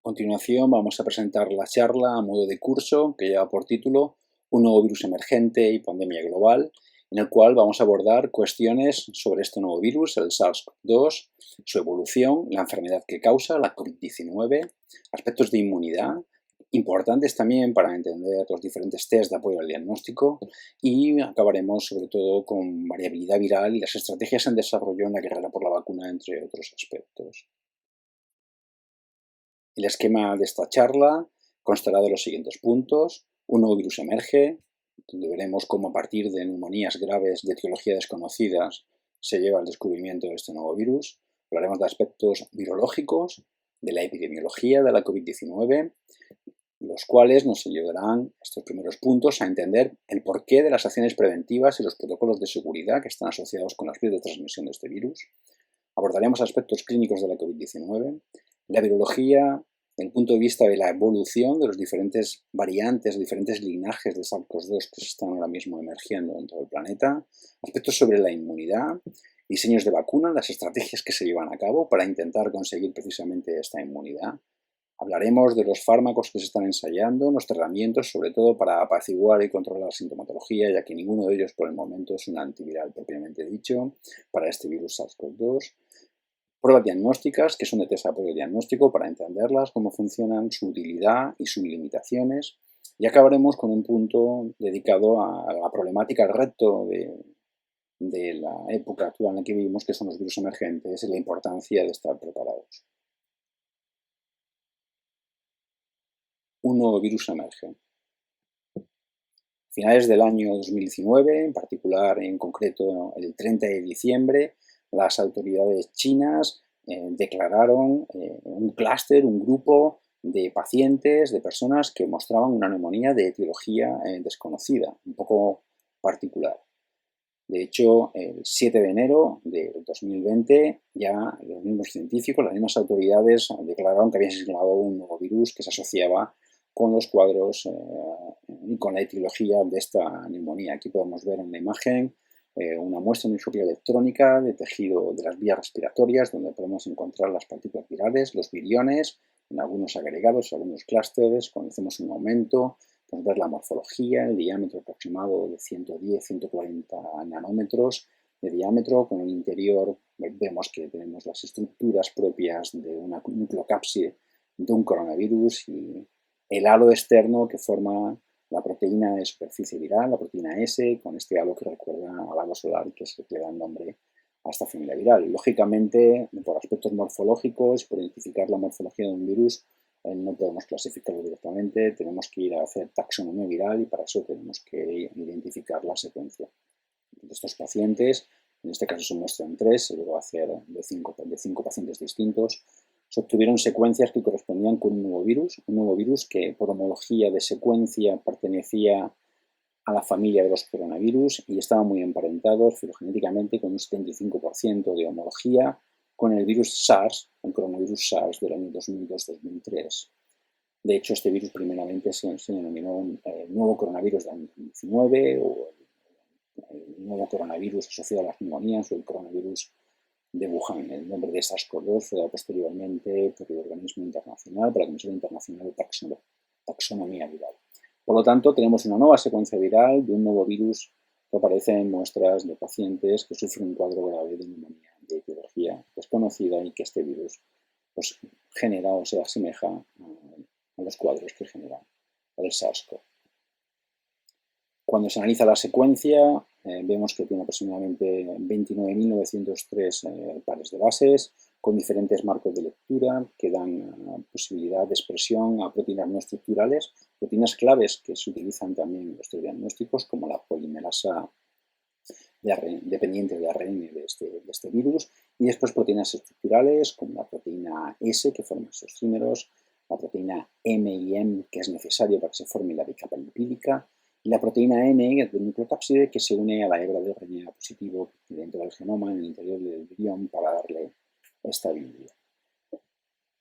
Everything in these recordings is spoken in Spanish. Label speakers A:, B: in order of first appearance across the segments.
A: Continuación vamos a presentar la charla a modo de curso que lleva por título Un nuevo virus emergente y pandemia global, en el cual vamos a abordar cuestiones sobre este nuevo virus, el SARS-CoV-2, su evolución, la enfermedad que causa, la COVID-19, aspectos de inmunidad, importantes también para entender los diferentes test de apoyo al diagnóstico, y acabaremos sobre todo con variabilidad viral y las estrategias en desarrollo en la carrera por la vacuna, entre otros aspectos. El esquema de esta charla constará de los siguientes puntos. Un nuevo virus emerge, donde veremos cómo a partir de neumonías graves de etiología desconocidas se lleva al descubrimiento de este nuevo virus. Hablaremos de aspectos virológicos, de la epidemiología de la COVID-19, los cuales nos ayudarán, estos primeros puntos, a entender el porqué de las acciones preventivas y los protocolos de seguridad que están asociados con las vías de transmisión de este virus. Abordaremos aspectos clínicos de la COVID-19, la virología, desde el punto de vista de la evolución de los diferentes variantes, diferentes linajes de SARS-CoV-2 que se están ahora mismo emergiendo en todo el planeta, aspectos sobre la inmunidad, diseños de vacuna, las estrategias que se llevan a cabo para intentar conseguir precisamente esta inmunidad. Hablaremos de los fármacos que se están ensayando, los tratamientos, sobre todo para apaciguar y controlar la sintomatología, ya que ninguno de ellos por el momento es un antiviral propiamente dicho para este virus SARS-CoV-2. Pruebas diagnósticas, que son de test de apoyo diagnóstico para entenderlas, cómo funcionan, su utilidad y sus limitaciones. Y acabaremos con un punto dedicado a la problemática, al reto de la época actual en la que vivimos, que son los virus emergentes y la importancia de estar preparados. Un nuevo virus emerge. Finales del año 2019, en particular, en concreto el 30 de diciembre, las autoridades chinas declararon un clúster, un grupo de pacientes, de personas que mostraban una neumonía de etiología desconocida, un poco particular. De hecho, el 7 de enero de 2020 ya los mismos científicos, las mismas autoridades declararon que habían señalado un nuevo virus que se asociaba con los cuadros y con la etiología de esta neumonía. Aquí podemos ver en la imagen una muestra de microscopía electrónica de tejido de las vías respiratorias, donde podemos encontrar las partículas virales, los viriones, en algunos agregados, en algunos clústeres, conocemos un aumento. Podemos ver la morfología, el diámetro aproximado de 110-140 nanómetros de diámetro. Con el interior vemos que tenemos las estructuras propias de una nucleocápside de un coronavirus y el halo externo que forma la proteína de superficie viral, la proteína S, con este halo que recuerda al halo solar, que es el que da el nombre a esta familia viral. Lógicamente, por aspectos morfológicos, por identificar la morfología de un virus, no podemos clasificarlo directamente, tenemos que ir a hacer taxonomía viral y para eso tenemos que identificar la secuencia. De estos pacientes, en este caso se muestran 3, se llegó a hacer de 5 pacientes distintos, se obtuvieron secuencias que correspondían con un nuevo virus que por homología de secuencia pertenecía a la familia de los coronavirus y estaban muy emparentados filogenéticamente con un 75% de homología con el virus SARS, el coronavirus SARS del año 2002-2003. De hecho, este virus primeramente se denominó nuevo coronavirus del año 2019 o el nuevo coronavirus asociado a las neumonías o el coronavirus de Wuhan. El nombre de SARS-CoV-2 fue dado posteriormente por el organismo internacional, por la Comisión Internacional de Taxonomía Viral. Por lo tanto, tenemos una nueva secuencia viral de un nuevo virus que aparece en muestras de pacientes que sufren un cuadro grave de neumonía de etiología desconocida y que este virus pues, genera o se asemeja a los cuadros que genera el SARS-CoV. Cuando se analiza la secuencia, vemos que tiene aproximadamente 29.903 pares de bases, con diferentes marcos de lectura que dan posibilidad de expresión a proteínas no estructurales, proteínas claves que se utilizan también en los diagnósticos, como la polimerasa dependiente de ARN de este virus, y después proteínas estructurales, como la proteína S, que forma esos trímeros, la proteína M y M, que es necesario para que se forme la bicapa lipídica, y la proteína N del nucleocápside que se une a la hebra de RNA positivo dentro del genoma, en el interior del virión, para darle estabilidad.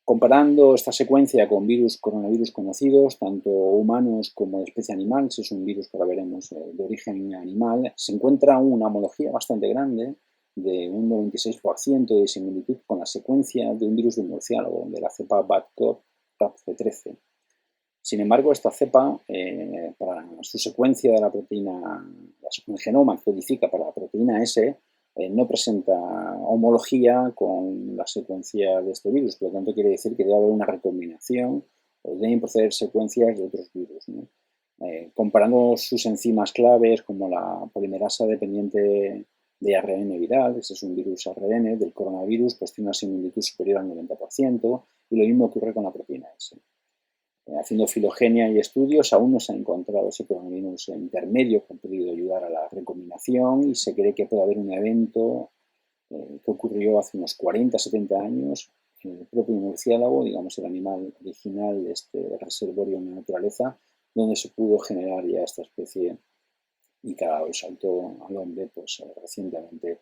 A: Comparando esta secuencia con coronavirus conocidos, tanto humanos como de especie animal, si es un virus que ahora veremos de origen animal, se encuentra una homología bastante grande de un 96% de similitud con la secuencia de un virus de murciélago, de la cepa BAT-CoV TAPC13. Sin embargo, esta cepa, para su secuencia de la proteína, el genoma que codifica para la proteína S, no presenta homología con la secuencia de este virus. Por lo tanto, quiere decir que debe haber una recombinación o deben proceder secuencias de otros virus, ¿no? Comparando sus enzimas claves, como la polimerasa dependiente de ARN viral, ese es un virus ARN del coronavirus, pues tiene una similitud superior al 90%, y lo mismo ocurre con la proteína S. Haciendo filogenia y estudios, aún no se ha encontrado ese coronavirus intermedio que ha podido ayudar a la recombinación, y se cree que puede haber un evento que ocurrió hace unos 40-70 años en el propio murciélago, digamos el animal original de este reservorio en la naturaleza, donde se pudo generar ya esta especie y que ahora saltó al hombre pues, recientemente,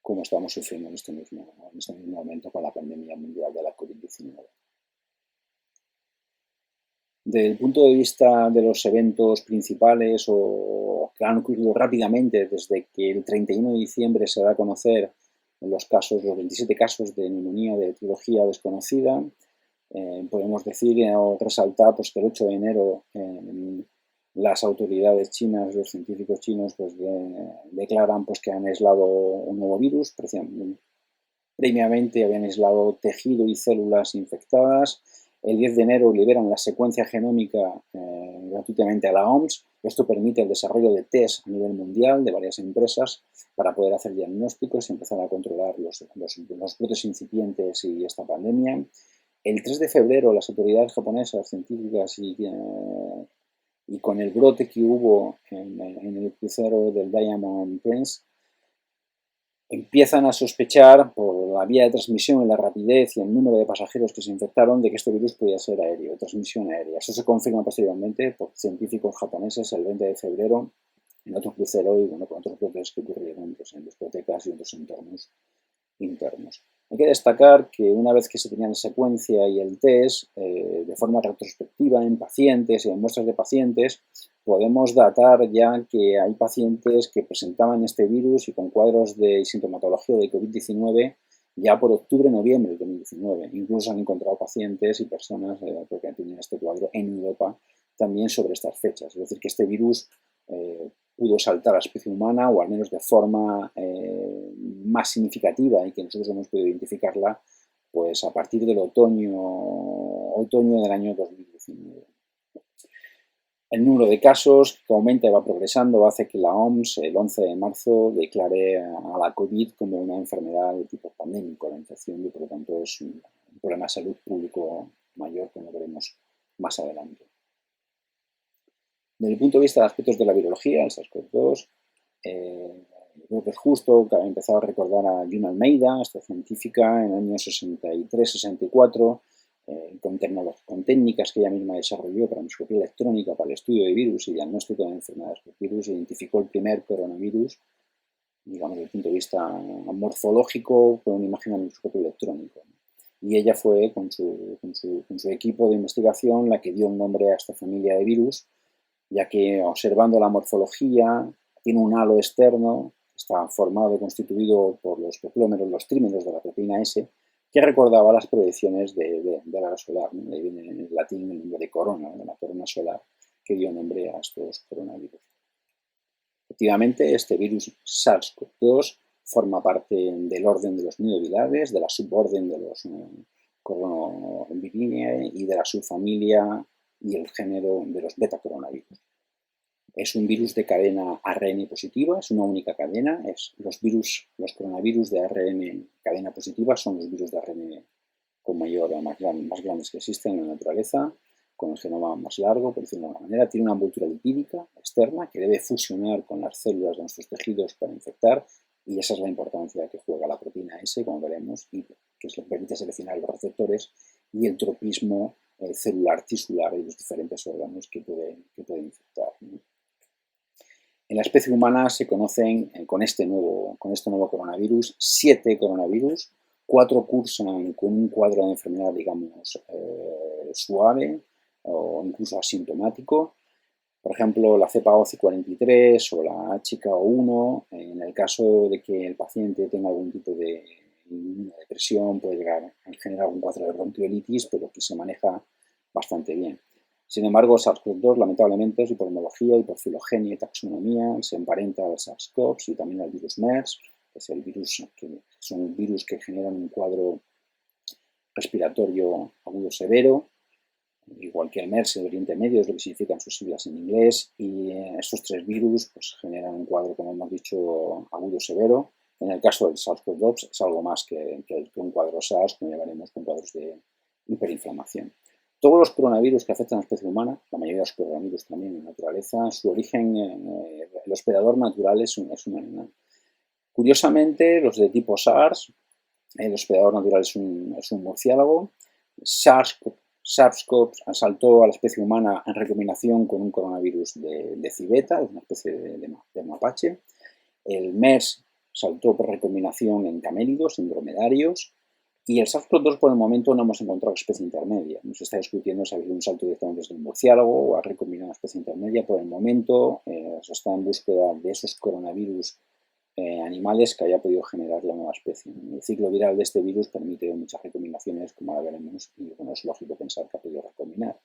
A: como estamos sufriendo en este mismo momento con la pandemia mundial de la COVID-19. Desde el punto de vista de los eventos principales o que han ocurrido rápidamente desde que el 31 de diciembre se da a conocer los 27 casos de neumonía de etiología desconocida, podemos decir o resaltar pues, que el 8 de enero las autoridades chinas, los científicos chinos, pues, declaran pues, que han aislado un nuevo virus. Previamente habían aislado tejido y células infectadas. El 10 de enero liberan la secuencia genómica gratuitamente a la OMS. Esto permite el desarrollo de test a nivel mundial de varias empresas para poder hacer diagnósticos y empezar a controlar los brotes incipientes y esta pandemia. El 3 de febrero las autoridades japonesas, científicas y con el brote que hubo en el crucero del Diamond Prince, empiezan a sospechar por la vía de transmisión y la rapidez y el número de pasajeros que se infectaron de que este virus podía ser aéreo, transmisión aérea. Eso se confirma posteriormente por científicos japoneses el 20 de febrero en otro crucero y bueno, con otros brotes que ocurrieron pues, en discotecas y otros entornos internos. Hay que destacar que una vez que se tenía la secuencia y el test, de forma retrospectiva en pacientes y en muestras de pacientes, podemos datar ya que hay pacientes que presentaban este virus y con cuadros de sintomatología de COVID-19 ya por octubre-noviembre de 2019. Incluso han encontrado pacientes y personas que tenían este cuadro en Europa también sobre estas fechas. Es decir, que este virus pudo saltar a la especie humana, o al menos de forma más significativa y que nosotros hemos podido identificarla pues a partir del otoño del año 2019. El número de casos que aumenta y va progresando hace que la OMS el 11 de marzo declare a la COVID como una enfermedad de tipo pandémico, la infección, y por lo tanto es un problema de salud público mayor, como veremos más adelante. Desde el punto de vista de aspectos de la virología, el SARS-CoV-2, creo que es justo que ha empezado a recordar a June Almeida, esta científica, en el año 63-64, con técnicas que ella misma desarrolló para microscopía electrónica para el estudio de virus y diagnóstico de enfermedades por virus, identificó el primer coronavirus, digamos, desde el punto de vista morfológico, con una imagen al microscopio electrónico. Y ella fue, con su equipo de investigación, la que dio el nombre a esta familia de virus, ya que observando la morfología tiene un halo externo, está formado y constituido por los peplómeros, los trímeros de la proteína S, que recordaba las proyecciones de la era solar, ¿no? Ahí viene en latín el nombre de corona, de la corona solar, que dio nombre a estos coronavirus. Efectivamente, este virus SARS-CoV-2 forma parte del orden de los nidovirales, de la suborden de los Coronavirinae y de la subfamilia y el género de los betacoronavirus. Es un virus de cadena ARN positiva, es una única cadena. Los coronavirus de ARN cadena positiva son los virus de ARN con más grandes que existen en la naturaleza, con el genoma más largo, por decirlo de alguna manera. Tiene una envoltura lipídica externa que debe fusionar con las células de nuestros tejidos para infectar, y esa es la importancia que juega la proteína S, como veremos, y que es lo que permite seleccionar los receptores y el tropismo celular tisular de los diferentes órganos que puede infectar, ¿no? En la especie humana se conocen, con este nuevo coronavirus, 7 coronavirus. 4 cursan con un cuadro de enfermedad, digamos, suave o incluso asintomático. Por ejemplo, la cepa OC43 o la HKO1, en el caso de que el paciente tenga algún tipo de una depresión, puede llegar a generar un cuadro de bronquiolitis, pero que se maneja bastante bien. Sin embargo, SARS-CoV-2, lamentablemente, su epidemiología y por filogenia y taxonomía se emparenta al SARS-CoV y también al virus MERS, que es el virus que son virus que generan un cuadro respiratorio agudo severo, igual que el MERS, el Oriente Medio, es lo que significan sus siglas en inglés, y estos tres virus pues, generan un cuadro, como hemos dicho, agudo severo. En el caso del SARS-CoV-2 es algo más que un cuadro SARS, como ya veremos, con cuadros de hiperinflamación. Todos los coronavirus que afectan a la especie humana, la mayoría de los coronavirus también en la naturaleza, su origen, el hospedador natural es un animal. Curiosamente, los de tipo SARS, el hospedador natural es un murciélago. SARS-CoV asaltó a la especie humana en recombinación con un coronavirus de civeta, una especie de mapache. El MERS saltó por recombinación en camélidos, en dromedarios. Y el SARS-CoV-2 por el momento no hemos encontrado especie intermedia. Nos está discutiendo si ha habido un salto directamente desde un murciélago o ha recombinado una especie intermedia. Por el momento se está en búsqueda de esos coronavirus animales que haya podido generar la nueva especie. El ciclo viral de este virus permite muchas recombinaciones, como ahora veremos, y bueno, es lógico pensar que ha podido recombinar,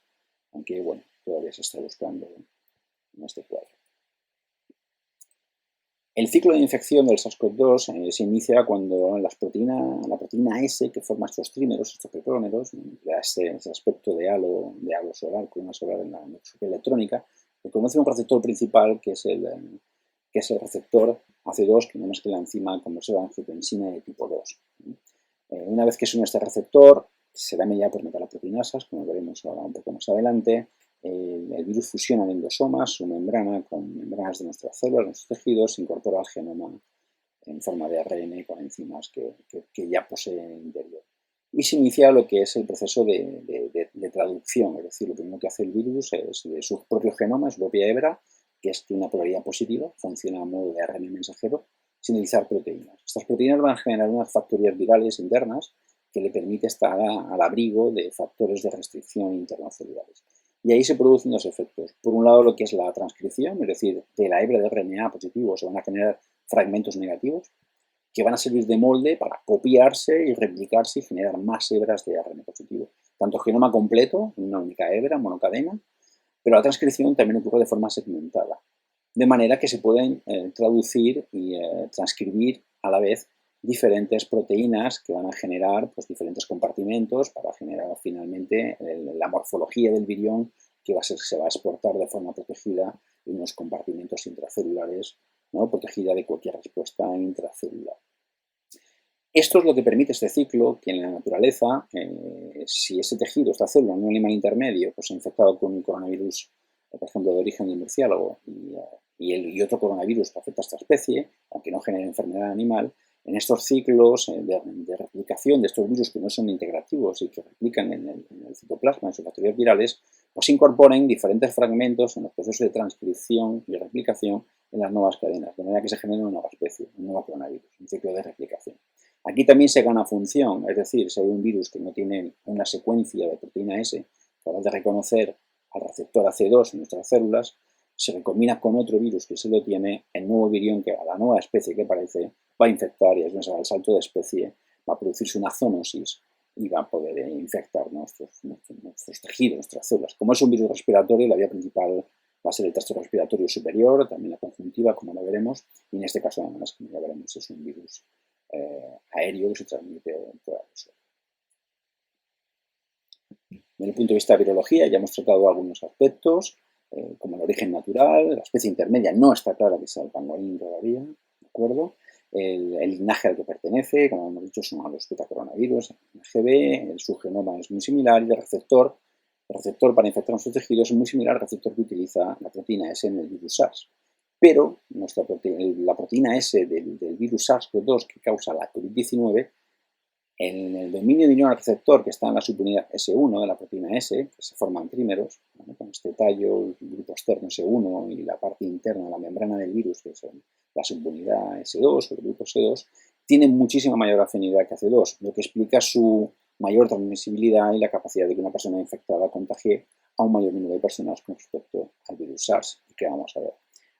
A: aunque bueno, todavía se está buscando en este cuadro. El ciclo de infección del SARS-CoV-2 se inicia cuando la proteína S, que forma estos trímeros, estos peprómeros, ese aspecto de halo solar, con una solar en la microscopía electrónica, reconoce un receptor principal que es el receptor AC2, que no es que la enzima conversora de angiotensina de tipo 2. Una vez que se une este receptor, será mediado por metaloproteinasas, como veremos ahora un poco más adelante. El virus fusiona en endosomas, su membrana, con membranas de nuestras células, de nuestros tejidos, se incorpora al genoma en forma de ARN con enzimas que ya posee en el interior. Y se inicia lo que es el proceso de traducción, es decir, lo primero que hace el virus es de su propio genoma, su propia hebra, que es una polaridad positiva, funciona a modo de ARN mensajero, sintetizar proteínas. Estas proteínas van a generar unas factorías virales internas que le permite estar al abrigo de factores de restricción internocelulares. Y ahí se producen dos efectos. Por un lado, lo que es la transcripción, es decir, de la hebra de RNA positivo se van a generar fragmentos negativos que van a servir de molde para copiarse y replicarse y generar más hebras de ARN positivo. Tanto genoma completo, una única hebra, monocadena, pero la transcripción también ocurre de forma segmentada. De manera que se pueden traducir y transcribir a la vez diferentes proteínas que van a generar pues, diferentes compartimentos para generar finalmente la morfología del virión que se va a exportar de forma protegida en unos compartimentos intracelulares, ¿no? Protegida de cualquier respuesta intracelular. Esto es lo que permite este ciclo, que en la naturaleza, si ese tejido, esta célula, en un animal intermedio, pues infectado con un coronavirus, por ejemplo, de origen de murciélago, y otro coronavirus que afecta a esta especie, aunque no genere enfermedad animal, en estos ciclos de replicación de estos virus que no son integrativos y que replican en el citoplasma, en sus factorías virales, pues incorporan diferentes fragmentos en los procesos de transcripción y replicación en las nuevas cadenas, de manera que se genera una nueva especie, un nuevo coronavirus, un ciclo de replicación. Aquí también se gana función, es decir, si hay un virus que no tiene una secuencia de proteína S capaz de reconocer al receptor AC2 en nuestras células, se recombina con otro virus que sí lo tiene, el nuevo virión, que a la nueva especie que aparece, va a infectar y es al salto de especie, va a producirse una zoonosis y va a poder infectar nuestros tejidos, nuestras células. Como es un virus respiratorio, la vía principal va a ser el tracto respiratorio superior, también la conjuntiva, como lo veremos, y en este caso, además, como ya veremos, es un virus aéreo que se transmite por aerosol. Desde el punto de vista de virología ya hemos tratado algunos aspectos, como el origen natural, la especie intermedia no está clara que sea el pangolín todavía, ¿de acuerdo? El linaje al que pertenece, como hemos dicho, son a los betacoronavirus, GB, su genoma es muy similar y el receptor para infectar nuestros tejidos es muy similar al receptor que utiliza la proteína S en el virus SARS. Pero la proteína S del virus SARS-CoV-2 que causa la COVID-19, en el dominio de unión al receptor que está en la subunidad S1 de la proteína S, que se forman trímeros, ¿no? Con este tallo, el grupo externo S1 y la parte interna, la membrana del virus, que es la subunidad S2 o el grupo S2, tienen muchísima mayor afinidad que AC2, lo que explica su mayor transmisibilidad y la capacidad de que una persona infectada contagie a un mayor número de personas con respecto al virus SARS, que vamos a ver.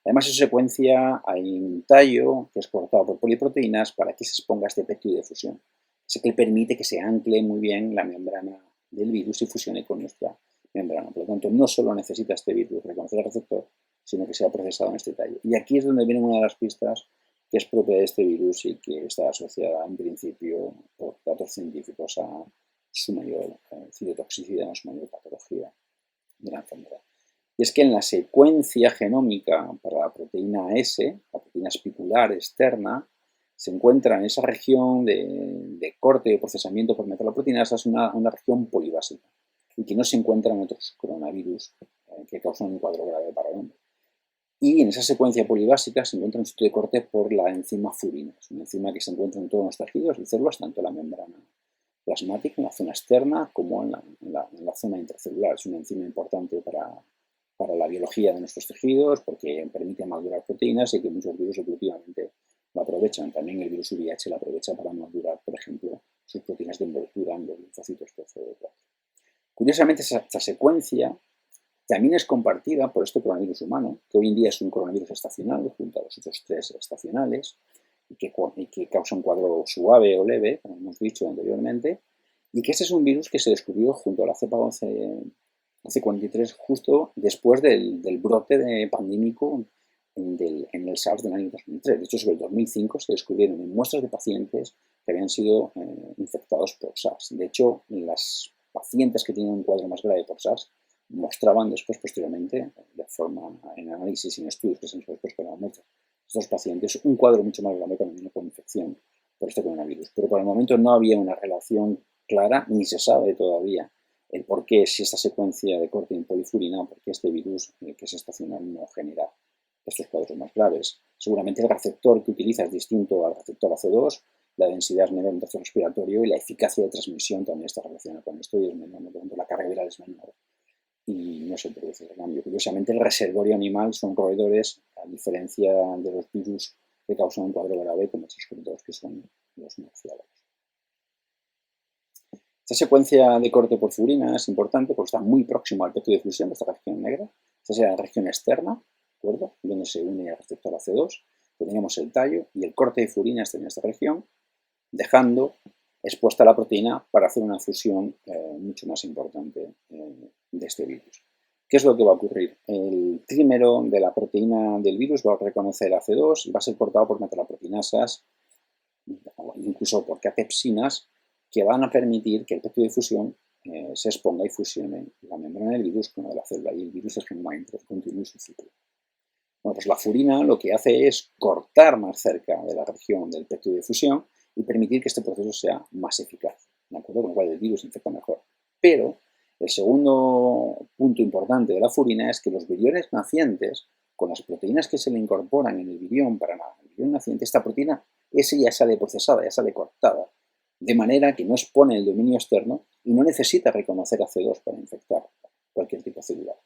A: Además, en su secuencia hay un tallo que es cortado por poliproteínas para que se exponga a este péptido de fusión. Es que permite que se ancle muy bien la membrana del virus y fusione con nuestra membrana. Por lo tanto, no solo necesita este virus reconocer el receptor, sino que sea procesado en este tallo. Y aquí es donde viene una de las pistas que es propia de este virus y que está asociada en principio por datos científicos a su mayor citotoxicidad, a su mayor patología de la enfermedad. Y es que en la secuencia genómica para la proteína S, la proteína espicular externa, se encuentra en esa región de corte y procesamiento por metaloproteinasas una región polibásica y que no se encuentra en otros coronavirus que causan un cuadro grave para el hombre. Y en esa secuencia polibásica se encuentra un sitio de corte por la enzima furina. Es una enzima que se encuentra en todos los tejidos y células, tanto en la membrana plasmática, en la zona externa, como en la zona intracelular. Es una enzima importante para la biología de nuestros tejidos porque permite madurar proteínas y que muchos virus evolutivamente lo aprovechan. También el virus VIH lo aprovecha para madurar, por ejemplo, sus proteínas de envoltura en los linfocitos TCD4. Curiosamente, esta secuencia también es compartida por este coronavirus humano, que hoy en día es un coronavirus estacional, junto a los otros 3 estacionales, y que causa un cuadro suave o leve, como hemos dicho anteriormente, y que este es un virus que se descubrió junto a la cepa 1143 justo después del brote pandémico en el SARS del año 2003. De hecho, sobre el 2005 se descubrieron en muestras de pacientes que habían sido infectados por SARS. De hecho, las pacientes que tenían un cuadro más grave por SARS mostraban después, posteriormente, de forma en análisis y en estudios que se han hecho después con la muestra de estos pacientes, un cuadro mucho más grave cuando vino con infección por este coronavirus. Pero por el momento no había una relación clara, ni se sabe todavía el por qué, si esta secuencia de corte en polifurina, por qué este virus que es estacional no genera estos cuadros más graves. Seguramente el receptor que utiliza es distinto al receptor AC2, la densidad es menor en el tracto respiratorio y la eficacia de transmisión también está relacionada con esto y es menor, por lo tanto la carga viral es menor y no se produce el cambio. Curiosamente, el reservorio animal son roedores, a diferencia de los virus que causan un cuadro grave, como otros roedores que son los murciélagos. Esta secuencia de corte por furina es importante porque está muy próximo al péptido de fusión de esta región negra. Esta sería la región externa, ¿de acuerdo?, donde se une el receptor AC2. Tenemos el tallo y el corte de furina está en esta región, dejando expuesta la proteína para hacer una fusión mucho más importante de este virus. ¿Qué es lo que va a ocurrir? El trímero de la proteína del virus va a reconocer AC2 y va a ser cortado por metaloproteinasas, incluso por capepsinas, que van a permitir que el péptido de fusión se exponga y fusione la membrana del virus con la de la célula y el virus es genuinamente continúe su ciclo. Bueno, pues la furina lo que hace es cortar más cerca de la región del péptido de fusión y permitir que este proceso sea más eficaz, ¿de acuerdo? Con lo cual el virus se infecta mejor. Pero el segundo punto importante de la furina es que los viriones nacientes, con las proteínas que se le incorporan en el virión para el virión naciente, esta proteína, esa ya sale procesada, ya sale cortada, de manera que no expone el dominio externo y no necesita reconocer AC2 para infectar cualquier tipo celular.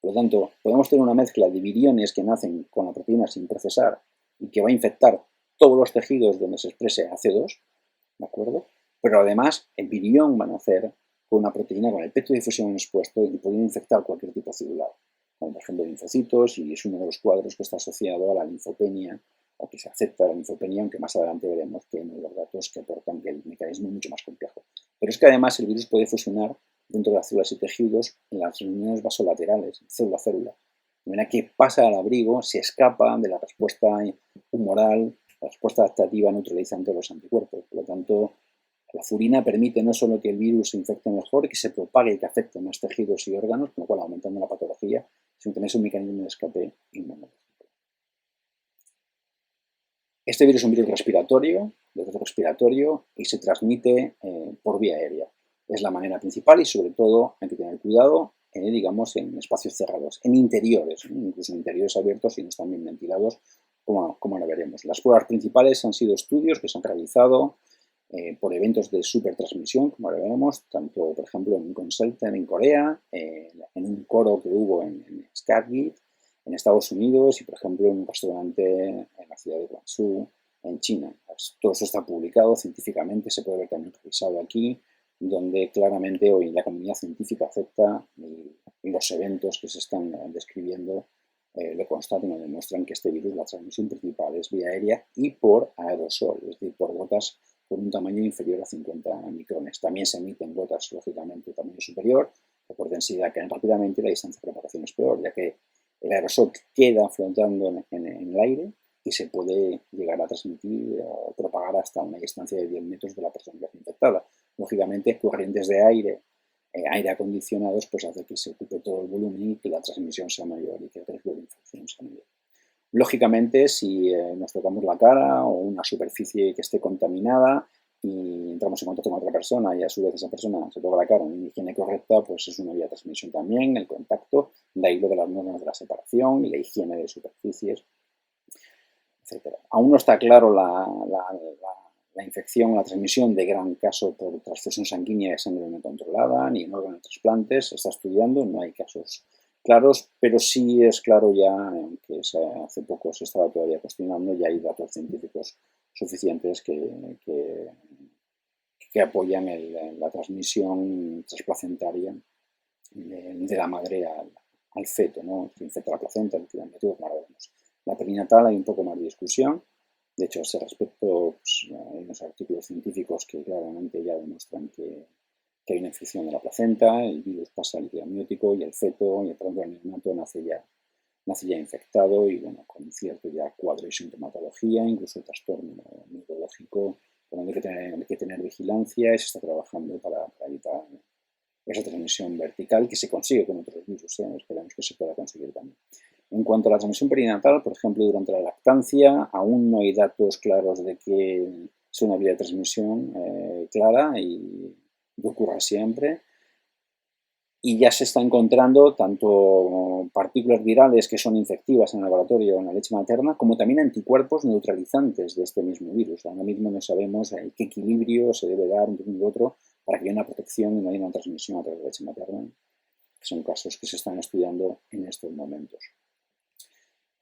A: Por lo tanto, podemos tener una mezcla de viriones que nacen con la proteína sin procesar y que va a infectar todos los tejidos donde se exprese AC2, ¿de acuerdo? Pero además, el virión va a nacer con una proteína con el péptido de difusión expuesto y puede infectar cualquier tipo celular, como por ejemplo linfocitos, y es uno de los cuadros que está asociado a la linfopenia o que se acepta la linfopenia, aunque más adelante veremos que hay los datos que aportan que el mecanismo es mucho más complejo. Pero es que además el virus puede fusionar dentro de las células y tejidos en las reuniones vasolaterales, célula a célula. De manera que pasa al abrigo, se escapa de la respuesta humoral, la respuesta adaptativa neutralizante de los anticuerpos. Por lo tanto, la furina permite no solo que el virus se infecte mejor, que se propague y que afecte más tejidos y órganos, con lo cual aumentando la patología, sino que es un mecanismo de escape inmunológico. Este virus es un virus respiratorio, de trato respiratorio, y se transmite por vía aérea. Es la manera principal y sobre todo hay que tener cuidado, digamos, en espacios cerrados, en interiores, incluso en interiores abiertos y no están bien ventilados, como lo veremos. Las pruebas principales han sido estudios que se han realizado por eventos de supertransmisión, como lo veremos, tanto, por ejemplo, en Consulten en Corea, en un coro que hubo en Skagit, en Estados Unidos y, por ejemplo, en un restaurante en la ciudad de Guangzhou, en China. Pues todo eso está publicado científicamente, se puede ver también revisado aquí, donde claramente hoy la comunidad científica acepta los eventos que se están describiendo lo constatan o demuestran que este virus, la transmisión principal es vía aérea y por aerosol, es decir, por gotas con un tamaño inferior a 50 micrones. También se emiten gotas, lógicamente, de tamaño superior, que por densidad caen rápidamente y la distancia de propagación es peor, ya que el aerosol queda flotando en el aire y se puede llegar a transmitir o propagar hasta una distancia de 10 metros de la persona que está infectada. Lógicamente, corrientes de aire acondicionados, pues hace que se ocupe todo el volumen y que la transmisión sea mayor y que el riesgo de infección sea mayor. Lógicamente, si nos tocamos la cara o una superficie que esté contaminada y entramos en contacto con otra persona y a su vez esa persona se toca la cara en una higiene correcta, pues es una vía de transmisión también, el contacto, de ahí lo de las normas de la separación y la higiene de superficies, etcétera. Aún no está claro la infección, la transmisión de gran caso por transfusión sanguínea de sangre no controlada, ni en órganos de trasplantes, se está estudiando, no hay casos claros, pero sí es claro ya, aunque hace poco se estaba todavía cuestionando, ya hay datos científicos suficientes que apoyan la transmisión transplacentaria de la madre al feto, ¿no? Se infecta la placenta, el método, como ahora vemos. La perinatal hay un poco más de discusión. De hecho, a ese respecto, pues, hay unos artículos científicos que claramente ya demuestran que hay una infección de la placenta, el virus pasa al líquido amniótico y el feto, y el pronto el neonato nace ya infectado y bueno, con cierto ya cuadro de sintomatología, incluso trastorno neurológico, por donde hay que tener vigilancia y se está trabajando para evitar esa transmisión vertical que se consigue con otros virus, esperamos que se pueda conseguir también. En cuanto a la transmisión perinatal, por ejemplo, durante la lactancia, aún no hay datos claros de que sea una vía de transmisión clara y que ocurra siempre. Y ya se está encontrando tanto partículas virales que son infectivas en el laboratorio en la leche materna, como también anticuerpos neutralizantes de este mismo virus. Ahora mismo no sabemos qué equilibrio se debe dar entre uno y otro para que haya una protección y no haya una transmisión a través de la leche materna, que son casos que se están estudiando en estos momentos.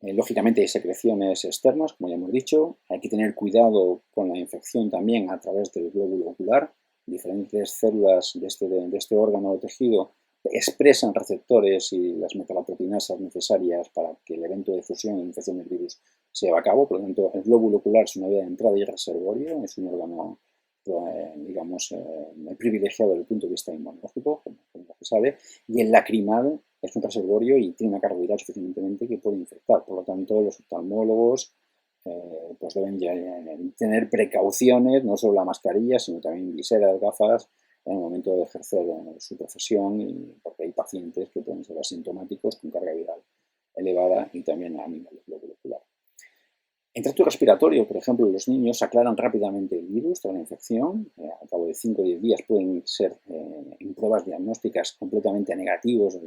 A: Lógicamente hay secreciones externas, como ya hemos dicho. Hay que tener cuidado con la infección también a través del glóbulo ocular. Diferentes células de este órgano o tejido expresan receptores y las metalaproteinasas necesarias para que el evento de fusión e infección del virus se lleve a cabo. Por lo tanto, el glóbulo ocular es una vía de entrada y reservorio, es un órgano, digamos, privilegiado desde el punto de vista inmunológico, como se sabe, y el lacrimal es un reservorio y tiene una carga viral suficientemente que puede infectar. Por lo tanto, los oftalmólogos pues deben tener precauciones, no solo la mascarilla, sino también viseras, gafas, en el momento de ejercer su profesión, porque hay pacientes que pueden ser asintomáticos con carga viral elevada y también a nivel glóbulo ocular. En tracto respiratorio, por ejemplo, los niños aclaran rápidamente el virus tras la infección. A cabo de 5 o 10 días pueden ser en pruebas diagnósticas completamente negativos,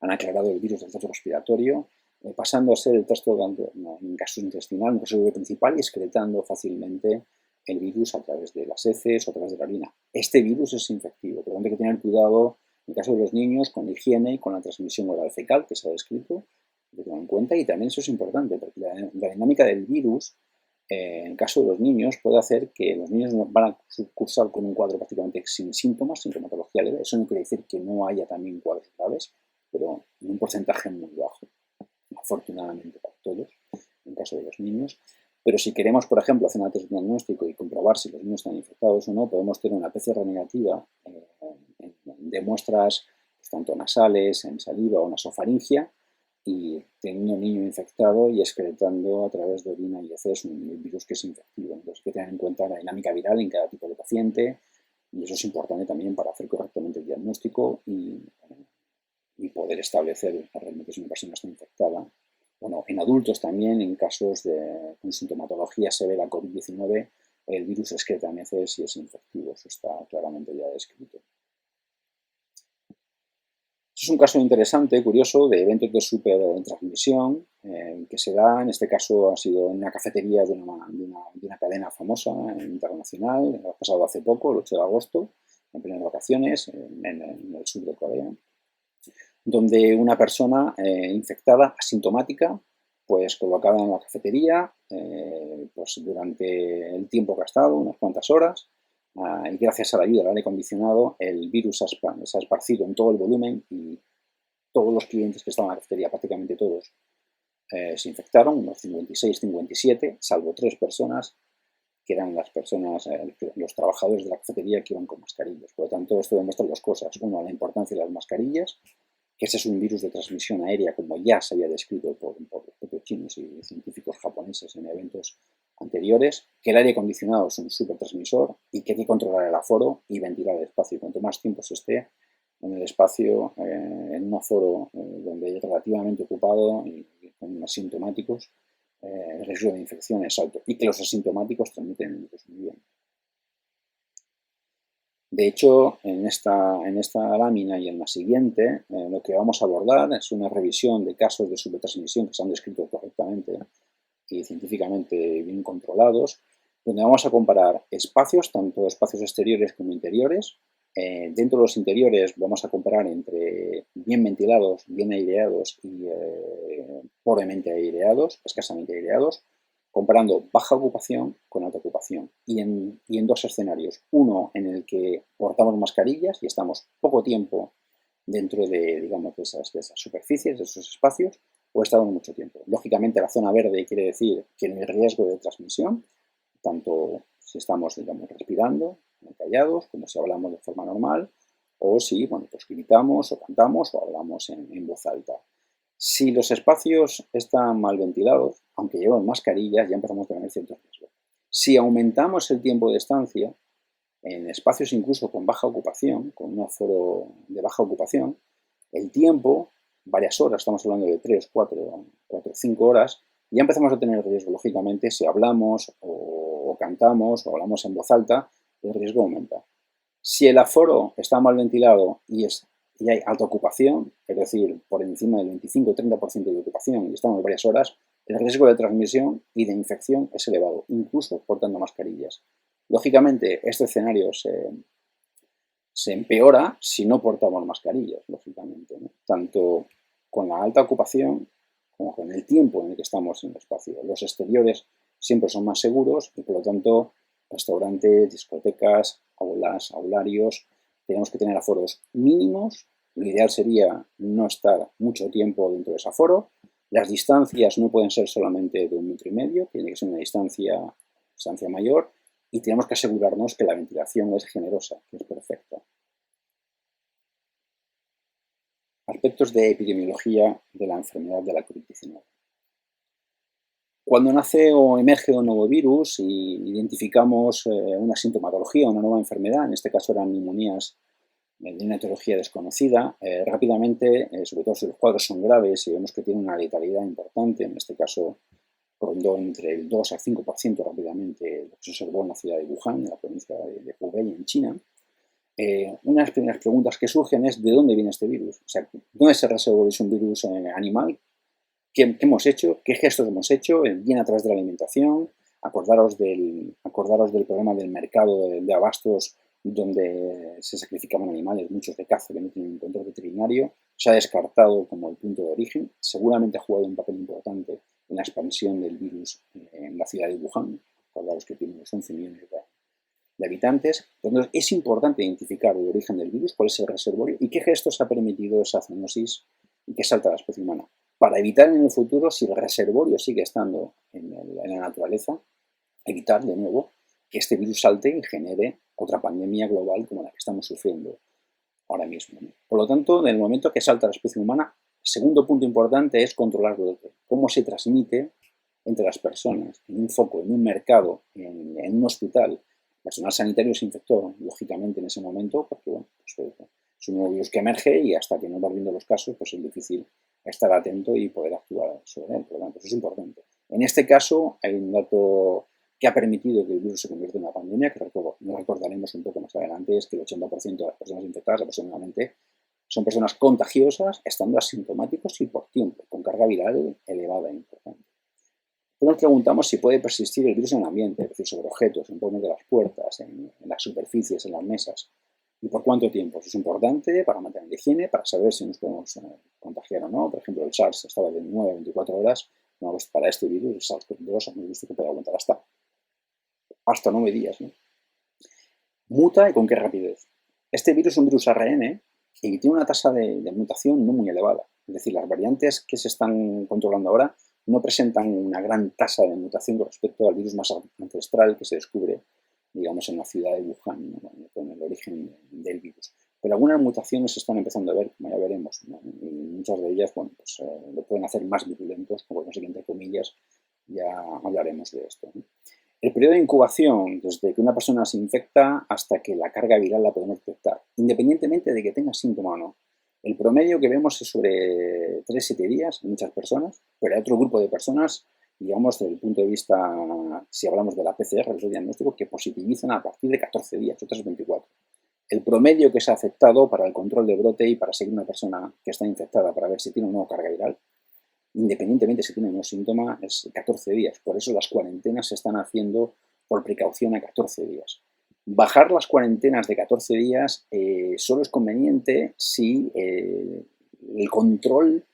A: han aclarado el virus del tracto respiratorio, pasando a ser el tracto gastrointestinal, un reservorio principal y excretando fácilmente el virus a través de las heces o a través de la orina. Este virus es infectivo, por lo tanto hay que tener cuidado en el caso de los niños con la higiene y con la transmisión oral fecal que se ha descrito, de tener en cuenta, y también eso es importante porque la dinámica del virus en el caso de los niños puede hacer que los niños van a cursar con un cuadro prácticamente sin síntomas, sintomatología leve. Eso no quiere decir que no haya también cuadros graves, pero en un porcentaje muy bajo, afortunadamente para todos, en el caso de los niños. Pero si queremos, por ejemplo, hacer un test diagnóstico y comprobar si los niños están infectados o no, podemos tener una PCR negativa de muestras pues, tanto nasales, en saliva o nasofaringia, y teniendo un niño infectado y excretando a través de orina y heces un virus que es infectivo. Entonces hay que tener en cuenta la dinámica viral en cada tipo de paciente, y eso es importante también para hacer correctamente el diagnóstico y poder establecer realmente si una persona está infectada. Bueno, en adultos también, en casos con sintomatología severa COVID-19, el virus excreta en heces y es infectivo. Eso está claramente ya descrito. Es un caso interesante, curioso, de eventos de supertransmisión que se da, en este caso ha sido en una cafetería de una cadena famosa internacional, ha pasado hace poco, el 8 de agosto, en plenas vacaciones, en el sur de Corea, donde una persona infectada, asintomática, pues colocada en la cafetería, pues durante el tiempo que ha estado, unas cuantas horas, y gracias a la ayuda del aire acondicionado, el virus se ha esparcido en todo el volumen y todos los clientes que estaban en la cafetería, prácticamente todos, se infectaron, unos 56, 57, salvo 3 personas que eran las personas, los trabajadores de la cafetería que iban con mascarillas. Por lo tanto, esto demuestra dos cosas. Uno, la importancia de las mascarillas, que ese es un virus de transmisión aérea, como ya se había descrito por los propios chinos y científicos japoneses en eventos anteriores, que el aire acondicionado es un supertransmisor y que hay que controlar el aforo y ventilar el espacio. Y cuanto más tiempo se esté en el espacio, en un aforo donde es relativamente ocupado y con asintomáticos, el riesgo de infección es alto y que los asintomáticos transmiten el virus muy bien. De hecho, en esta lámina y en la siguiente, lo que vamos a abordar es una revisión de casos de supertransmisión que se han descrito correctamente y científicamente bien controlados, donde vamos a comparar espacios, tanto espacios exteriores como interiores. Dentro de los interiores vamos a comparar entre bien ventilados, bien aireados y pobremente aireados, escasamente aireados, comparando baja ocupación con alta ocupación. Y en dos escenarios. Uno en el que portamos mascarillas y estamos poco tiempo dentro de, digamos, de esas superficies, de esos espacios, o estamos mucho tiempo. Lógicamente, la zona verde quiere decir que no hay riesgo de transmisión, tanto si estamos, digamos, respirando, callados, como si hablamos de forma normal, o si, bueno, pues gritamos o cantamos o hablamos en voz alta. Si los espacios están mal ventilados, aunque llevamos mascarillas, ya empezamos a tener ciertos riesgos. Si aumentamos el tiempo de estancia en espacios incluso con baja ocupación, con un aforo de baja ocupación, el tiempo, varias horas, estamos hablando de 3, 4, 5 horas, ya empezamos a tener riesgo. Lógicamente, si hablamos o cantamos o hablamos en voz alta, el riesgo aumenta. Si el aforo está mal ventilado y hay alta ocupación, es decir, por encima del 25-30% de ocupación y estamos varias horas, el riesgo de transmisión y de infección es elevado, incluso portando mascarillas. Lógicamente, este escenario se empeora si no portamos mascarillas, lógicamente, ¿no? Tanto con la alta ocupación como con el tiempo en el que estamos en el espacio. Los exteriores siempre son más seguros y, por lo tanto, restaurantes, discotecas, aulas, aularios, tenemos que tener aforos mínimos. Lo ideal sería no estar mucho tiempo dentro de ese aforo. Las distancias no pueden ser solamente de 1,5 metros, tiene que ser una distancia mayor y tenemos que asegurarnos que la ventilación es generosa, que es perfecta. Aspectos de epidemiología de la enfermedad de la COVID-19. Cuando nace o emerge un nuevo virus y identificamos una sintomatología, una nueva enfermedad, en este caso eran neumonías de una etiología desconocida, rápidamente, sobre todo si los cuadros son graves y vemos que tiene una letalidad importante, en este caso rondó entre el 2 al 5% rápidamente, lo que se observó en la ciudad de Wuhan, en la provincia de Hubei, en China. Una de las primeras preguntas que surgen es ¿de dónde viene este virus? O sea, ¿dónde se reservó? ¿Es un virus animal? ¿Qué hemos hecho? ¿Qué gestos hemos hecho? Bien a través de la alimentación. Acordaros del problema del mercado de abastos donde se sacrificaban animales, muchos de caza que no tienen un control veterinario. Se ha descartado como el punto de origen. Seguramente ha jugado un papel importante en la expansión del virus en la ciudad de Wuhan. Acordaros que tiene unos 11 millones de habitantes. Entonces, es importante identificar el origen del virus, cuál es el reservorio y qué gestos ha permitido esa zoonosis y que salta a la especie humana. Para evitar en el futuro, si el reservorio sigue estando en la naturaleza, evitar de nuevo que este virus salte y genere otra pandemia global como la que estamos sufriendo ahora mismo. Por lo tanto, en el momento que salta a la especie humana, el segundo punto importante es controlar cómo se transmite entre las personas, en un foco, en un mercado, en un hospital. El personal sanitario se infectó, lógicamente, en ese momento, porque bueno, pues, es un nuevo virus que emerge y hasta que no va viendo los casos, pues es difícil estar atento y poder actuar sobre él. Por lo tanto, eso es importante. En este caso, hay un dato que ha permitido que el virus se convierta en una pandemia, que recordaremos un poco más adelante, es que el 80% de las personas infectadas aproximadamente son personas contagiosas, estando asintomáticos y por tiempo, con carga viral elevada e importante. Nos preguntamos si puede persistir el virus en el ambiente, es decir, sobre objetos, en torno de las puertas, en las superficies, en las mesas. ¿Y por cuánto tiempo? Eso es importante para mantener la higiene, para saber si nos podemos contagiar o no. Por ejemplo, el SARS estaba de 9 a 24 horas. No, pues para este virus, el SARS-CoV-2, hemos visto que puede aguantar hasta 9 días, ¿no? Muta y con qué rapidez. Este virus es un virus ARN y tiene una tasa de mutación no muy elevada. Es decir, las variantes que se están controlando ahora no presentan una gran tasa de mutación con respecto al virus más ancestral que se descubre, digamos, en la ciudad de Wuhan, ¿no? Con el origen del virus. Pero algunas mutaciones se están empezando a ver, como ya veremos, ¿no? Y muchas de ellas, bueno, pues lo pueden hacer más virulentos, como no sé, entre comillas, ya hablaremos de esto, ¿no? El periodo de incubación, desde que una persona se infecta hasta que la carga viral la podemos detectar, independientemente de que tenga síntoma o no. El promedio que vemos es sobre 3-7 días en muchas personas, pero hay otro grupo de personas, digamos, desde el punto de vista, si hablamos de la PCR, el diagnóstico, que positivizan a partir de 14 días, otras 24. El promedio que se ha aceptado para el control de brote y para seguir una persona que está infectada para ver si tiene o no carga viral, independientemente si tiene o no síntoma, es 14 días. Por eso las cuarentenas se están haciendo por precaución a 14 días. Bajar las cuarentenas de 14 días solo es conveniente si el control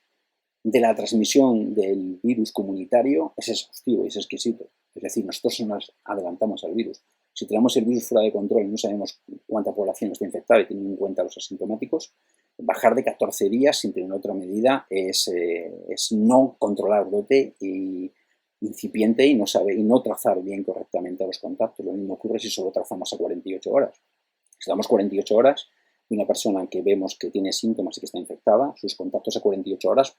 A: de la transmisión del virus comunitario es exhaustivo y es exquisito. Es decir, nosotros nos adelantamos al virus. Si tenemos el virus fuera de control y no sabemos cuánta población está infectada y teniendo en cuenta los asintomáticos, bajar de 14 días sin tener otra medida es no controlar brote y incipiente y no trazar bien correctamente a los contactos. Lo mismo ocurre si solo trazamos a 48 horas. Si damos 48 horas y una persona que vemos que tiene síntomas y que está infectada, sus contactos a 48 horas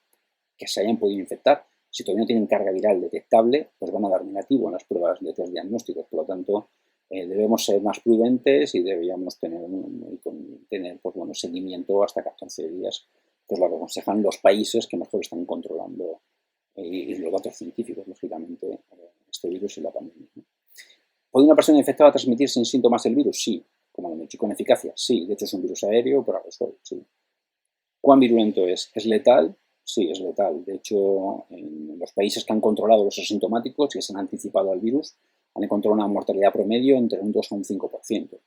A: que se hayan podido infectar, si todavía no tienen carga viral detectable, pues van a dar negativo en las pruebas de test diagnósticos. Por lo tanto, debemos ser más prudentes y deberíamos tener pues, bueno, seguimiento hasta 14 días, que es lo que aconsejan los países que mejor están controlando y los datos científicos, lógicamente, este virus y la pandemia, ¿no? ¿Puede una persona infectada transmitir sin síntomas el virus? Sí. Como lo he dicho, con eficacia, sí. De hecho, es un virus aéreo por aerosol, sí. ¿Cuán virulento es? ¿Es letal? Sí, es letal. De hecho, en los países que han controlado los asintomáticos y se han anticipado al virus, han encontrado una mortalidad promedio entre un 2 a un 5%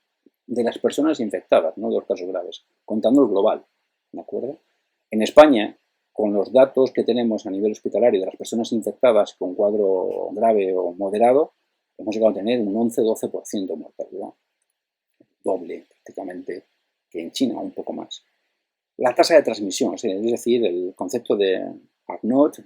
A: de las personas infectadas, no de los casos graves, contando el global, ¿de acuerdo? En España, con los datos que tenemos a nivel hospitalario de las personas infectadas con cuadro grave o moderado, hemos llegado a tener un 11-12% de mortalidad, doble prácticamente que en China, un poco más. La tasa de transmisión, es decir, el concepto de R0,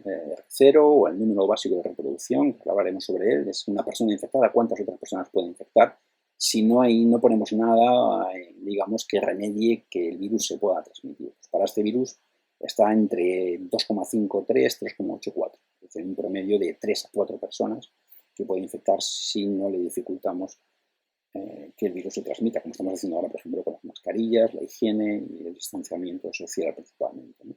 A: R0 o el número básico de reproducción, que hablaremos sobre él, es una persona infectada, cuántas otras personas puede infectar, si no, no ponemos nada, digamos, que remedie que el virus se pueda transmitir. Pues para este virus está entre 2,53, 3,84, es decir, un promedio de 3 a 4 personas que puede infectar si no le dificultamos que el virus se transmita, como estamos haciendo ahora, por ejemplo, con las mascarillas, la higiene y el distanciamiento social principalmente, ¿no?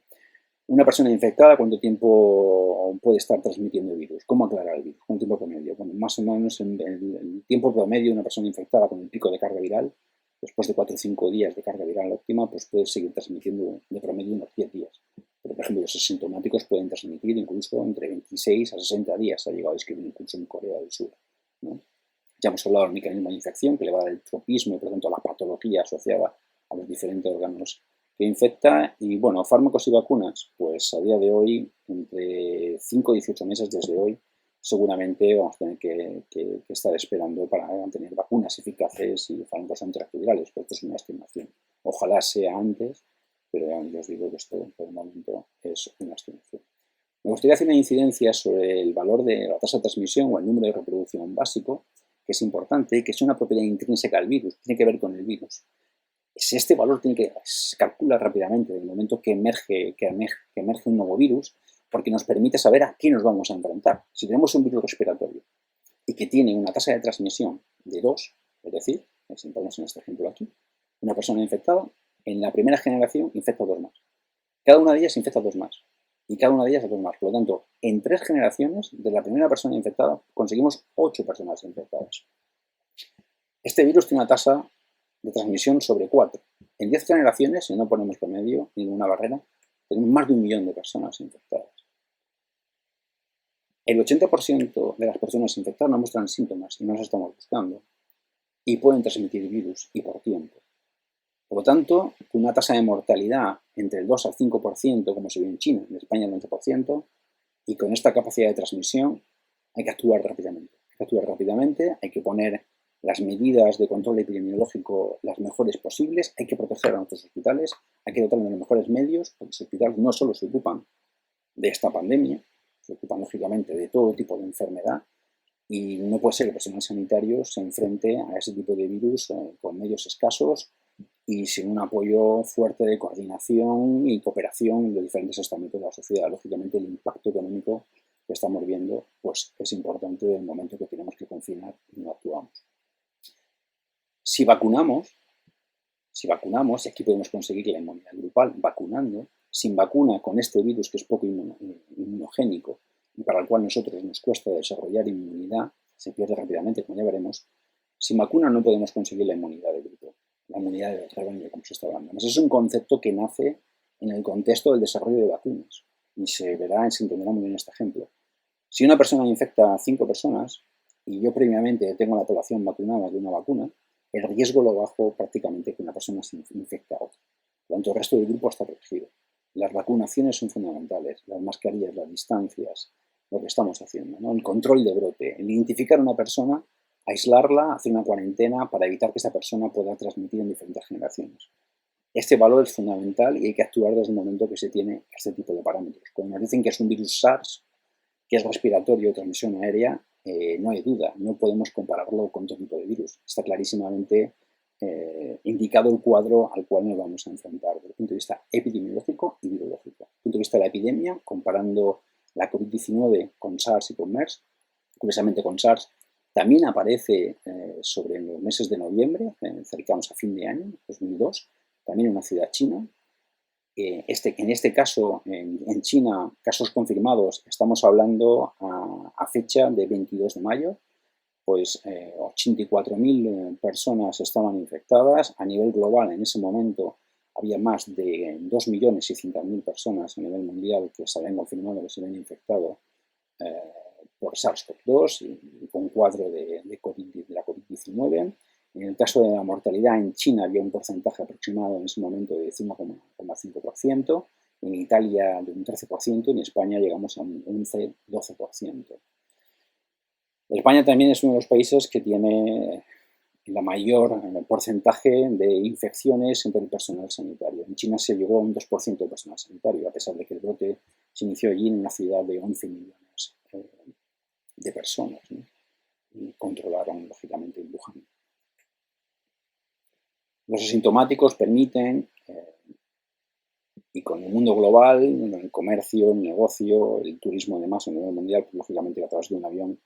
A: Una persona infectada, ¿cuánto tiempo puede estar transmitiendo el virus? ¿Cómo aclarar el virus? ¿Cuánto tiempo promedio? Bueno, más o menos el tiempo promedio de una persona infectada con el pico de carga viral, después de 4 o 5 días de carga viral óptima, pues puede seguir transmitiendo de promedio unos 10 días. Pero, por ejemplo, los asintomáticos pueden transmitir incluso entre 26 a 60 días. Ha llegado a describir incluso en Corea del Sur, ¿no? Ya hemos hablado del mecanismo de infección, que le va a dar el tropismo y, por lo tanto, la patología asociada a los diferentes órganos que infecta. Y, bueno, fármacos y vacunas, pues a día de hoy, entre 5 y 18 meses desde hoy, seguramente vamos a tener que estar esperando para tener vacunas eficaces y fármacos antirretrovirales, pero esto es una estimación. Ojalá sea antes, pero ya os digo que esto por el momento es una estimación. Me gustaría hacer una incidencia sobre el valor de la tasa de transmisión o el número de reproducción básico, que es importante, que es una propiedad intrínseca del virus, tiene que ver con el virus. Si este valor se calcula rápidamente en el momento que emerge un nuevo virus, porque nos permite saber a qué nos vamos a enfrentar. Si tenemos un virus respiratorio y que tiene una tasa de transmisión de 2, es decir, si ponemos en este ejemplo aquí, una persona infectada, en la primera generación infecta 2 más. Cada una de ellas infecta 2 más. Y cada una de ellas a 2 más. Por lo tanto, en 3 generaciones, de la primera persona infectada, conseguimos 8 personas infectadas. Este virus tiene una tasa de transmisión sobre 4. En 10 generaciones, si no ponemos promedio, ninguna barrera, tenemos más de 1 millón de personas infectadas. El 80% de las personas infectadas no muestran síntomas y no las estamos buscando. Y pueden transmitir virus y por tiempo. Por lo tanto, una tasa de mortalidad entre el 2 al 5%, como se ve en China, en España el 20%, y con esta capacidad de transmisión hay que actuar rápidamente. Hay que poner las medidas de control epidemiológico las mejores posibles, hay que proteger a nuestros hospitales, hay que dotar de los mejores medios, porque los hospitales no solo se ocupan de esta pandemia, se ocupan lógicamente de todo tipo de enfermedad y no puede ser que el personal sanitario se enfrente a ese tipo de virus con medios escasos y sin un apoyo fuerte de coordinación y cooperación en los diferentes estamentos de la sociedad. Lógicamente, el impacto económico que estamos viendo pues, es importante en el momento que tenemos que confinar y no actuamos. Si vacunamos, y aquí podemos conseguir la inmunidad grupal vacunando, sin vacuna con este virus que es poco inmunogénico y para el cual a nosotros nos cuesta desarrollar inmunidad, se pierde rápidamente, como ya veremos, sin vacuna no podemos conseguir la inmunidad de grupo, la inmunidad del rebaño, como se está hablando. Además, es un concepto que nace en el contexto del desarrollo de vacunas y se entenderá muy bien este ejemplo. Si una persona infecta a 5 personas y yo previamente tengo a la población vacunada de una vacuna, el riesgo lo bajo prácticamente que una persona se infecte a otra. Por lo tanto, el resto del grupo está protegido. Las vacunaciones son fundamentales, las mascarillas, las distancias, lo que estamos haciendo, ¿no? El control de brote, el identificar a una persona, aislarla, hacer una cuarentena para evitar que esa persona pueda transmitir en diferentes generaciones. Este valor es fundamental y hay que actuar desde el momento que se tiene este tipo de parámetros. Cuando nos dicen que es un virus SARS, que es respiratorio de transmisión aérea, no hay duda, no podemos compararlo con otro tipo de virus. Está clarísimamente indicado el cuadro al cual nos vamos a enfrentar desde el punto de vista epidemiológico y virológico. Desde el punto de vista de la epidemia, comparando la COVID-19 con SARS y con MERS, curiosamente con SARS, también aparece sobre los meses de noviembre, cercanos a fin de año, 2002, también en una ciudad china. En este caso, en China, casos confirmados, estamos hablando a fecha de 22 de mayo, pues 84.000 personas estaban infectadas. A nivel global, en ese momento, había más de 2.600.000 personas a nivel mundial que se habían confirmado que se habían infectado por SARS-CoV-2 y con cuadro de la COVID-19. En el caso de la mortalidad, en China había un porcentaje aproximado en ese momento de 5,5%, en Italia de un 13% y en España llegamos a un 11-12%. España también es uno de los países que tiene el mayor porcentaje de infecciones entre el personal sanitario. En China se llegó a un 2% de personal sanitario, a pesar de que el brote se inició allí en una ciudad de 11 millones de personas, ¿no? Y controlaron, lógicamente, en Wuhan. Los asintomáticos permiten, y con el mundo global, el comercio, el negocio, el turismo además a nivel mundial, pues, lógicamente a través de un avión,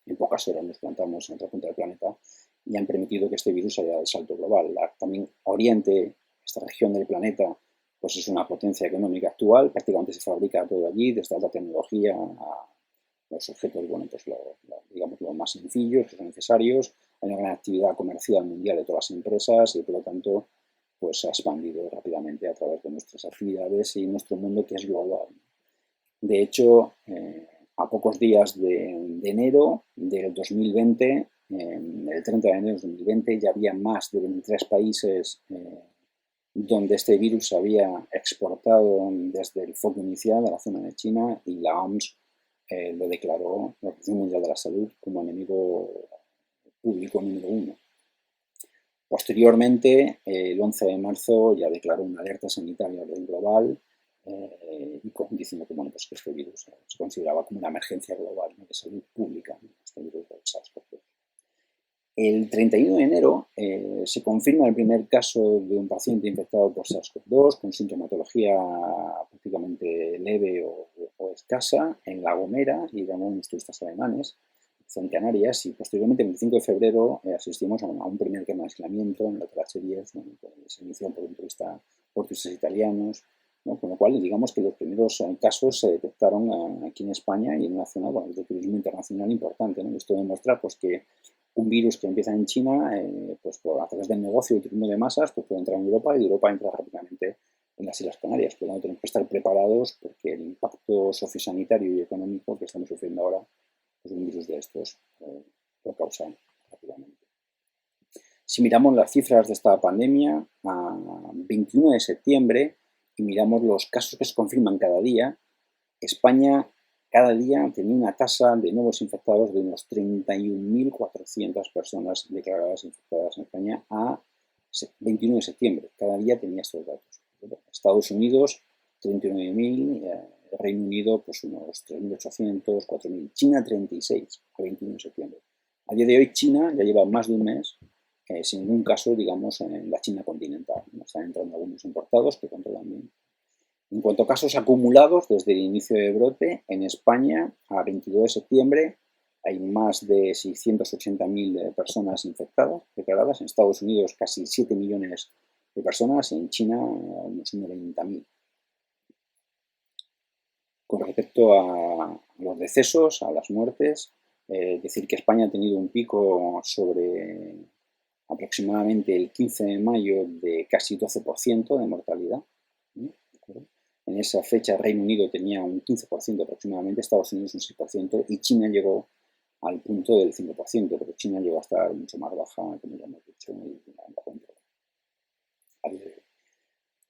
A: en pocas horas nos plantamos en otra punta del planeta y han permitido que este virus haya dado el salto global. También Oriente, esta región del planeta, pues es una potencia económica actual, prácticamente se fabrica todo allí, desde alta tecnología a los objetos, bueno, pues digamos los más sencillos, que son necesarios. Hay una gran actividad comercial mundial de todas las empresas y por lo tanto pues se ha expandido rápidamente a través de nuestras actividades y nuestro mundo que es global. De hecho, a pocos días de enero del 2020, el 30 de enero del 2020, ya había más de 23 países donde este virus se había exportado desde el foco inicial a la zona de China y la OMS lo declaró, la Organización Mundial de la Salud, como enemigo público número 1. Posteriormente, el 11 de marzo ya declaró una alerta sanitaria a nivel global diciendo que, bueno, pues que este virus se consideraba como una emergencia global, ¿no?, de salud pública, ¿no?, este virus del SARS-CoV-2. El 31 de enero se confirma el primer caso de un paciente infectado por SARS-CoV-2 con sintomatología prácticamente leve o escasa en La Gomera, y llamó a unos turistas alemanes, en Canarias, y posteriormente el 25 de febrero asistimos a un primer tema de aislamiento en el Hotel H10, ¿no?, que se inició por turistas italianos, ¿no?, con lo cual digamos que los primeros casos se detectaron aquí en España y en una zona, bueno, de turismo internacional importante, ¿no? Esto demuestra pues que un virus que empieza en China, pues a través del negocio y turismo de masas, pues puede entrar en Europa y de Europa entra rápidamente en las Islas Canarias. Por lo tanto, tenemos que estar preparados porque el impacto sociosanitario y económico que estamos sufriendo ahora, pues un virus de estos lo causa rápidamente. Si miramos las cifras de esta pandemia, a 21 de septiembre, y miramos los casos que se confirman cada día, España cada día tenía una tasa de nuevos infectados de unos 31.400 personas declaradas infectadas en España a 21 de septiembre. Cada día tenía estos datos. Estados Unidos, 39.000, Reino Unido pues unos 3.800, 4.000. China 36 a 21 de septiembre. A día de hoy China ya lleva más de un mes sin ningún caso, digamos, en la China continental. Están entrando algunos importados que controlan bien. En cuanto a casos acumulados desde el inicio de brote, en España a 22 de septiembre hay más de 680.000 personas infectadas, declaradas. En Estados Unidos casi 7 millones de personas y en China unos 90.000. Con respecto a los decesos, a las muertes, decir que España ha tenido un pico sobre aproximadamente el 15 de mayo de casi 12% de mortalidad. En esa fecha Reino Unido tenía un 15% aproximadamente, Estados Unidos un 6% y China llegó al punto del 5%, pero China llegó a estar mucho más baja, como ya hemos dicho, y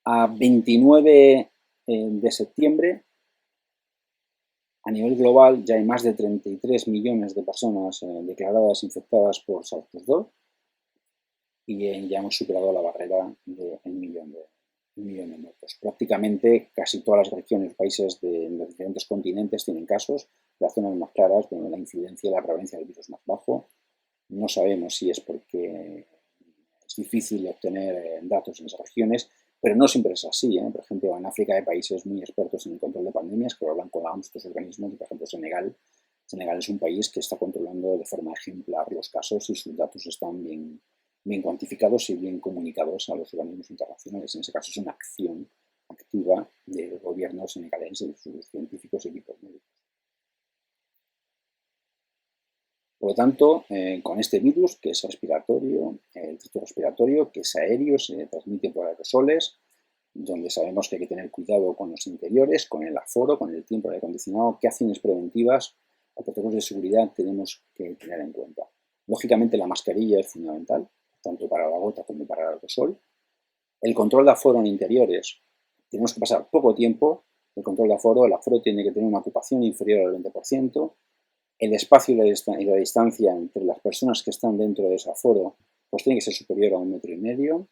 A: a 29 de septiembre, a nivel global ya hay más de 33 millones de personas declaradas infectadas por SARS-CoV-2 y ya hemos superado la barrera del millón de muertos. Prácticamente casi todas las regiones, países de los diferentes continentes tienen casos. Las zonas más claras, donde la incidencia y la prevalencia del virus es más bajo. No sabemos si es porque es difícil obtener datos en esas regiones, pero no siempre es así. Por ejemplo, en África hay países muy expertos en el control de pandemias que lo hablan con estos organismos. Por ejemplo, Senegal es un país que está controlando de forma ejemplar los casos y sus datos están bien cuantificados y bien comunicados a los organismos internacionales. En ese caso es una acción activa del gobierno senegalés y de sus científicos y equipos médicos. Por lo tanto, con este virus, que es respiratorio, el tracto respiratorio, que es aéreo, se transmite por aerosoles, donde sabemos que hay que tener cuidado con los interiores, con el aforo, con el tiempo de aire acondicionado, qué acciones preventivas o protocolos de seguridad tenemos que tener en cuenta. Lógicamente, la mascarilla es fundamental, tanto para la gota como para el aerosol. El control de aforo en interiores, tenemos que pasar poco tiempo. El control de aforo, el aforo tiene que tener una ocupación inferior al 20%. El espacio y la distancia entre las personas que están dentro de ese aforo pues tiene que ser superior a 1,5 metros.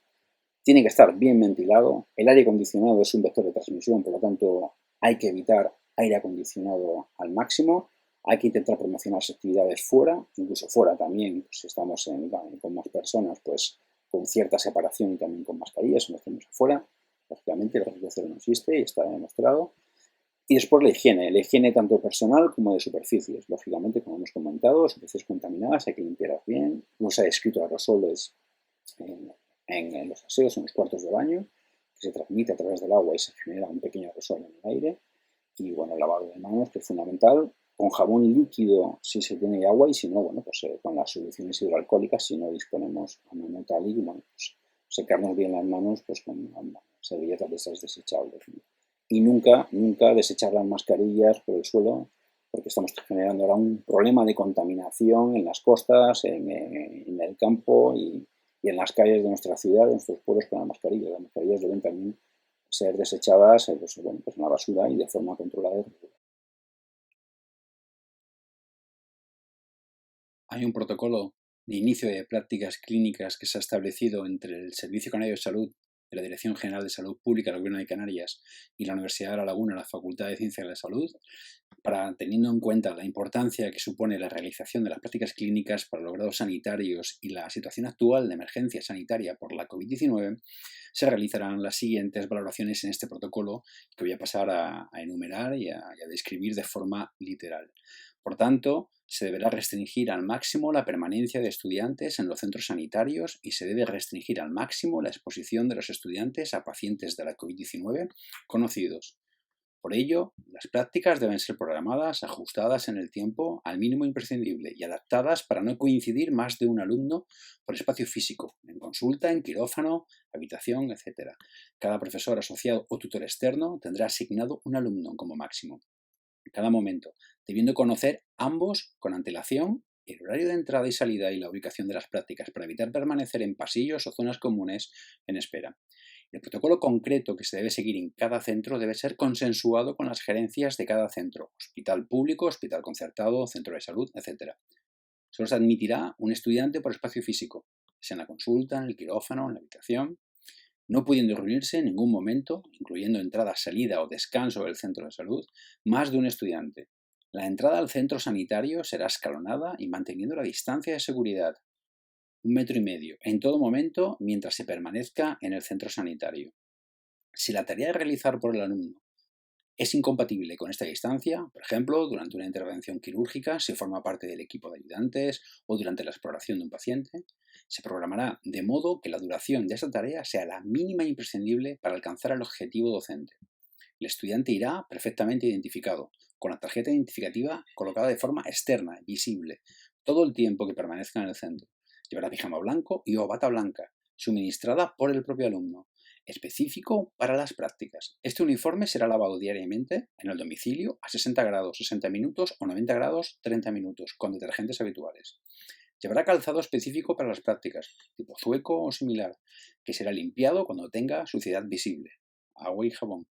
A: Tiene que estar bien ventilado. El aire acondicionado es un vector de transmisión, por lo tanto hay que evitar aire acondicionado al máximo. Hay que intentar promocionar las actividades fuera, incluso fuera también, pues, si estamos con más personas, pues con cierta separación y también con mascarillas, si no estamos afuera. Lógicamente el riesgo cero no existe y está demostrado. Y después la higiene tanto personal como de superficies. Lógicamente, como hemos comentado, superficies contaminadas hay que limpiarlas bien. No se ha descrito aerosoles en los aseos, en los cuartos de baño, que se transmite a través del agua y se genera un pequeño aerosol en el aire. Y bueno, el lavado de manos, que es fundamental, con jabón líquido si se tiene agua y si no, bueno, pues con las soluciones hidroalcohólicas si no disponemos a mano tal y bueno, pues secarnos bien las manos pues con servilletas de esas desechables, ¿no? Y nunca desechar las mascarillas por el suelo, porque estamos generando ahora un problema de contaminación en las costas, en el campo y en las calles de nuestra ciudad, de nuestros pueblos con las mascarillas. Las mascarillas deben también ser desechadas pues en la basura y de forma controlada. Hay un protocolo de inicio de prácticas clínicas que se ha establecido entre el Servicio Canario de Salud de la Dirección General de Salud Pública del Gobierno de Canarias y la Universidad de La Laguna, la Facultad de Ciencias de la Salud, para teniendo en cuenta la importancia que supone la realización de las prácticas clínicas para los grados sanitarios y la situación actual de emergencia sanitaria por la COVID-19, se realizarán las siguientes valoraciones en este protocolo que voy a pasar a enumerar y a describir de forma literal. Por tanto, se deberá restringir al máximo la permanencia de estudiantes en los centros sanitarios y se debe restringir al máximo la exposición de los estudiantes a pacientes de la COVID-19 conocidos. Por ello, las prácticas deben ser programadas, ajustadas en el tiempo al mínimo imprescindible y adaptadas para no coincidir más de un alumno por espacio físico, en consulta, en quirófano, habitación, etc. Cada profesor asociado o tutor externo tendrá asignado un alumno como máximo. En cada momento, debiendo conocer ambos con antelación el horario de entrada y salida y la ubicación de las prácticas para evitar permanecer en pasillos o zonas comunes en espera. El protocolo concreto que se debe seguir en cada centro debe ser consensuado con las gerencias de cada centro, hospital público, hospital concertado, centro de salud, etc. Solo se admitirá un estudiante por espacio físico, sea en la consulta, en el quirófano, en la habitación. no pudiendo reunirse en ningún momento, incluyendo entrada, salida o descanso del centro de salud, más de un estudiante. La entrada al centro sanitario será escalonada y manteniendo la distancia de seguridad, 1,5 metros, en todo momento mientras se permanezca en el centro sanitario. Si la tarea a realizar por el alumno es incompatible con esta distancia, por ejemplo, durante una intervención quirúrgica, si forma parte del equipo de ayudantes o durante la exploración de un paciente, se programará de modo que la duración de esta tarea sea la mínima imprescindible para alcanzar el objetivo docente. El estudiante irá perfectamente identificado, con la tarjeta identificativa colocada de forma externa, visible, todo el tiempo que permanezca en el centro. Llevará pijama blanco y o bata blanca, suministrada por el propio alumno, específico para las prácticas. Este uniforme será lavado diariamente en el domicilio a 60 grados 60 minutos o 90 grados 30 minutos con detergentes habituales. Llevará calzado específico para las prácticas, tipo sueco o similar, que será limpiado cuando tenga suciedad visible, agua y jabón.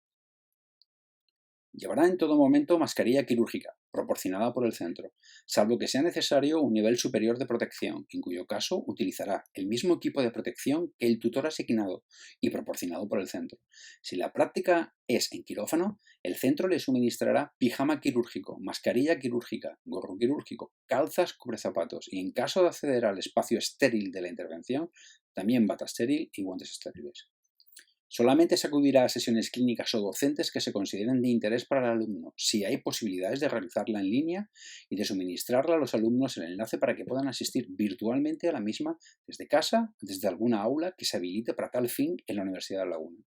A: Llevará en todo momento mascarilla quirúrgica, proporcionada por el centro, salvo que sea necesario un nivel superior de protección, en cuyo caso utilizará el mismo equipo de protección que el tutor asignado y proporcionado por el centro. Si la práctica es en quirófano, el centro le suministrará pijama quirúrgico, mascarilla quirúrgica, gorro quirúrgico, calzas, cubrezapatos y, en caso de acceder al espacio estéril de la intervención, también bata estéril y guantes estériles. Solamente se acudirá a sesiones clínicas o docentes que se consideren de interés para el alumno, si hay posibilidades de realizarla en línea y de suministrarla a los alumnos el enlace para que puedan asistir virtualmente a la misma desde casa, desde alguna aula que se habilite para tal fin en la Universidad de La Laguna.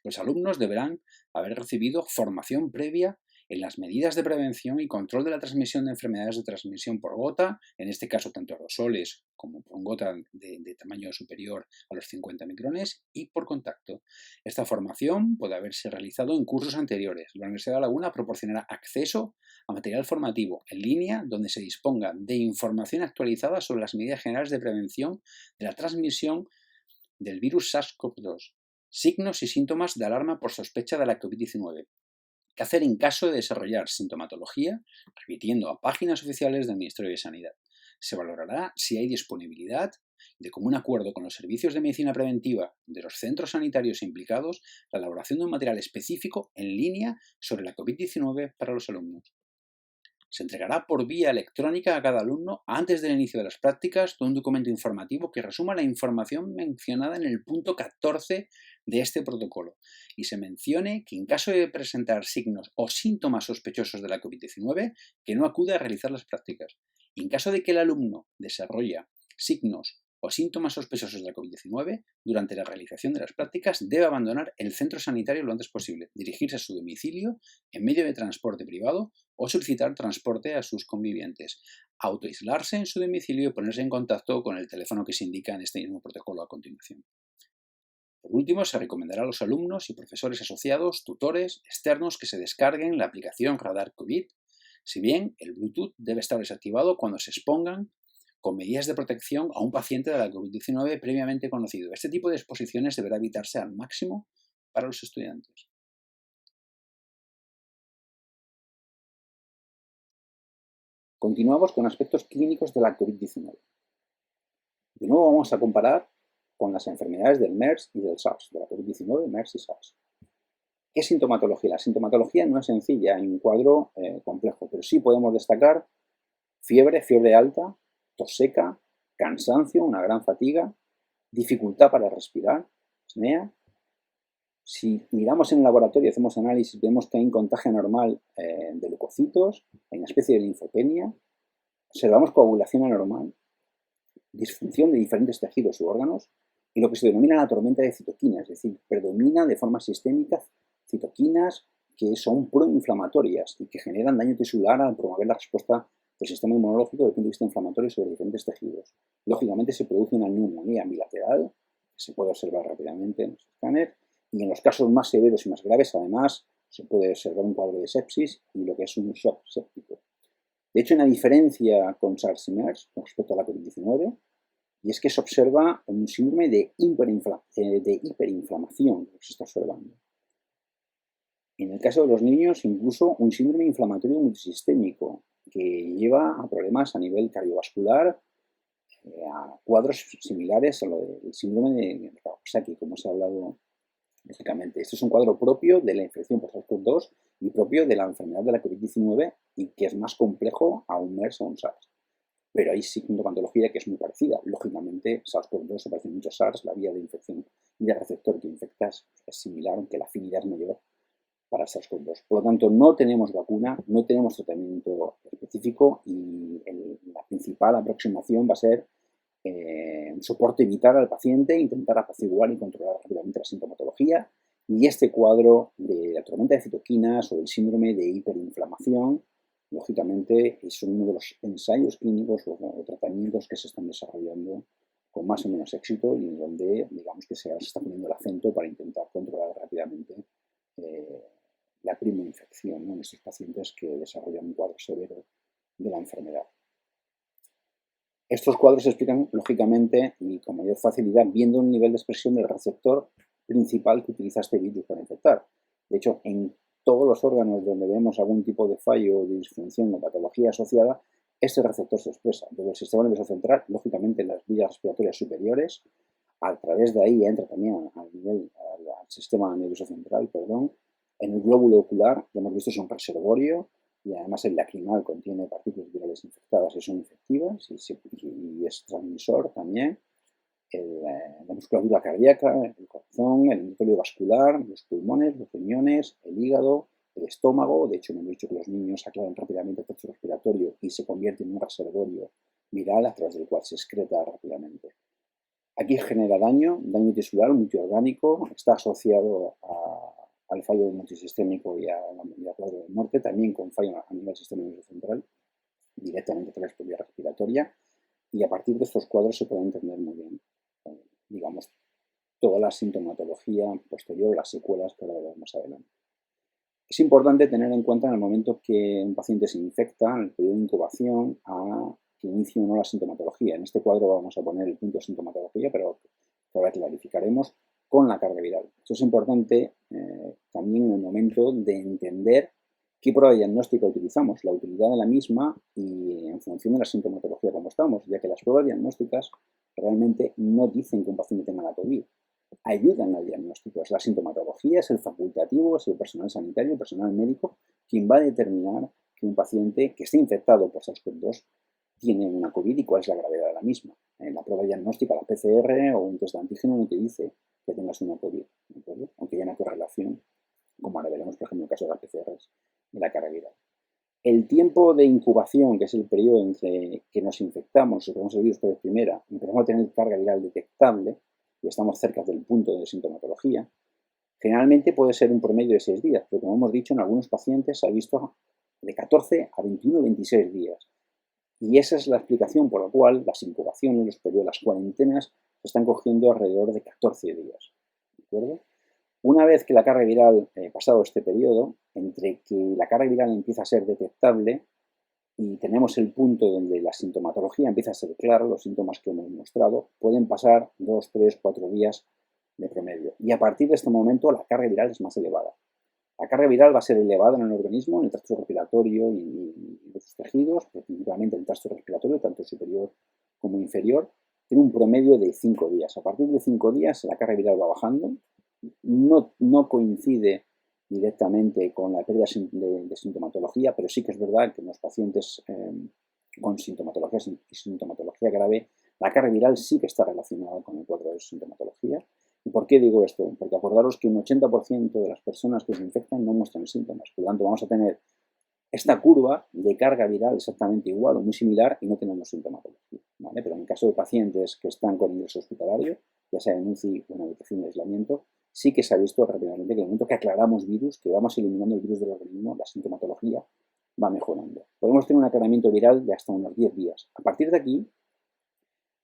A: Los alumnos deberán haber recibido formación previa en las medidas de prevención y control de la transmisión de enfermedades de transmisión por gota, en este caso tanto aerosoles como por gota de tamaño superior a los 50 micrones y por contacto. Esta formación puede haberse realizado en cursos anteriores. La Universidad de La Laguna proporcionará acceso a material formativo en línea donde se disponga de información actualizada sobre las medidas generales de prevención de la transmisión del virus SARS-CoV-2, signos y síntomas de alarma por sospecha de la COVID-19. ¿Qué hacer en caso de desarrollar sintomatología? Remitiendo a páginas oficiales del Ministerio de Sanidad. Se valorará si hay disponibilidad, de común acuerdo con los servicios de medicina preventiva de los centros sanitarios implicados, la elaboración de un material específico en línea sobre la COVID-19 para los alumnos. Se entregará por vía electrónica a cada alumno antes del inicio de las prácticas un documento informativo que resuma la información mencionada en el punto 14 de este protocolo y se mencione que en caso de presentar signos o síntomas sospechosos de la COVID-19, que no acude a realizar las prácticas. Y en caso de que el alumno desarrolle signos o síntomas sospechosos de la COVID-19, durante la realización de las prácticas debe abandonar el centro sanitario lo antes posible, dirigirse a su domicilio en medio de transporte privado o solicitar transporte a sus convivientes, autoaislarse en su domicilio y ponerse en contacto con el teléfono que se indica en este mismo protocolo a continuación. Por último, se recomendará a los alumnos y profesores asociados, tutores, externos, que se descarguen la aplicación Radar COVID, si bien el Bluetooth debe estar desactivado cuando se expongan con medidas de protección a un paciente de la COVID-19 previamente conocido. Este tipo de exposiciones deberá evitarse al máximo para los estudiantes. Continuamos con aspectos clínicos de la COVID-19. De nuevo vamos a comparar con las enfermedades del MERS y del SARS, de la COVID-19, MERS y SARS. ¿Qué es sintomatología? La sintomatología no es sencilla, hay un cuadro complejo, pero sí podemos destacar fiebre alta, tos seca, cansancio, una gran fatiga, dificultad para respirar, apnea. Si miramos en el laboratorio y hacemos análisis, vemos que hay un contagio anormal de leucocitos, hay una especie de linfopenia, observamos coagulación anormal, disfunción de diferentes tejidos u órganos y lo que se denomina la tormenta de citoquinas, es decir, predomina de forma sistémica citoquinas que son proinflamatorias y que generan daño tisular al promover la respuesta del sistema inmunológico desde el punto de vista inflamatorio sobre diferentes tejidos. Lógicamente se produce una neumonía bilateral, que se puede observar rápidamente en los escáner, y en los casos más severos y más graves, además, se puede observar un cuadro de sepsis y lo que es un shock séptico. De hecho, hay una diferencia con SARS y MERS con respecto a la COVID-19, y es que se observa un síndrome de hiperinflamación que se está observando. En el caso de los niños, incluso un síndrome inflamatorio multisistémico que lleva a problemas a nivel cardiovascular, a cuadros similares a lo del síndrome de Kawasaki, como se ha hablado lógicamente. Este es un cuadro propio de la infección por SARS-CoV-2 y propio de la enfermedad de la COVID-19 y que es más complejo a un MERS o un SARS. Pero hay sintomatología que es muy parecida. Lógicamente, SARS-CoV-2 se parece mucho a SARS, la vía de infección y de receptor que infecta es similar, aunque la afinidad es mayor para SARS-CoV-2. Por lo tanto, no tenemos vacuna, no tenemos tratamiento específico y la principal aproximación va a ser un soporte vital al paciente, intentar apaciguar y controlar rápidamente la sintomatología. Y este cuadro de la tormenta de citoquinas o el síndrome de hiperinflamación, lógicamente, es uno de los ensayos clínicos o tratamientos que se están desarrollando con más o menos éxito y donde, digamos, que se está poniendo el acento para intentar controlar rápidamente la primoinfección, ¿no?, en estos pacientes que desarrollan un cuadro severo de la enfermedad. Estos cuadros se explican, lógicamente, y con mayor facilidad, viendo el nivel de expresión del receptor principal que utiliza este virus para infectar. De hecho, en todos los órganos donde vemos algún tipo de fallo o disfunción o patología asociada, este receptor se expresa. Desde el sistema nervioso central, lógicamente, en las vías respiratorias superiores, a través de ahí entra también al sistema nervioso central, en el glóbulo ocular, que hemos visto es un reservorio, y además el lacrimal contiene partículas virales infectadas y son infectivas y es transmisor también. La musculatura cardíaca, el corazón, el endotelio vascular, los pulmones, los riñones, el hígado, el estómago. De hecho, me han dicho que los niños aclaran rápidamente el tracto respiratorio y se convierte en un reservorio viral a través del cual se excreta rápidamente. Aquí genera daño tisular, multiorgánico, está asociado al fallo multisistémico y a cuadro de muerte, también con fallo a nivel del sistema nervioso central, directamente por la vía respiratoria, y a partir de estos cuadros se puede entender muy bien, digamos, toda la sintomatología posterior, las secuelas que ahora veremos más adelante. Es importante tener en cuenta en el momento que un paciente se infecta, en el periodo de incubación, a que inicie o no la sintomatología. En este cuadro vamos a poner el punto de sintomatología, pero ahora clarificaremos con la carga viral. Esto es importante también en el momento de entender qué prueba diagnóstica utilizamos, la utilidad de la misma y en función de la sintomatología como estamos, ya que las pruebas diagnósticas realmente no dicen que un paciente tenga la COVID. Ayudan al diagnóstico. Es la sintomatología, es el facultativo, es el personal sanitario, el personal médico, quien va a determinar que un paciente que esté infectado por SARS-CoV-2 tiene una COVID y cuál es la gravedad de la misma. En la prueba diagnóstica, la PCR o un test de antígeno no te dice que tengas una COVID, aunque haya una correlación, como ahora veremos, por ejemplo, en el caso de las PCRs y la carga viral. El tiempo de incubación, que es el periodo entre que nos infectamos, si tenemos el virus por vez primera, empezamos a tener carga viral detectable, y estamos cerca del punto de sintomatología, generalmente puede ser un promedio de 6 días, pero como hemos dicho, en algunos pacientes se ha visto de 14 a 21 o 26 días. Y esa es la explicación por la cual las incubaciones, los periodos, las cuarentenas, se están cogiendo alrededor de 14 días. ¿De acuerdo? Una vez que la carga viral, pasado este periodo, entre que la carga viral empieza a ser detectable y tenemos el punto donde la sintomatología empieza a ser clara, los síntomas que hemos mostrado, pueden pasar 2, 3, 4 días de promedio. Y a partir de este momento la carga viral es más elevada. La carga viral va a ser elevada en el organismo, en el tracto respiratorio y los tejidos, pero principalmente en el tracto respiratorio, tanto superior como inferior, tiene un promedio de 5 días. A partir de 5 días la carga viral va bajando, no coincide directamente con la pérdida de sintomatología, pero sí que es verdad que en los pacientes con sintomatología grave, la carga viral sí que está relacionada con el cuadro de sintomatología. ¿Y por qué digo esto? Porque acordaros que un 80% de las personas que se infectan no muestran síntomas. Por lo tanto, vamos a tener esta curva de carga viral exactamente igual o muy similar y no tenemos sintomatología, ¿vale? Pero en el caso de pacientes que están con ingreso hospitalario, ya sea en UCI o en habitación de aislamiento, sí que se ha visto rápidamente que en el momento que aclaramos virus, que vamos eliminando el virus del organismo, la sintomatología va mejorando. Podemos tener un aclaramiento viral de hasta unos 10 días. A partir de aquí,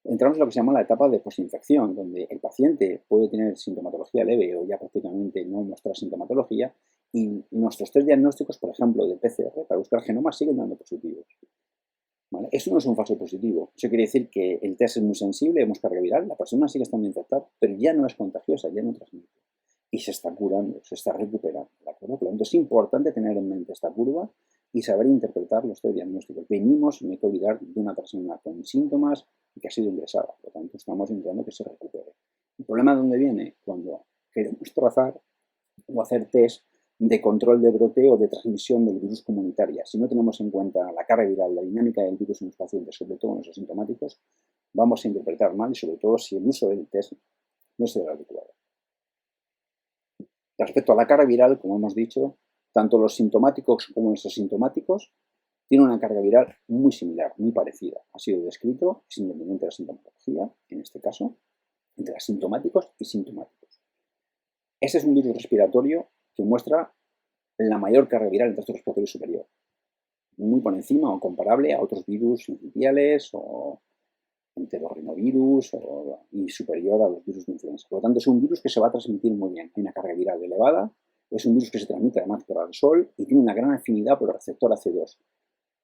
A: entramos en lo que se llama la etapa de posinfección, donde el paciente puede tener sintomatología leve o ya prácticamente no mostrar sintomatología y nuestros test diagnósticos, por ejemplo, de PCR, para buscar genomas, siguen dando positivos. ¿Vale? Eso no es un falso positivo. Eso quiere decir que el test es muy sensible, hemos carga viral, la persona sigue estando infectada, pero ya no es contagiosa, ya no transmite. Y se está curando, se está recuperando. ¿De acuerdo? Por lo tanto, es importante tener en mente esta curva y saber interpretar los test diagnósticos. Venimos, no hay que olvidar, de una persona con síntomas y que ha sido ingresada, por lo tanto estamos intentando que se recupere. El problema de dónde viene cuando queremos trazar o hacer test de control de brote o de transmisión del virus comunitaria. Si no tenemos en cuenta la carga viral, la dinámica del virus en los pacientes, sobre todo en los asintomáticos, vamos a interpretar mal y sobre todo si el uso del test no es el adecuado. Respecto a la carga viral, como hemos dicho, tanto los sintomáticos como los asintomáticos tienen una carga viral muy similar, muy parecida. Ha sido descrito, es independiente de la sintomatología, en este caso, entre asintomáticos y sintomáticos. Este es un virus respiratorio que muestra la mayor carga viral en el tracto respiratorio superior, muy por encima o comparable a otros virus sincitiales o enterorrinovirus y superior a los virus de influenza. Por lo tanto, es un virus que se va a transmitir muy bien. Tiene una carga viral elevada, es un virus que se transmite además por el sol y tiene una gran afinidad por el receptor AC2,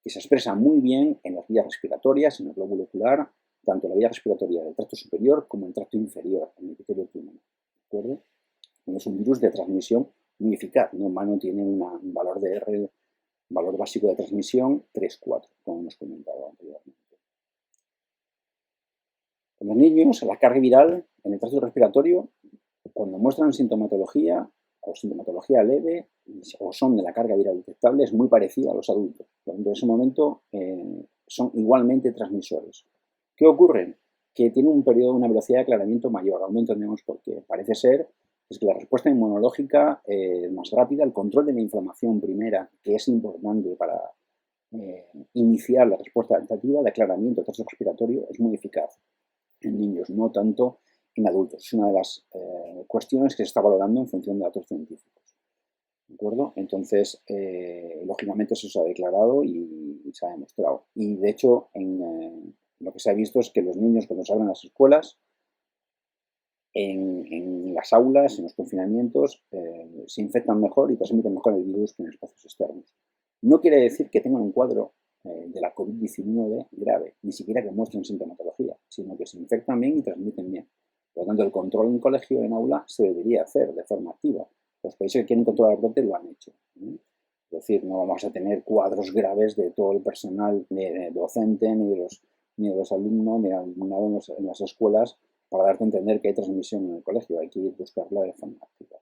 A: que se expresa muy bien en las vías respiratorias, en el glóbulo ocular, tanto en la vía respiratoria del tracto superior como en el tracto inferior, en el epitelio pulmonar. ¿De acuerdo? Es un virus de transmisión muy eficaz. En humano tiene un valor de R, valor básico de transmisión 3-4, como hemos comentado anteriormente. En los niños, la carga viral en el tracto respiratorio, cuando muestran sintomatología o sintomatología leve o son de la carga viral detectable, es muy parecida a los adultos. En ese momento son igualmente transmisores. ¿Qué ocurre? Que tiene un periodo, una velocidad de aclaramiento mayor. Aún no entendemos por qué. Parece ser que la respuesta inmunológica es más rápida, el control de la inflamación primera, que es importante para iniciar la respuesta adaptativa de aclaramiento del tracto respiratorio, es muy eficaz en niños, no tanto en adultos. Es una de las cuestiones que se está valorando en función de datos científicos. ¿De acuerdo? Entonces, lógicamente eso se ha declarado y se ha demostrado. Y de hecho, lo que se ha visto es que los niños cuando se abren las escuelas, en las aulas, en los confinamientos, se infectan mejor y transmiten mejor el virus que en espacios externos. No quiere decir que tengan un cuadro de la COVID-19 grave, ni siquiera que muestren sintomatología, sino que se infectan bien y transmiten bien. Por lo tanto, el control en colegio, en aula, se debería hacer de forma activa. Los países que quieren controlar el brote lo han hecho. Es decir, no vamos a tener cuadros graves de todo el personal docente, ni de los alumnos, ni alumnado en las escuelas, para darte a entender que hay transmisión en el colegio. Hay que ir a buscarla de forma activa.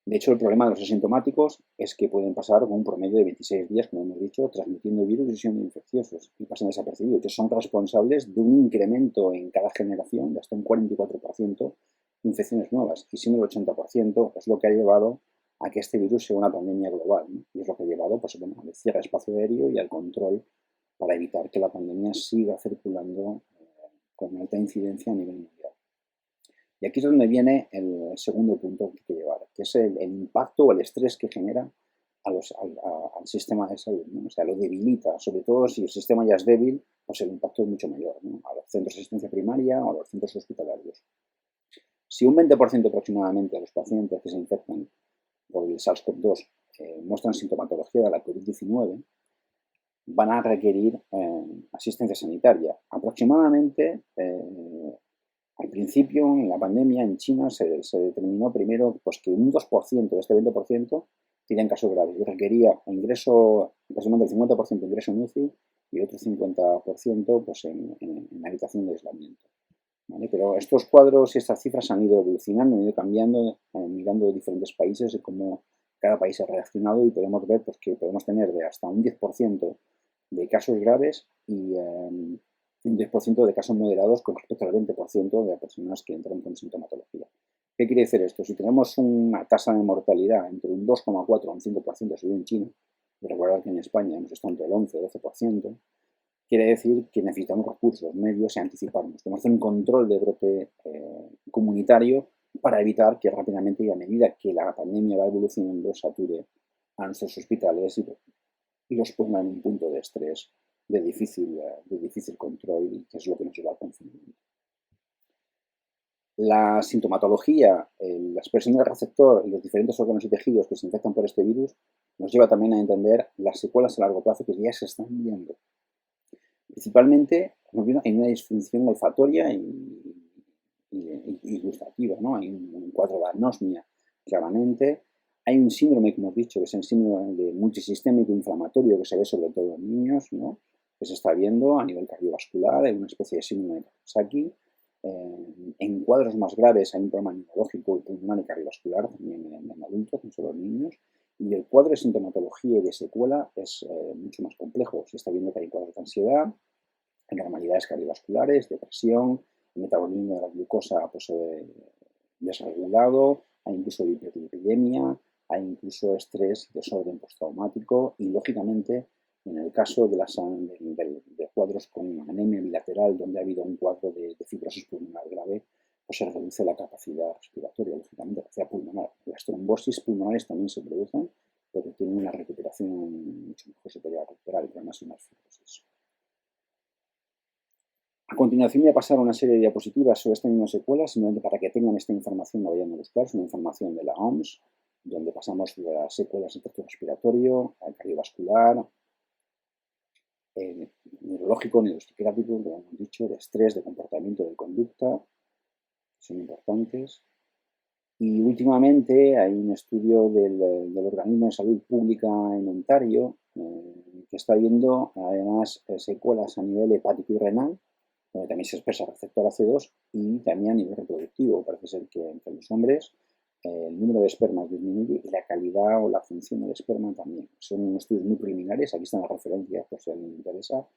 A: De hecho, el problema de los asintomáticos es que pueden pasar con un promedio de 26 días, como hemos dicho, transmitiendo virus y siendo infecciosos y pasan desapercibidos. Que son responsables de un incremento en cada generación de hasta un 44% de infecciones nuevas. Y siendo el 80% es lo que ha llevado a que este virus sea una pandemia global, ¿no? Y es lo que ha llevado pues, bueno, al cierre del espacio aéreo y al control para evitar que la pandemia siga circulando con alta incidencia a nivel mundial. Y aquí es donde viene el segundo punto que hay que llevar, que es el impacto o el estrés que genera al sistema de salud, ¿no? O sea, lo debilita, sobre todo si el sistema ya es débil, pues el impacto es mucho mayor, ¿no? A los centros de asistencia primaria o a los centros hospitalarios. Si un 20% aproximadamente de los pacientes que se infectan por el SARS-CoV-2 muestran sintomatología de la COVID-19, van a requerir asistencia sanitaria. Aproximadamente al principio, en la pandemia, en China se determinó primero pues, que un 2% de este 20% tenían casos graves y requería ingreso, aproximadamente el 50% ingreso en UCI y el otro 50% pues, en habitación de aislamiento. ¿Vale? Pero estos cuadros y estas cifras han ido evolucionando, han ido cambiando, mirando diferentes países y cómo cada país ha reaccionado y podemos ver pues, que podemos tener de hasta un 10% de casos graves y un 10% de casos moderados con respecto al 20% de personas que entran con sintomatología. ¿Qué quiere decir esto? Si tenemos una tasa de mortalidad entre un 2,4 a un 5%, según en China, y recordar que en España hemos estado entre el 11 o 12%, quiere decir que necesitamos recursos, medios y anticiparnos. Tenemos que hacer un control de brote comunitario para evitar que rápidamente y a medida que la pandemia va evolucionando sature a nuestros hospitales y los ponga en un punto de estrés de difícil control, que es lo que nos lleva al confinamiento. La sintomatología, la expresión del receptor y los diferentes órganos y tejidos que se infectan por este virus nos lleva también a entender las secuelas a largo plazo que ya se están viendo. Principalmente hay una disfunción olfatoria y gustativa, ¿no? Hay un cuadro de anosmia claramente, Hay un síndrome, como hemos dicho, que es el síndrome de multisistémico inflamatorio que se ve sobre todo en niños, ¿no? Que se está viendo a nivel cardiovascular, hay una especie de síndrome de Kawasaki. En cuadros más graves hay un problema neurológico, pulmonar y cardiovascular también en adultos, no solo en niños. Y el cuadro de sintomatología y de secuela es mucho más complejo. Se está viendo que hay cuadros de ansiedad, anormalidades cardiovasculares, depresión, el metabolismo de la glucosa pues, desregulado, hay incluso hiperlipidemia, hay incluso estrés, desorden postraumático y, lógicamente, en el caso de cuadros con anemia bilateral, donde ha habido un cuadro de fibrosis pulmonar grave, pues se reduce la capacidad respiratoria, lógicamente, la capacidad pulmonar. Las trombosis pulmonares también se producen, pero tienen una recuperación mucho mejor, se podría recuperar el problema sin más fibrosis. A continuación voy a pasar una serie de diapositivas sobre esta misma secuela, simplemente para que tengan esta información, la vayan a buscar. Es una información de la OMS, donde pasamos de las secuelas de efecto respiratorio, al cardiovascular, neurológico, neuropsiquiátrico, como hemos dicho, de estrés, de comportamiento, de conducta, son importantes. Y últimamente hay un estudio del Organismo de Salud Pública en Ontario que está viendo además secuelas a nivel hepático y renal, donde también se expresa receptor AC2 y también a nivel reproductivo. Parece ser que entre los hombres el número de espermas disminuye y la calidad o la función del esperma también. Son estudios muy preliminares, aquí están las referencias por si a alguien le interesa.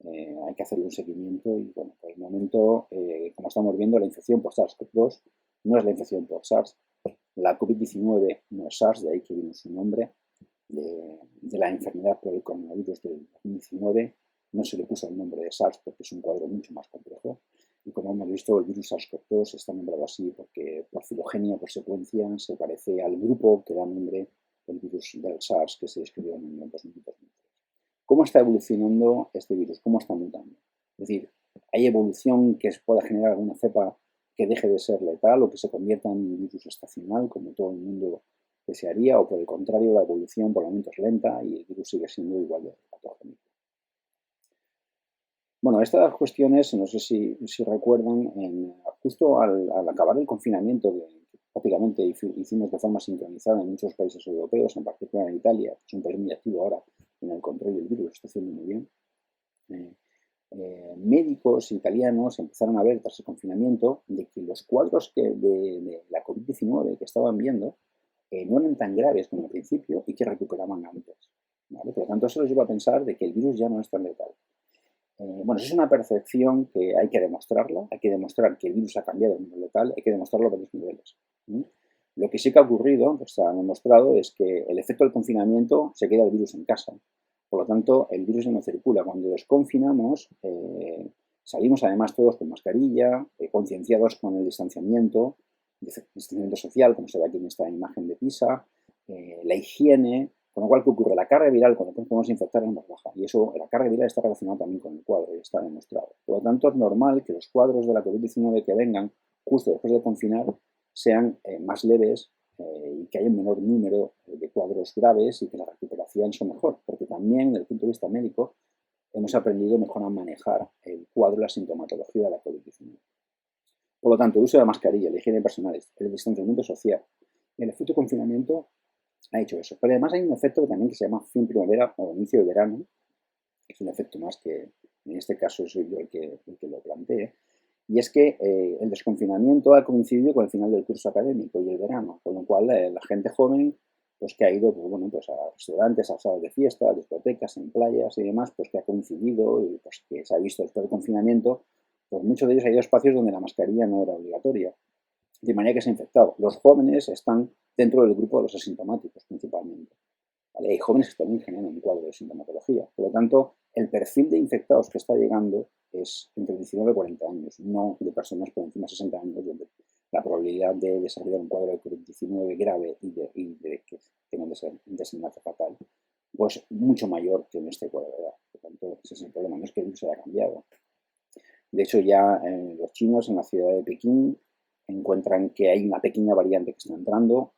A: Hay que hacerle un seguimiento y, bueno, por el momento, como estamos viendo, la infección por SARS-CoV-2 no es la infección por SARS. La COVID-19 no es SARS, de ahí que viene su nombre, de la enfermedad por el coronavirus del 2019. No se le puso el nombre de SARS porque es un cuadro mucho más complejo. Y como hemos visto, el virus SARS-CoV-2 está nombrado así porque por filogenia, por secuencia, se parece al grupo que da nombre el virus del SARS que se describió en el 2003. ¿Cómo está evolucionando este virus? ¿Cómo está mutando? Es decir, ¿hay evolución que pueda generar alguna cepa que deje de ser letal o que se convierta en un virus estacional, como todo el mundo desearía? O por el contrario, la evolución por el momento es lenta y el virus sigue siendo igual de patogénico. Bueno, estas cuestiones, no sé si recuerdan, justo al acabar el confinamiento, que prácticamente hicimos de forma sincronizada en muchos países europeos, en particular en Italia, que es un país muy activo ahora en el control del virus, lo está haciendo muy bien. Médicos italianos empezaron a ver tras el confinamiento de que los cuadros de la COVID-19 que estaban viendo no eran tan graves como al principio y que recuperaban antes, ¿vale? Por lo tanto, eso les lleva a pensar de que el virus ya no es tan letal. Bueno, eso es una percepción que hay que demostrarla, hay que demostrar que el virus ha cambiado a nivel letal, hay que demostrarlo a varios niveles. Lo que sí que ha ocurrido, pues se ha demostrado, es que el efecto del confinamiento se queda el virus en casa. Por lo tanto, el virus ya no circula. Cuando desconfinamos, salimos además todos con mascarilla, concienciados con el distanciamiento social, como se ve aquí en esta imagen de PISA, la higiene, con lo cual, ¿qué ocurre? La carga viral, cuando podemos infectar, es más baja. Y eso, la carga viral está relacionada también con el cuadro, y está demostrado. Por lo tanto, es normal que los cuadros de la COVID-19 que vengan justo después de confinar sean más leves y que haya un menor número de cuadros graves y que la recuperación sea mejor. Porque también, desde el punto de vista médico, hemos aprendido mejor a manejar el cuadro y la sintomatología de la COVID-19. Por lo tanto, el uso de la mascarilla, la higiene personal, el distanciamiento social y el efecto de confinamiento ha hecho eso. Pero además hay un efecto también que se llama fin primavera o inicio de verano, que es un efecto más que en este caso soy yo el que lo plantee, y es que el desconfinamiento ha coincidido con el final del curso académico y el verano, con lo cual la gente joven pues que ha ido pues, bueno, pues a restaurantes, a salas de fiesta, a discotecas, en playas y demás, pues que ha coincidido y pues que se ha visto después del confinamiento, pues muchos de ellos han ido a espacios donde la mascarilla no era obligatoria, de manera que se ha infectado. Los jóvenes están dentro del grupo de los asintomáticos principalmente. ¿Vale? Hay jóvenes que también generan un cuadro de sintomatología. Por lo tanto, el perfil de infectados que está llegando es entre 19 y 40 años, no de personas por encima de 60 años, donde la probabilidad de desarrollar un cuadro de COVID-19 grave y de que tenga un desenlace fatal, pues mucho mayor que en este cuadro de edad. Por lo tanto, ese es el problema, no es que el virus haya cambiado. De hecho, ya los chinos en la ciudad de Pekín encuentran que hay una pequeña variante que está entrando.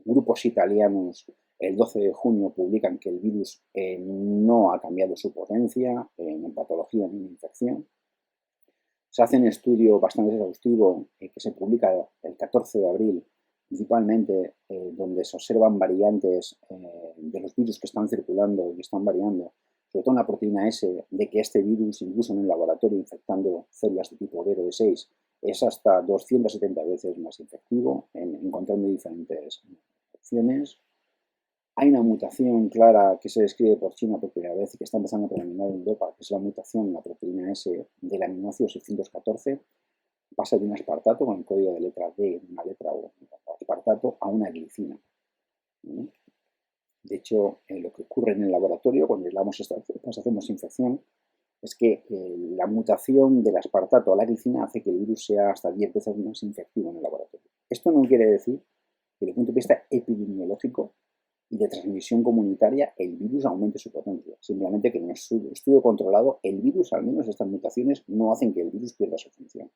A: Grupos italianos el 12 de junio publican que el virus no ha cambiado su potencia en patología ni en infección. Se hace un estudio bastante exhaustivo que se publica el 14 de abril principalmente donde se observan variantes de los virus que están circulando y que están variando, sobre todo en la proteína S, de que este virus, incluso en el laboratorio infectando células de tipo B o de 6, es hasta 270 veces más efectivo encontrando diferentes opciones. Hay una mutación clara que se describe por China por primera vez y que está empezando a predominar en Europa, que es la mutación en la proteína S del aminoácido 614. Pasa de un aspartato con el código de letra D, una letra O, aspartato, a una glicina. De hecho, lo que ocurre en el laboratorio cuando aislamos estas cepas, hacemos infección, es que la mutación del aspartato a la glicina hace que el virus sea hasta 10 veces más infectivo en el laboratorio. Esto no quiere decir que desde el punto de vista epidemiológico y de transmisión comunitaria el virus aumente su potencia. Simplemente que en el estudio controlado el virus, al menos estas mutaciones, no hacen que el virus pierda su función.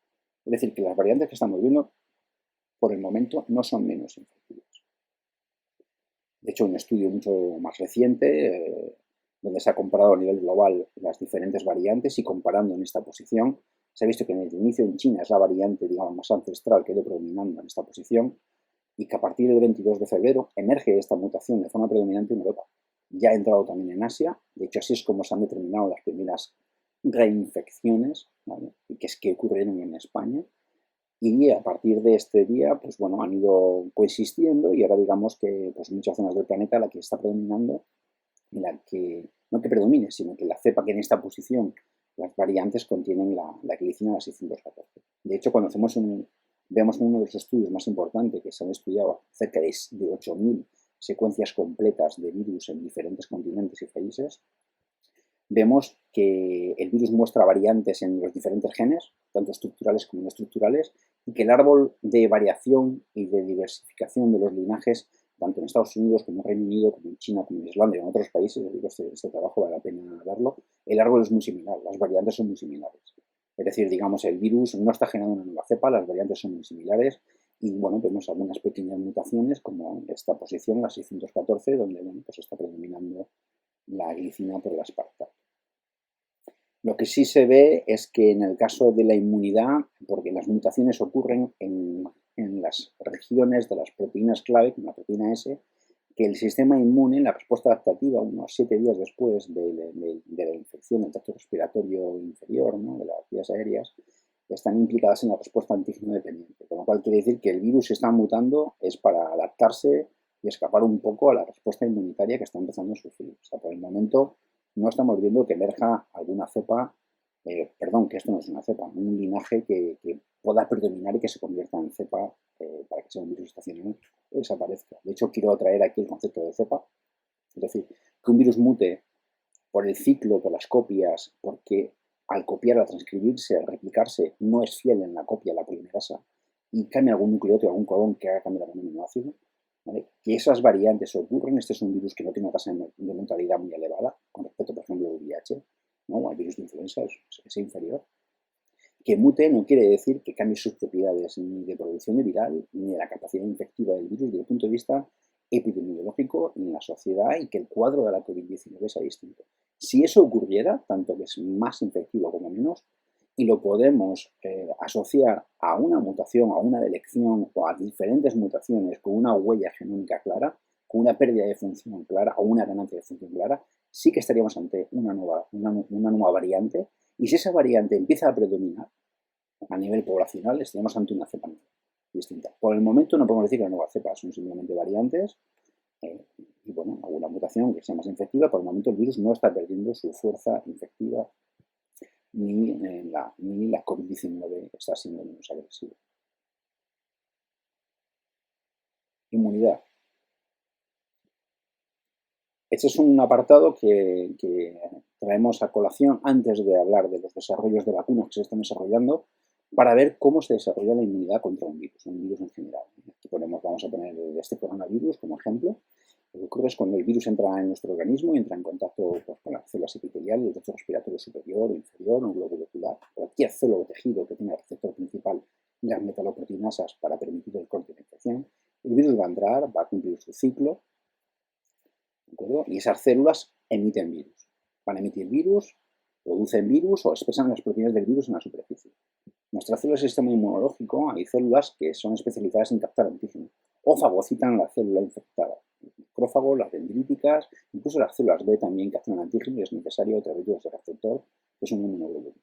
A: Es decir, que las variantes que estamos viendo por el momento no son menos infectivas. De hecho, un estudio mucho más reciente, donde se ha comparado a nivel global las diferentes variantes y comparando en esta posición, se ha visto que en el inicio en China es la variante, digamos, más ancestral que ha ido predominando en esta posición y que a partir del 22 de febrero emerge esta mutación de forma predominante en Europa. Ya ha entrado también en Asia, de hecho así es como se han determinado las primeras reinfecciones, ¿vale? que ocurrieron en España. Y a partir de este día, pues bueno, han ido coexistiendo y ahora digamos que pues muchas zonas del planeta la que está predominando, la que, no que predomine, sino que la cepa que en esta posición, las variantes contienen la glicina, la 614. De hecho, cuando vemos uno de los estudios más importantes que se han estudiado cerca de 8.000 secuencias completas de virus en diferentes continentes y países, vemos que el virus muestra variantes en los diferentes genes, tanto estructurales como no estructurales, y que el árbol de variación y de diversificación de los linajes, tanto en Estados Unidos como en Reino Unido, como en China, como en Islandia y en otros países, este trabajo vale la pena verlo, el árbol es muy similar, las variantes son muy similares. Es decir, digamos, el virus no está generando una nueva cepa, las variantes son muy similares y, bueno, vemos algunas pequeñas mutaciones como esta posición, la 614, donde, bueno, pues está predominando la glicina por el aspartato. Lo que sí se ve es que en el caso de la inmunidad, porque las mutaciones ocurren en las regiones de las proteínas clave, como la proteína S, que el sistema inmune, la respuesta adaptativa, unos 7 días después de la infección del tracto respiratorio inferior, ¿no? de las vías aéreas, están implicadas en la respuesta antígeno dependiente, con lo cual quiere decir que el virus está mutando es para adaptarse y escapar un poco a la respuesta inmunitaria que está empezando a sufrir. O sea, por el momento no estamos viendo que emerja alguna cepa, que esto no es una cepa, un linaje que pueda predominar y que se convierta en cepa para que sea un virus estacionario o desaparezca. De hecho, quiero traer aquí el concepto de cepa, es decir, que un virus mute por el ciclo, por las copias, porque al copiar, al transcribirse, al replicarse, no es fiel en la copia la polimerasa y cambia algún nucleótido, algún codón que haga cambiar algún aminoácido, ¿vale? Que esas variantes ocurren. Este es un virus que no tiene una tasa de mortalidad muy elevada con respecto, por ejemplo, al VIH, ¿no? Al virus de influenza es inferior. Que mute no quiere decir que cambie sus propiedades ni de producción de viral ni de la capacidad infectiva del virus desde el punto de vista epidemiológico en la sociedad y que el cuadro de la COVID-19 sea distinto. Si eso ocurriera, tanto que es más infectivo como menos, y lo podemos asociar a una mutación, a una delección o a diferentes mutaciones con una huella genómica clara, con una pérdida de función clara o una ganancia de función clara, sí que estaríamos ante una nueva variante. Y si esa variante empieza a predominar a nivel poblacional, estaríamos ante una cepa distinta. Por el momento no podemos decir que la nueva cepa son simplemente variantes y, bueno, alguna mutación que sea más infectiva. Por el momento el virus no está perdiendo su fuerza infectiva ni la COVID-19 está siendo menos agresiva. Inmunidad. Este es un apartado que traemos a colación antes de hablar de los desarrollos de vacunas que se están desarrollando para ver cómo se desarrolla la inmunidad contra un virus en general. Aquí vamos a poner este coronavirus como ejemplo. Lo que ocurre es cuando el virus entra en nuestro organismo y entra en contacto pues, con las células epiteliales del tracto respiratorio superior o inferior, un glóbulo ocular, cualquier célula o tejido que tenga el receptor principal y las metaloproteinasas para permitir el corte de la infección, el virus va a entrar, va a cumplir su ciclo, ¿de acuerdo? Y esas células emiten virus. Van a emitir virus, producen virus o expresan las proteínas del virus en la superficie. Nuestras células del sistema inmunológico, hay células que son especializadas en captar antígeno. o fagocitan la célula infectada. Los macrófagos, las dendríticas, incluso las células B también que hacen el antígeno y es necesario a través de ese receptor, que es un inmunoglobulina.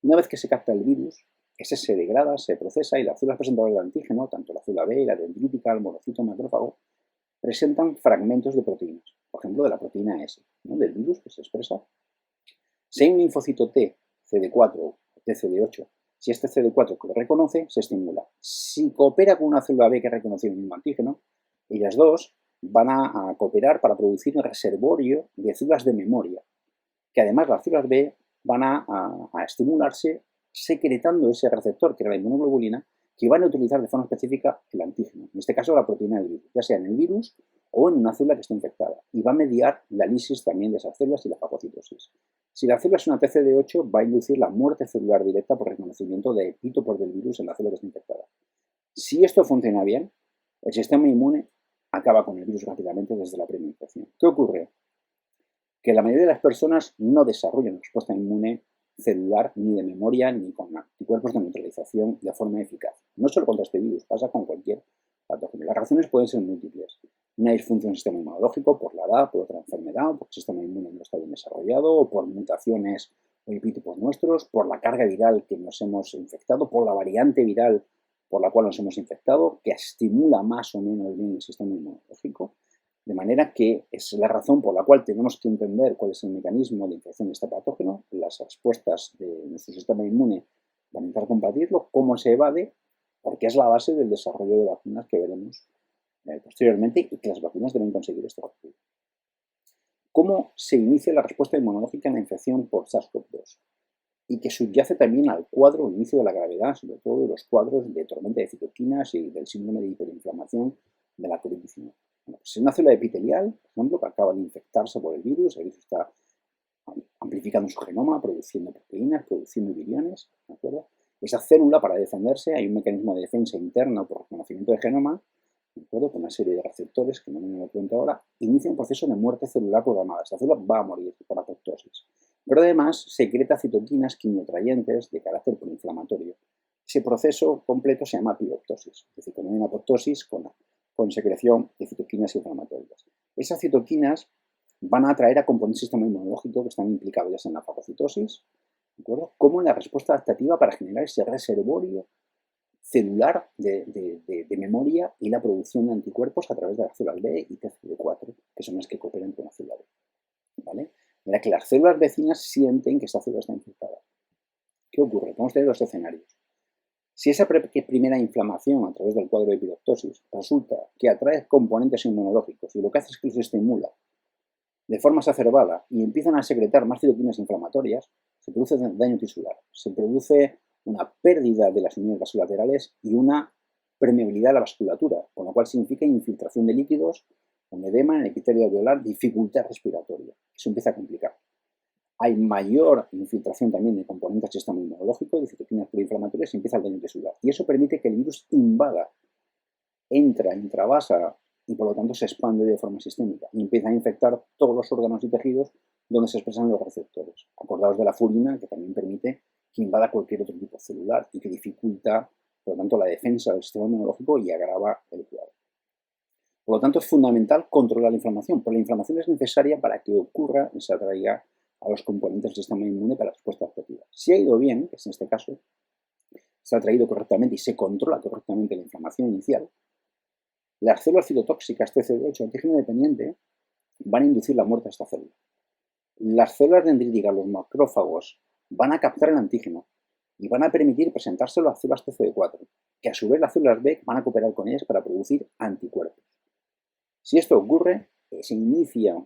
A: Una vez que se capta el virus, ese se degrada, se procesa y las células presentadoras del antígeno, tanto la célula B, la dendrítica, el monocito, el macrófago, presentan fragmentos de proteínas, por ejemplo, de la proteína S, ¿no?, del virus que se expresa. Si hay un linfocito T, CD4 o TCD8, si este CD4 que lo reconoce, se estimula. Si coopera con una célula B que reconoce el mismo antígeno, ellas dos van a cooperar para producir un reservorio de células de memoria, que además las células B van a estimularse secretando ese receptor, que era la inmunoglobulina, que van a utilizar de forma específica el antígeno, en este caso la proteína del virus, ya sea en el virus o en una célula que esté infectada, y va a mediar la lisis también de esas células y la fagocitosis. Si la célula es una TCD8, va a inducir la muerte celular directa por reconocimiento de epítopos del virus en la célula que está infectada. Si esto funciona bien, el sistema inmune acaba con el virus rápidamente desde la primera infección. ¿Qué ocurre? Que la mayoría de las personas no desarrollan respuesta inmune celular ni de memoria ni con anticuerpos de neutralización de forma eficaz. No solo contra este virus, pasa con cualquier patógeno. Las razones pueden ser múltiples. Una disfunción del sistema inmunológico por la edad, por otra enfermedad, porque el sistema inmune no está bien desarrollado, o por mutaciones o epítopos nuestros, por la carga viral que nos hemos infectado, por la variante viral por la cual nos hemos infectado, que estimula más o menos bien el sistema inmunológico. De manera que es la razón por la cual tenemos que entender cuál es el mecanismo de infección de este patógeno, las respuestas de nuestro sistema inmune van a intentar combatirlo, cómo se evade, porque es la base del desarrollo de vacunas que veremos posteriormente y que las vacunas deben conseguir este objetivo. ¿Cómo se inicia la respuesta inmunológica en la infección por SARS-CoV-2? Y que subyace también al cuadro, al inicio de la gravedad, sobre todo de los cuadros de tormenta de citoquinas y del síndrome de hiperinflamación de la COVID-19. Bueno, pues es una célula epitelial, por ejemplo, que acaba de infectarse por el virus está amplificando su genoma, produciendo proteínas, produciendo viriones, ¿de acuerdo? Esa célula, para defenderse, hay un mecanismo de defensa interno por reconocimiento de genoma, ¿de acuerdo?, con una serie de receptores, que no me lo cuento ahora, inicia un proceso de muerte celular programada. Esta célula va a morir por apoptosis. Pero además secreta citoquinas quimiotrayentes de carácter proinflamatorio. Ese proceso completo se llama apoptosis, es decir, cuando hay una apoptosis con secreción de citoquinas inflamatorias. Esas citoquinas van a atraer a componentes del sistema inmunológico que están implicados ya sea en la fagocitosis, ¿de acuerdo?, como en la respuesta adaptativa para generar ese reservorio celular de memoria y la producción de anticuerpos a través de las células B y TCD4, que son las que cooperan con la célula B, ¿vale? Mira que las células vecinas sienten que esta célula está infectada. ¿Qué ocurre? Podemos tener dos escenarios. Si esa primera inflamación a través del cuadro de epidoptosis resulta que atrae componentes inmunológicos y lo que hace es que los estimula de forma exacerbada y empiezan a secretar más citoquinas inflamatorias, se produce daño tisular, se produce una pérdida de las uniones vasolaterales y una permeabilidad de la vasculatura, con lo cual significa infiltración de líquidos, un edema en el epitelio alveolar, dificultad respiratoria. Eso empieza a complicar. Hay mayor infiltración también de componentes del sistema inmunológico, de citoquinas proinflamatorias y empieza el daño tisular. Y eso permite que el virus invada, entra, intravasa y por lo tanto se expande de forma sistémica y empieza a infectar todos los órganos y tejidos donde se expresan los receptores. Acordaos de la furina, que también permite que invada cualquier otro tipo celular y que dificulta, por lo tanto, la defensa del sistema inmunológico y agrava el cuadro. Por lo tanto, es fundamental controlar la inflamación, porque la inflamación es necesaria para que ocurra y se atraiga a los componentes del sistema inmune para la respuesta adaptativa. Si ha ido bien, que es en este caso, se ha atraído correctamente y se controla correctamente la inflamación inicial, las células citotóxicas TCD8, antígeno dependiente, van a inducir la muerte de esta célula. Las células dendríticas, los macrófagos, van a captar el antígeno y van a permitir presentárselo a células TCD4, que a su vez las células B van a cooperar con ellas para producir anticuerpos. Si esto ocurre, se inicia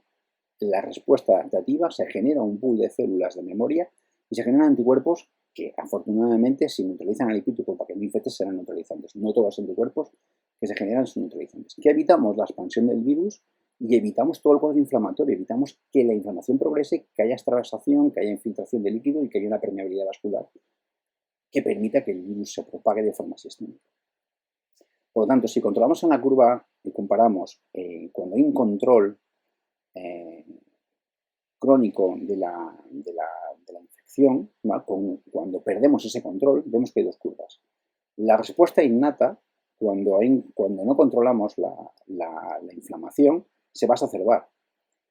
A: la respuesta adaptativa, se genera un pool de células de memoria y se generan anticuerpos que, afortunadamente, si neutralizan al epítopo para que no infecte, serán neutralizantes. No todos los anticuerpos que se generan son neutralizantes. ¿Qué evitamos? La expansión del virus y evitamos todo el cuadro inflamatorio, evitamos que la inflamación progrese, que haya extravasación, que haya infiltración de líquido y que haya una permeabilidad vascular que permita que el virus se propague de forma sistémica. Por lo tanto, si controlamos en la curva y comparamos cuando hay un control crónico de la infección, ¿vale?, cuando perdemos ese control, vemos que hay dos curvas. La respuesta innata, cuando no controlamos la inflamación, se va a exacerbar.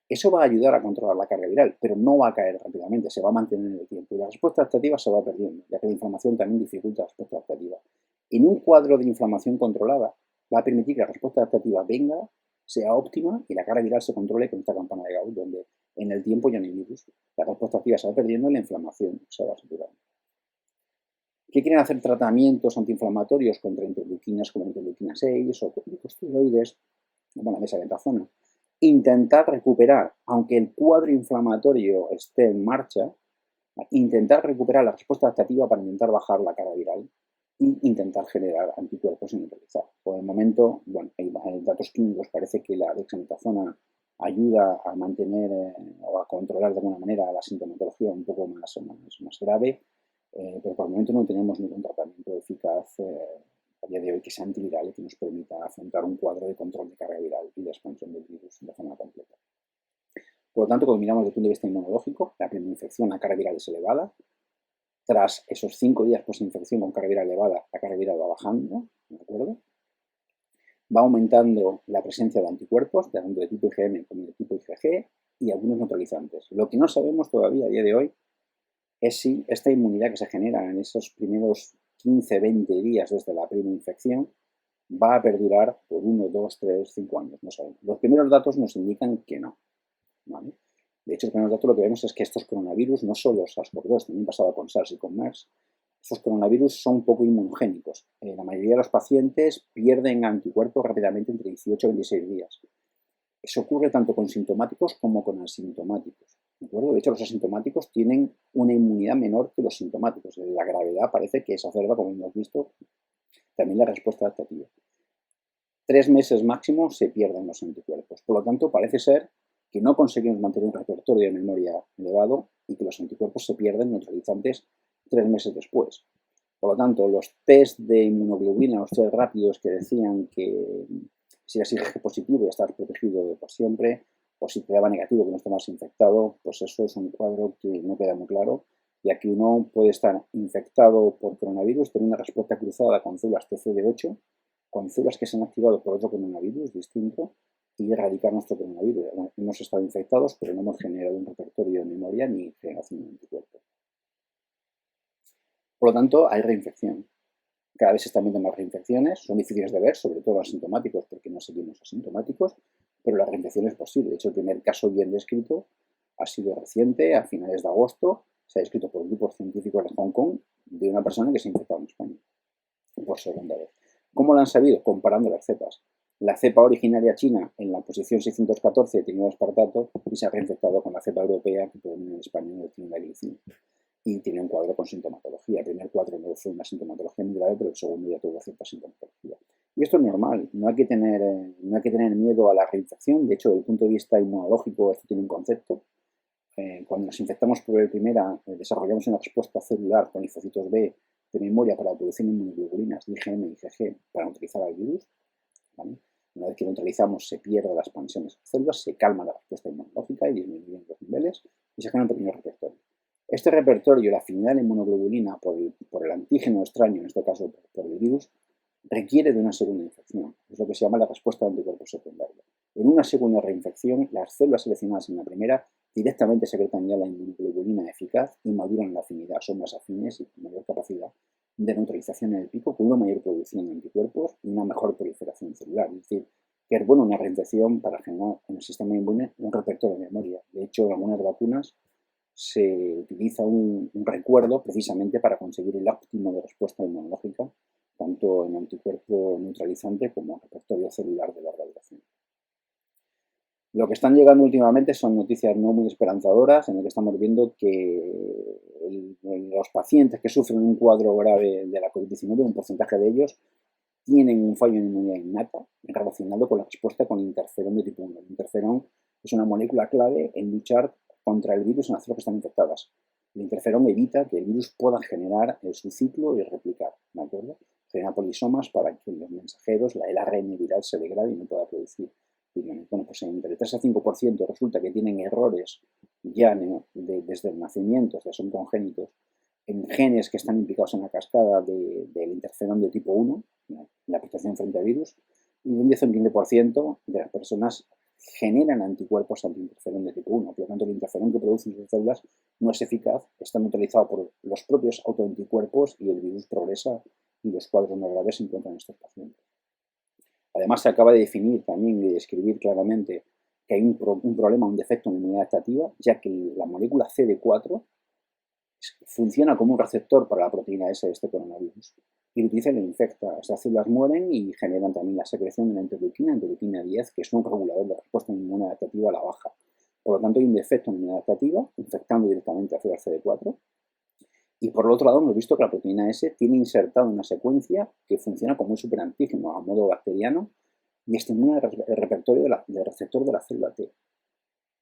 A: Eso va a ayudar a controlar la carga viral, pero no va a caer rápidamente, se va a mantener en el tiempo. Y la respuesta adaptativa se va perdiendo, ya que la inflamación también dificulta la respuesta adaptativa. En un cuadro de inflamación controlada, va a permitir que la respuesta adaptativa venga, sea óptima y la carga viral se controle con esta campana de Gauss, donde en el tiempo ya no hay virus. La respuesta activa se va perdiendo y la inflamación se va saturando. ¿Qué quieren hacer tratamientos antiinflamatorios contra interleuquinas como interleuquina 6 o corticosteroides, como la mesaventrafona? Intentar recuperar, aunque el cuadro inflamatorio esté en marcha, intentar recuperar la respuesta adaptativa para intentar bajar la carga viral e intentar generar anticuerpos y neutralizar. Por el momento, bueno, hay datos clínicos, parece que la dexametasona ayuda a mantener o a controlar de alguna manera la sintomatología un poco más grave, pero por el momento no tenemos ningún tratamiento eficaz a día de hoy que sea antiviral y que nos permita afrontar un cuadro de control de carga viral y de expansión del virus de forma completa. Por lo tanto, cuando miramos desde el punto de vista inmunológico, la primera infección, la carga viral es elevada. Tras esos 5 días post-infección con carga viral elevada, la carga viral va bajando, ¿de acuerdo? Va aumentando la presencia de anticuerpos, tanto de tipo IgM como de tipo IgG, y algunos neutralizantes. Lo que no sabemos todavía a día de hoy es si esta inmunidad que se genera en esos primeros 15-20 días desde la primera infección va a perdurar por 1, 2, 3, 5 años, no sabemos. Los primeros datos nos indican que no, ¿vale? De hecho, los primeros datos lo que vemos es que estos coronavirus, no solo SARS-CoV-2, también pasaba con SARS y con MERS, estos coronavirus son poco inmunogénicos. La mayoría de los pacientes pierden anticuerpos rápidamente entre 18 y 26 días. Eso ocurre tanto con sintomáticos como con asintomáticos. ¿De acuerdo? De hecho, los asintomáticos tienen una inmunidad menor que los sintomáticos. La gravedad parece que exacerba, como hemos visto, también la respuesta adaptativa. 3 meses máximo se pierden los anticuerpos. Por lo tanto, parece ser que no conseguimos mantener un repertorio de memoria elevado y que los anticuerpos se pierden neutralizantes 3 meses después. Por lo tanto, los test de inmunoglobulina, los test rápidos que decían que si eras IgG positivo ya estabas protegido por siempre, o si te daba negativo que no estabas infectado, pues eso es un cuadro que no queda muy claro, ya que uno puede estar infectado por coronavirus, tener una respuesta cruzada con células TCD8, con células que se han activado por otro coronavirus distinto, y erradicar nuestro coronavirus. Hemos estado infectados, pero no hemos generado un repertorio de memoria ni generación de anticuerpos. Por lo tanto, hay reinfección. Cada vez se están viendo más reinfecciones, son difíciles de ver, sobre todo asintomáticos, porque no seguimos asintomáticos, pero la reinfección es posible. De hecho, el primer caso bien descrito ha sido reciente, a finales de agosto, se ha descrito por grupos científicos de Hong Kong, de una persona que se ha infectado en España, por segunda vez. ¿Cómo lo han sabido? Comparando las cepas. La cepa originaria china en la posición 614 tenía aspartato y se ha reinfectado con la cepa europea que predomina en España en el cineglicina. Y tiene un cuadro con sintomatología. El primer cuadro no fue una sintomatología muy grave, pero el segundo ya tuvo cierta sintomatología. Y esto es normal, no hay que tener miedo a la reinfección. De hecho, desde el punto de vista inmunológico, esto tiene un concepto. Cuando nos infectamos por primera, desarrollamos una respuesta celular con linfocitos B de memoria para la producción de inmunoglobulinas IgM y IgG para neutralizar al virus, ¿vale? Una vez que lo neutralizamos, se pierde la expansión de esas células, se calma la respuesta inmunológica y disminuyen los niveles y se genera un pequeño repertorio. Este repertorio, la afinidad de la inmunoglobulina por el antígeno extraño, en este caso por el virus, requiere de una segunda infección. Es lo que se llama la respuesta de anticuerpos secundaria. En una segunda reinfección, las células seleccionadas en la primera directamente secretan ya la inmunoglobulina eficaz y maduran la afinidad. Son más afines y con mayor capacidad de neutralización en el pico, con una mayor producción de anticuerpos y una mejor proliferación celular. Es decir, que es bueno una reinfección para generar en el sistema inmune un repertorio de memoria. De hecho, en algunas vacunas se utiliza un recuerdo precisamente para conseguir el óptimo de respuesta inmunológica, tanto en anticuerpo neutralizante como en repertorio celular de larga duración. Lo que están llegando últimamente son noticias no muy esperanzadoras, en el que estamos viendo que los pacientes que sufren un cuadro grave de la COVID-19, un porcentaje de ellos, tienen un fallo en inmunidad innata relacionado con la respuesta con interferón de tipo 1. El interferón es una molécula clave en luchar contra el virus en las células que están infectadas. El interferón evita que el virus pueda generar su ciclo y replicar, ¿de acuerdo? Genera polisomas para que los mensajeros, el ARN viral se degrade y no pueda producir virus. Bueno, pues entre el 3 a 5% resulta que tienen errores ya desde el nacimiento, que son congénitos, en genes que están implicados en la cascada del interferón de tipo 1, ¿no? la protección frente a virus, y un 10 o un 15% de las personas generan anticuerpos antiinterferón de tipo 1. Por lo tanto, el interferón que producen sus células no es eficaz, está neutralizado por los propios autoanticuerpos y el virus progresa y los cuadros más graves se encuentran en estos pacientes. Además, se acaba de definir también y describir claramente que hay un problema, un defecto en la inmunidad adaptativa, ya que la molécula CD4 funciona como un receptor para la proteína S de este coronavirus y lo utiliza y lo infecta. Estas células mueren y generan también la secreción de la interleuquina 10, que es un regulador de respuesta inmune adaptativa a la baja. Por lo tanto, hay un defecto en la inmunidad adaptativa, infectando directamente a células CD4. Y por el otro lado, hemos visto que la proteína S tiene insertada una secuencia que funciona como un superantígeno a modo bacteriano y estimula el repertorio del receptor de la célula T,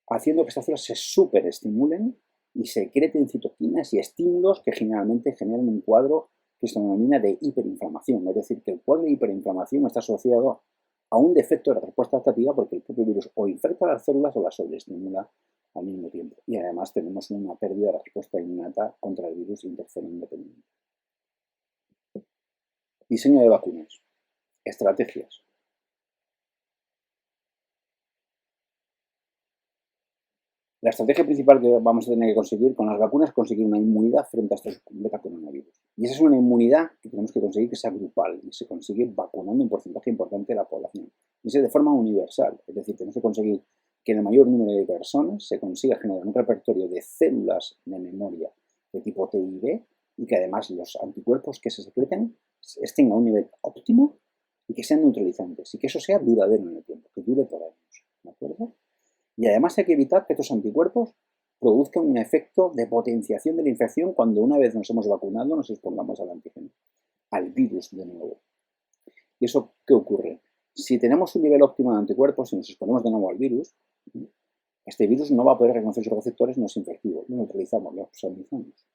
A: haciendo que estas células se superestimulen y secreten citoquinas y estímulos que generalmente generan un cuadro que se denomina de hiperinflamación. Es decir, que el cuadro de hiperinflamación está asociado a un defecto de respuesta adaptativa porque el propio virus o infecta las células o las sobreestimula al mismo tiempo. Y además tenemos una pérdida de respuesta innata contra el virus interferón dependiente. Diseño de vacunas. Estrategias. La estrategia principal que vamos a tener que conseguir con las vacunas es conseguir una inmunidad frente a estos metacoronavirus. Y esa es una inmunidad que tenemos que conseguir que sea grupal y se consigue vacunando un porcentaje importante de la población. Y eso de forma universal, es decir, tenemos que conseguir que en el mayor número de personas se consiga generar un repertorio de células de memoria de tipo T y B y que además los anticuerpos que se secreten estén a un nivel óptimo y que sean neutralizantes y que eso sea duradero en el tiempo, que dure por años. ¿De acuerdo? Y además hay que evitar que estos anticuerpos produzcan un efecto de potenciación de la infección cuando una vez nos hemos vacunado nos expongamos al antígeno, al virus de nuevo. ¿Y eso qué ocurre? Si tenemos un nivel óptimo de anticuerpos y nos exponemos de nuevo al virus, este virus no va a poder reconocer sus receptores, no es infectivo, lo neutralizamos, lo absorbamos.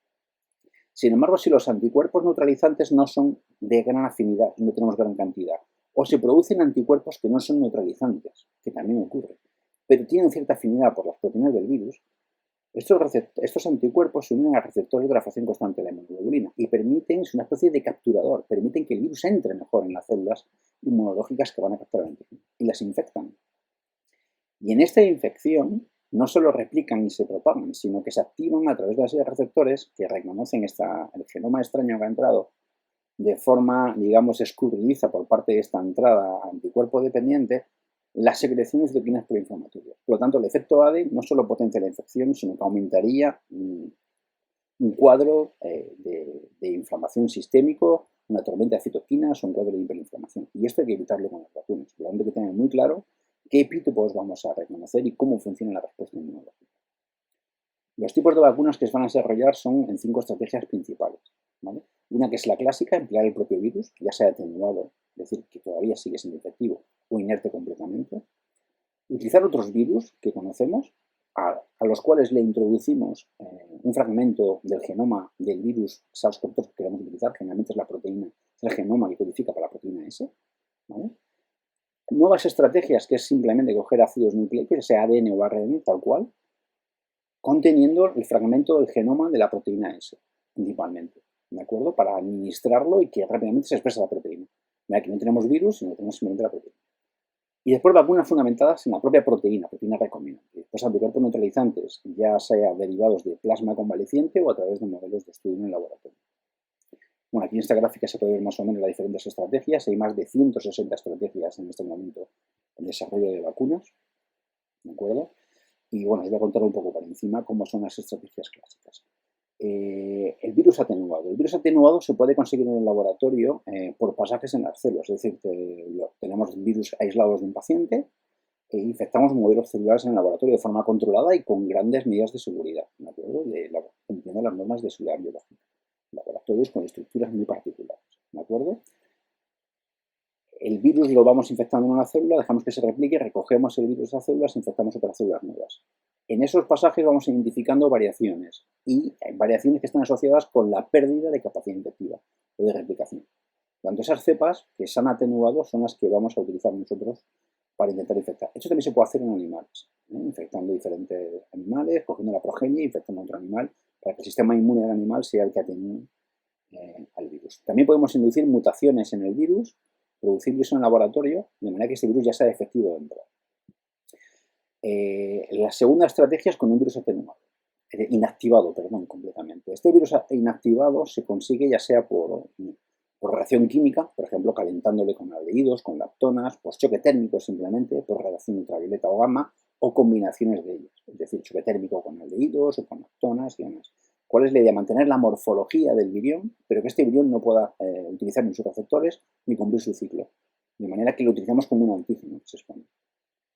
A: Sin embargo, si los anticuerpos neutralizantes no son de gran afinidad y no tenemos gran cantidad, o se producen anticuerpos que no son neutralizantes, que también ocurre, pero tienen cierta afinidad por las proteínas del virus, estos anticuerpos se unen a receptores de la fracción constante de la inmunoglobulina y permiten, es una especie de capturador, permiten que el virus entre mejor en las células inmunológicas que van a capturar el antígeno y las infectan. Y en esta infección no solo replican y se propagan, sino que se activan a través de la serie de receptores que reconocen el genoma extraño que ha entrado de forma, digamos, escurridiza por parte de esta entrada anticuerpo dependiente, la secreción de citoquinas proinflamatorias. Por lo tanto, el efecto ADE no solo potencia la infección, sino que aumentaría un cuadro de inflamación sistémico, una tormenta de citoquinas o un cuadro de hiperinflamación. Y esto hay que evitarlo con las vacunas. Por lo tanto, hay que tener muy claro qué epítopos vamos a reconocer y cómo funciona la respuesta inmunológica. Los tipos de vacunas que se van a desarrollar son en 5 estrategias principales. ¿Vale? Una que es la clásica, emplear el propio virus, ya sea atenuado, es decir, que todavía sigue siendo efectivo, o inerte completamente. Utilizar otros virus que conocemos, a los cuales le introducimos un fragmento del genoma del virus SARS-CoV-2 que queremos utilizar, generalmente es la proteína, es el genoma que codifica para la proteína S. ¿Vale? Nuevas estrategias, que es simplemente coger ácidos nucleicos, sea ADN o ARN, tal cual, conteniendo el fragmento del genoma de la proteína S, principalmente, ¿de acuerdo? Para administrarlo y que rápidamente se exprese la proteína. Aquí no tenemos virus, sino tenemos simplemente la proteína. Y después vacunas fundamentadas en la propia proteína recombinante. Después anticuerpos neutralizantes, ya sea derivados de plasma convaleciente o a través de modelos de estudio en el laboratorio. Bueno, aquí en esta gráfica se puede ver más o menos las diferentes estrategias. Hay más de 160 estrategias en este momento en desarrollo de vacunas, ¿de acuerdo? Y bueno, os voy a contar un poco por encima cómo son las estrategias clásicas. El virus atenuado. El virus atenuado se puede conseguir en el laboratorio por pasajes en las células, es decir, tenemos virus aislados de un paciente e infectamos modelos celulares en el laboratorio de forma controlada y con grandes medidas de seguridad, ¿de acuerdo? Cumpliendo las normas de seguridad biológica. Laboratorios con estructuras muy particulares, ¿de acuerdo? El virus lo vamos infectando en una célula, dejamos que se replique, recogemos el virus de las células e infectamos otras células nuevas. En esos pasajes vamos identificando variaciones y variaciones que están asociadas con la pérdida de capacidad infectiva o de replicación. Por tanto, esas cepas que se han atenuado son las que vamos a utilizar nosotros para intentar infectar. Esto también se puede hacer en animales, infectando diferentes animales, cogiendo la progenie, infectando a otro animal, para que el sistema inmune del animal sea el que atenúe al virus. También podemos inducir mutaciones en el virus producir virus en el laboratorio de manera que este virus ya sea efectivo dentro. La segunda estrategia es con un virus atenuado, inactivado, perdón, completamente. Este virus inactivado se consigue ya sea por reacción química, por ejemplo, calentándole con aldehídos, con lactonas, por choque térmico simplemente, por radiación ultravioleta o gamma, o combinaciones de ellos, es decir, choque térmico con aldehídos o con lactonas y demás. ¿Cuál es la idea? Mantener la morfología del virión, pero que este virión no pueda utilizar ni sus receptores ni cumplir su ciclo, de manera que lo utilicemos como un antígeno, se expone.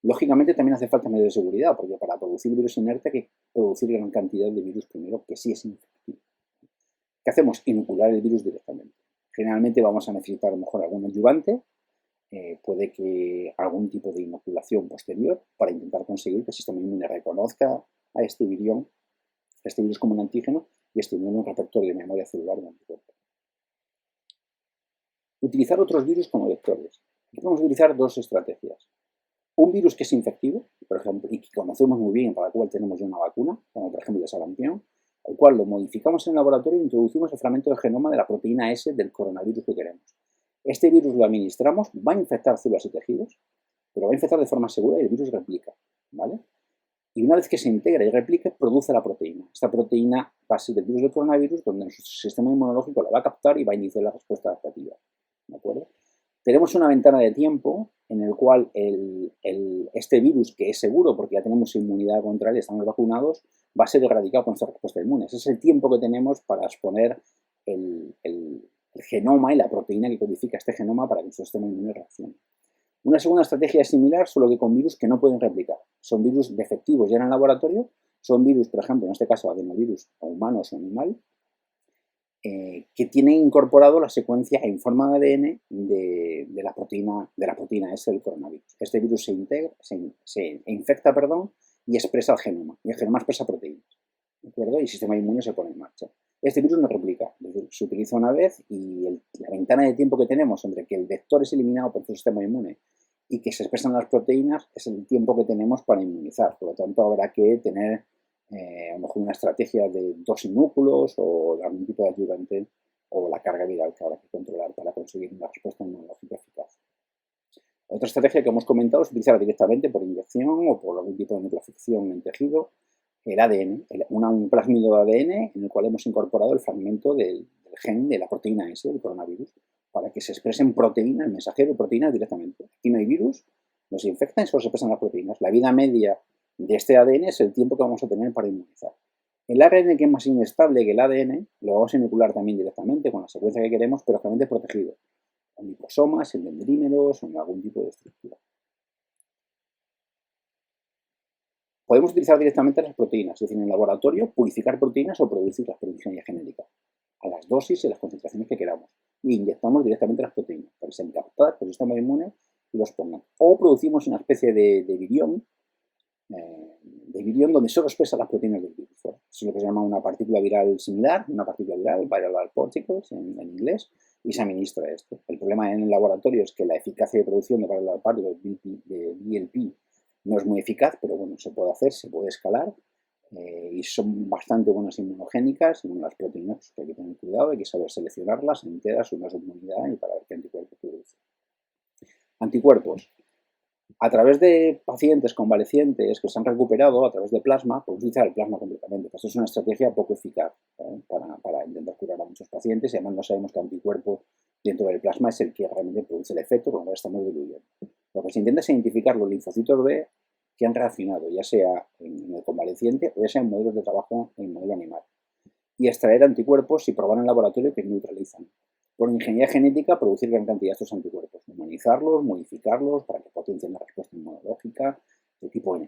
A: Lógicamente también hace falta medios de seguridad, porque para producir virus inerte hay que producir gran cantidad de virus primero, que sí es infectivo. ¿Qué hacemos? Inocular el virus directamente. Generalmente vamos a necesitar a lo mejor algún adyuvante, puede que algún tipo de inoculación posterior para intentar conseguir que el sistema inmune reconozca a este virión, este virus como un antígeno y estimule un repertorio de memoria celular de anticuerpos. Utilizar otros virus como vectores. Aquí podemos utilizar dos estrategias. Un virus que es infectivo, por ejemplo, y que conocemos muy bien, para el cual tenemos ya una vacuna, como por ejemplo el sarampión, el cual lo modificamos en el laboratorio e introducimos el fragmento del genoma de la proteína S del coronavirus que queremos. Este virus lo administramos, va a infectar células y tejidos, pero va a infectar de forma segura y el virus replica, ¿vale? Y una vez que se integra y replique, produce la proteína. Esta proteína va a ser del virus del coronavirus, donde nuestro sistema inmunológico la va a captar y va a iniciar la respuesta adaptativa, ¿de acuerdo? Tenemos una ventana de tiempo en el cual este virus, que es seguro porque ya tenemos inmunidad contra él, estamos vacunados, va a ser erradicado con esta respuesta inmune. Ese es el tiempo que tenemos para exponer el genoma y la proteína que codifica este genoma para que nuestro sistema inmune reaccione. Una segunda estrategia es similar, solo que con virus que no pueden replicar. Son virus defectivos ya en el laboratorio, son virus, por ejemplo, en este caso adenovirus a humanos o animal, que tienen incorporado la secuencia en forma de ADN de la proteína S del coronavirus. Este virus se infecta y expresa el genoma. Y el genoma expresa proteínas. ¿De acuerdo? Y el sistema inmune se pone en marcha. Este virus no replica. Es decir, se utiliza una vez y la ventana de tiempo que tenemos entre que el vector es eliminado por el sistema inmune y que se expresan las proteínas es el tiempo que tenemos para inmunizar. Por lo tanto, habrá que tener a lo mejor una estrategia de 2 inúculos o de algún tipo de ayudante o la carga viral que habrá que controlar para conseguir una respuesta inmunológica eficaz. Otra estrategia que hemos comentado es utilizar directamente por inyección o por algún tipo de nucleoficción en tejido el ADN, un plásmido de ADN en el cual hemos incorporado el fragmento del gen de la proteína S del coronavirus para que se expresen proteínas, el mensajero de proteínas directamente. Aquí no hay virus, nos infectan y solo se expresan las proteínas. La vida media de este ADN es el tiempo que vamos a tener para inmunizar. El ARN, que es más inestable que el ADN, lo vamos a inocular también directamente con la secuencia que queremos, pero realmente protegido, en liposomas, en dendrímeros o en algún tipo de estructura. Podemos utilizar directamente las proteínas, es decir, en el laboratorio purificar proteínas o producirlas por ingeniería genética, a las dosis y las concentraciones que queramos. Y inyectamos directamente las proteínas para que sean captadas por el sistema inmune y los pongan. O producimos una especie de virión donde solo expresa las proteínas del virus. Eso es lo que se llama una partícula viral similar, una partícula viral, viral particles en inglés, y se administra esto. El problema en el laboratorio es que la eficacia de producción de viral particles, de VLP, no es muy eficaz, pero bueno, se puede hacer, se puede escalar, y son bastante buenas inmunogénicas, y las proteínas que hay que tener cuidado, hay que saber seleccionarlas enteras, una subunidad y para ver qué anticuerpos produce. Anticuerpos. A través de pacientes convalecientes que se han recuperado a través de plasma, podemos utilizar el plasma completamente. Esto es una estrategia poco eficaz para intentar curar a muchos pacientes y además no sabemos qué anticuerpo dentro del plasma es el que realmente produce el efecto, con lo cual estamos diluyendo. Lo que se intenta es identificar los linfocitos B que han reaccionado, ya sea en el convaleciente o ya sea en modelos de trabajo en modelo animal, y extraer anticuerpos y probar en el laboratorio que neutralizan. Por ingeniería genética, producir gran cantidad de estos anticuerpos, humanizarlos, modificarlos para que potencien la respuesta inmunológica de tipo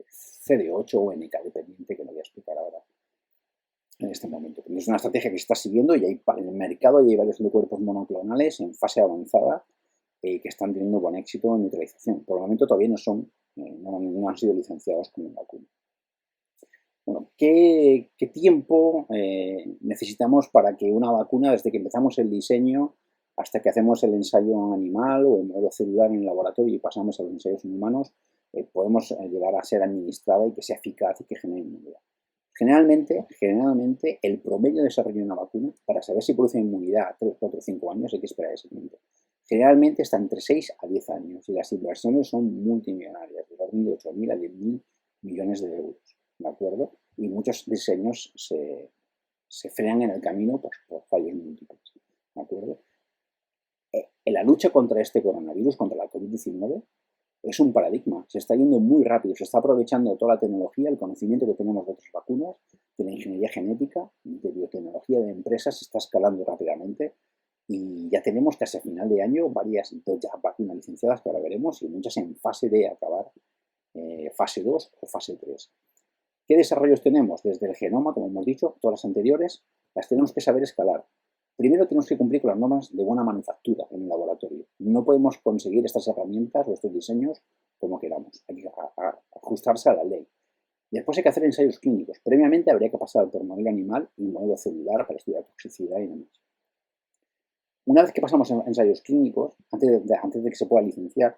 A: CD8 o NK dependiente, que no voy a explicar ahora en este momento. Pero es una estrategia que se está siguiendo y en el mercado ya hay varios anticuerpos monoclonales en fase avanzada que están teniendo buen éxito en neutralización. Por el momento todavía no han sido licenciados como vacuna. Bueno, ¿qué tiempo necesitamos para que una vacuna, desde que empezamos el diseño hasta que hacemos el ensayo animal o el modelo celular en el laboratorio y pasamos a los ensayos en humanos, podemos llegar a ser administrada y que sea eficaz y que genere inmunidad? Generalmente, el promedio de desarrollo de una vacuna, para saber si produce inmunidad a 3, 4, 5 años, hay que esperar ese tiempo. Generalmente está entre 6 a 10 años y las inversiones son multimillonarias, de orden de 8.000 a 10.000 millones de euros, ¿de acuerdo? Y muchos diseños se frenan en el camino por fallos múltiples, ¿de acuerdo? En la lucha contra este coronavirus, contra la COVID-19, es un paradigma. Se está yendo muy rápido, se está aprovechando toda la tecnología, el conocimiento que tenemos de otras vacunas, de la ingeniería genética, de biotecnología de empresas, se está escalando rápidamente y ya tenemos casi a final de año varias ya vacunas licenciadas que ahora veremos y muchas en fase de acabar, fase 2 o fase 3. ¿Qué desarrollos tenemos? Desde el genoma, como hemos dicho, todas las anteriores, las tenemos que saber escalar. Primero tenemos que cumplir con las normas de buena manufactura en el laboratorio. No podemos conseguir estas herramientas o estos diseños como queramos. Hay que ajustarse a la ley. Después hay que hacer ensayos clínicos. Previamente habría que pasar por modelo animal y modelo celular para estudiar toxicidad y demás. Una vez que pasamos a ensayos clínicos, antes de que se pueda licenciar,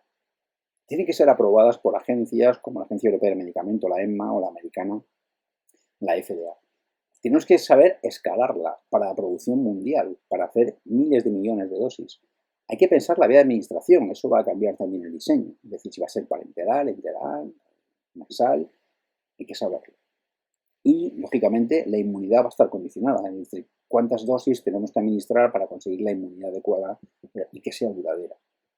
A: tienen que ser aprobadas por agencias como la Agencia Europea del Medicamento, la EMA, o la americana, la FDA. Tenemos que saber escalarla para la producción mundial, para hacer miles de millones de dosis. Hay que pensar la vía de administración, eso va a cambiar también el diseño. Es decir, si va a ser parenteral, enteral, nasal, hay que saberlo. Y, lógicamente, la inmunidad va a estar condicionada, es decir, cuántas dosis tenemos que administrar para conseguir la inmunidad adecuada y que sea duradera.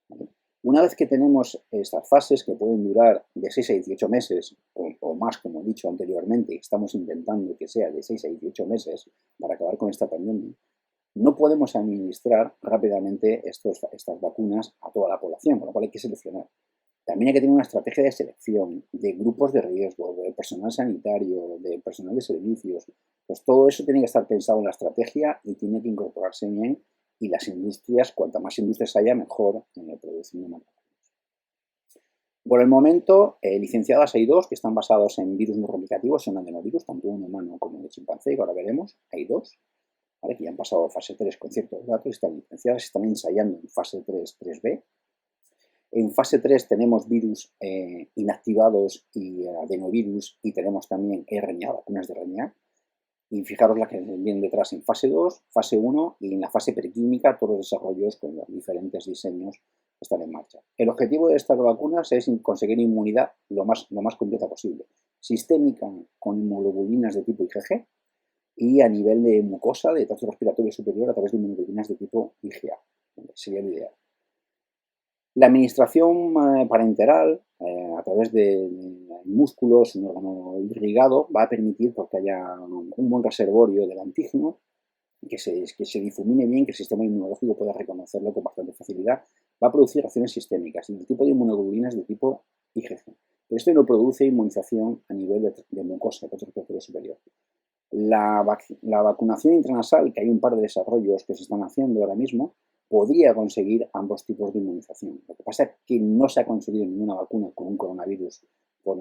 A: ¿Vale? Una vez que tenemos estas fases, que pueden durar de 6 a 18 meses, o más, como he dicho anteriormente, estamos intentando que sea de 6 a 18 meses para acabar con esta pandemia, no podemos administrar rápidamente estas vacunas a toda la población, con lo cual hay que seleccionar. También hay que tener una estrategia de selección, de grupos de riesgo, de personal sanitario, de personal de servicios. Pues todo eso tiene que estar pensado en la estrategia y tiene que incorporarse bien. Y las industrias, cuanto más industrias haya, mejor en la producción de vacunas. Por el momento, licenciadas hay dos que están basados en virus no replicativos, son adenovirus, tanto un humano como de chimpancé, que ahora veremos. Hay dos, ¿vale? Que ya han pasado fase 3 con ciertos datos, están licenciadas, están ensayando en fase 3, 3B. En fase 3 tenemos virus inactivados y adenovirus y tenemos también RNA, vacunas de RNA. Y fijaros la que viene detrás en fase 2, fase 1 y en la fase prequímica todos los desarrollos con los diferentes diseños que están en marcha. El objetivo de estas vacunas es conseguir inmunidad lo más completa posible. Sistémica con inmunoglobulinas de tipo IgG y a nivel de mucosa, de tracto respiratorio superior, a través de inmunoglobulinas de tipo IgA. Sería lo ideal. La administración parenteral, a través de músculos, un órgano irrigado, va a permitir que haya un buen reservorio del antígeno, que se difumine bien, que el sistema inmunológico pueda reconocerlo con bastante facilidad. Va a producir reacciones sistémicas y el tipo de inmunoglobulinas de tipo IgG. Pero esto no produce inmunización a nivel de mucosa, de respiratorio superior. La vacunación intranasal, que hay un par de desarrollos que se están haciendo ahora mismo, podría conseguir ambos tipos de inmunización. Lo que pasa es que no se ha conseguido ninguna vacuna con un coronavirus por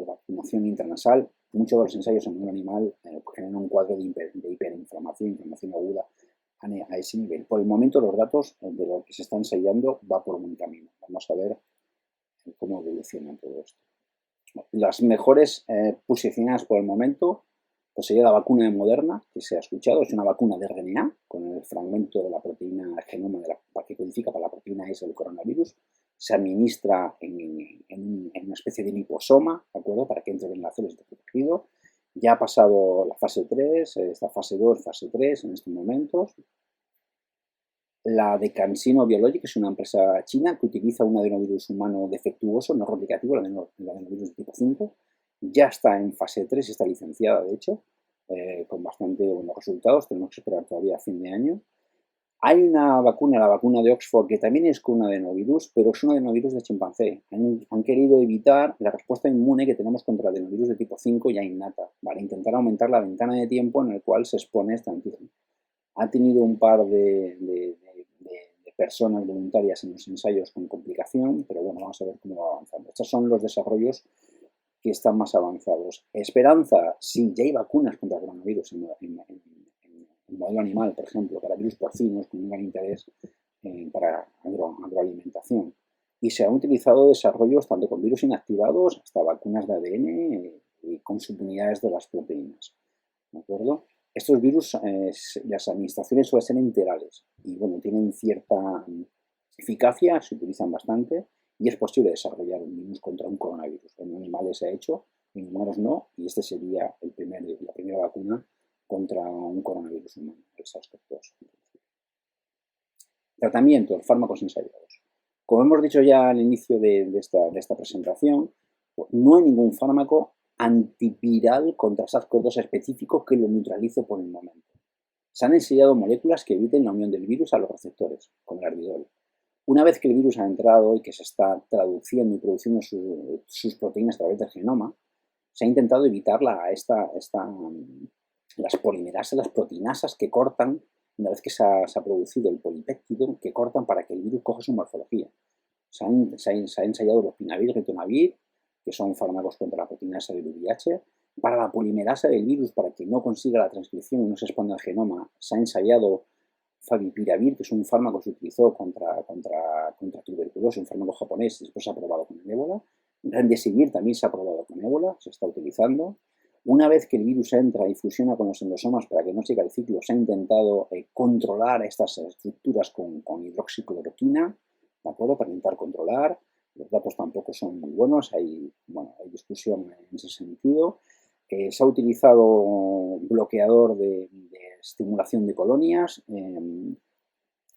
A: vacunación intranasal. Muchos de los ensayos en un animal generan un cuadro de hiperinflamación, inflamación aguda a ese nivel. Por el momento, los datos de lo que se está ensayando va por un buen camino. Vamos a ver cómo evoluciona todo esto. Las mejores posicionadas por el momento pues sería la vacuna de Moderna, que se ha escuchado, es una vacuna de RNA, con el fragmento de la proteína, el genoma que codifica para la proteína S del coronavirus, se administra en una especie de liposoma, ¿de acuerdo?, para que entre en las células de protegido. Ya ha pasado la fase 3, esta fase 2, fase 3 en estos momentos. La de CanSino Biologics es una empresa china que utiliza un adenovirus humano defectuoso, no replicativo, el adenovirus de tipo 5. Ya está en fase 3, está licenciada, de hecho, con bastante buenos resultados. Tenemos que esperar todavía a fin de año. Hay una vacuna, la vacuna de Oxford, que también es con un adenovirus, pero es un adenovirus de chimpancé. Han querido evitar la respuesta inmune que tenemos contra el adenovirus de tipo 5 ya innata, para intentar aumentar la ventana de tiempo en el cual se expone este antígeno. Ha tenido un par de personas voluntarias en los ensayos con complicación, pero bueno, vamos a ver cómo va avanzando. Estos son los desarrollos que están más avanzados. Esperanza, sí, ya hay vacunas contra coronavirus en modelo animal, por ejemplo, para virus porcinos con un gran interés para agroalimentación. Y se han utilizado desarrollos tanto con virus inactivados hasta vacunas de ADN y con subunidades de las proteínas. ¿De acuerdo? Estos virus, las administraciones suelen ser enterales y bueno, tienen cierta eficacia, se utilizan bastante y es posible desarrollar un virus contra un coronavirus. En animales se ha hecho, en humanos no, y este sería la primera vacuna contra un coronavirus humano, el SARS-CoV-2. Tratamiento, fármacos ensayados. Como hemos dicho ya al inicio de esta presentación, no hay ningún fármaco antiviral contra SARS-CoV-2 específico que lo neutralice por el momento. Se han ensayado moléculas que eviten la unión del virus a los receptores, con el arbidol. Una vez que el virus ha entrado y que se está traduciendo y produciendo sus proteínas a través del genoma, se ha intentado evitar las polimerasas, las proteinasas que cortan, una vez que se ha producido el polipéptido, que cortan para que el virus coja su morfología. Se ha ensayado los pinavir, ritonavir, que son fármacos contra la proteinasa del VIH. Para la polimerasa del virus, para que no consiga la transcripción y no se expanda al genoma, se ha ensayado favipiravir, que es un fármaco que se utilizó contra tuberculosis, un fármaco japonés, y después se ha probado con el ébola. Remdesivir también se ha probado con ébola, se está utilizando. Una vez que el virus entra y fusiona con los endosomas para que no siga el ciclo, se ha intentado controlar estas estructuras con hidroxicloroquina, ¿de acuerdo? Para intentar controlar. Los datos tampoco son muy buenos, hay discusión en ese sentido. Se ha utilizado bloqueador de estimulación de colonias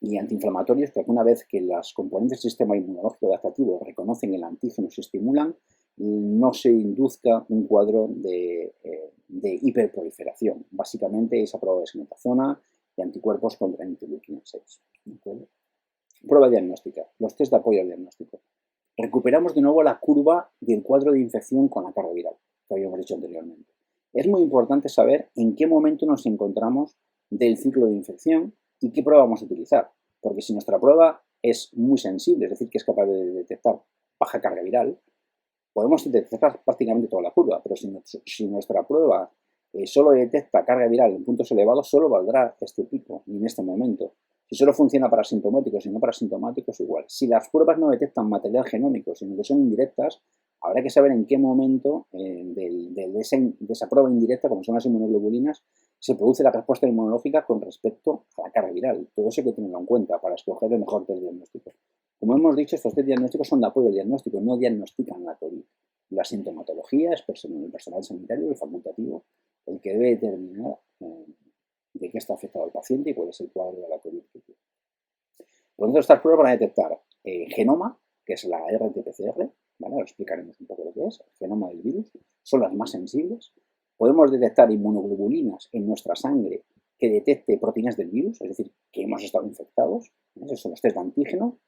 A: y antiinflamatorios, porque una vez que las componentes del sistema inmunológico adaptativo reconocen el antígeno y se estimulan, no se induzca un cuadro de hiperproliferación. Básicamente es aprobado de desmetazona y anticuerpos contra interleuquina 6. Prueba diagnóstica, los test de apoyo al diagnóstico. Recuperamos de nuevo la curva del cuadro de infección con la carga viral, que habíamos dicho anteriormente. Es muy importante saber en qué momento nos encontramos del ciclo de infección y qué prueba vamos a utilizar, porque si nuestra prueba es muy sensible, es decir, que es capaz de detectar baja carga viral, podemos detectar prácticamente toda la curva, pero si nuestra prueba solo detecta carga viral en puntos elevados, solo valdrá este pico y en este momento. Si solo funciona para asintomáticos y no para asintomáticos, igual. Si las pruebas no detectan material genómico, sino que son indirectas, habrá que saber en qué momento de esa prueba indirecta, como son las inmunoglobulinas, se produce la respuesta inmunológica con respecto a la carga viral. Todo eso hay que tenerlo en cuenta para escoger el mejor test diagnóstico. Como hemos dicho, estos test diagnósticos son de apoyo al diagnóstico, no diagnostican la COVID. La sintomatología es el personal sanitario, el facultativo, el que debe determinar de qué está afectado el paciente y cuál es el cuadro de la COVID que tiene. Por lo tanto, estas pruebas van a detectar genoma, que es la RT-PCR, ¿vale? Ahora explicaremos un poco lo que es, el genoma del virus, son las más sensibles. Podemos detectar inmunoglobulinas en nuestra sangre que detecte proteínas del virus, es decir, que hemos estado infectados. Esos son los test de antígeno,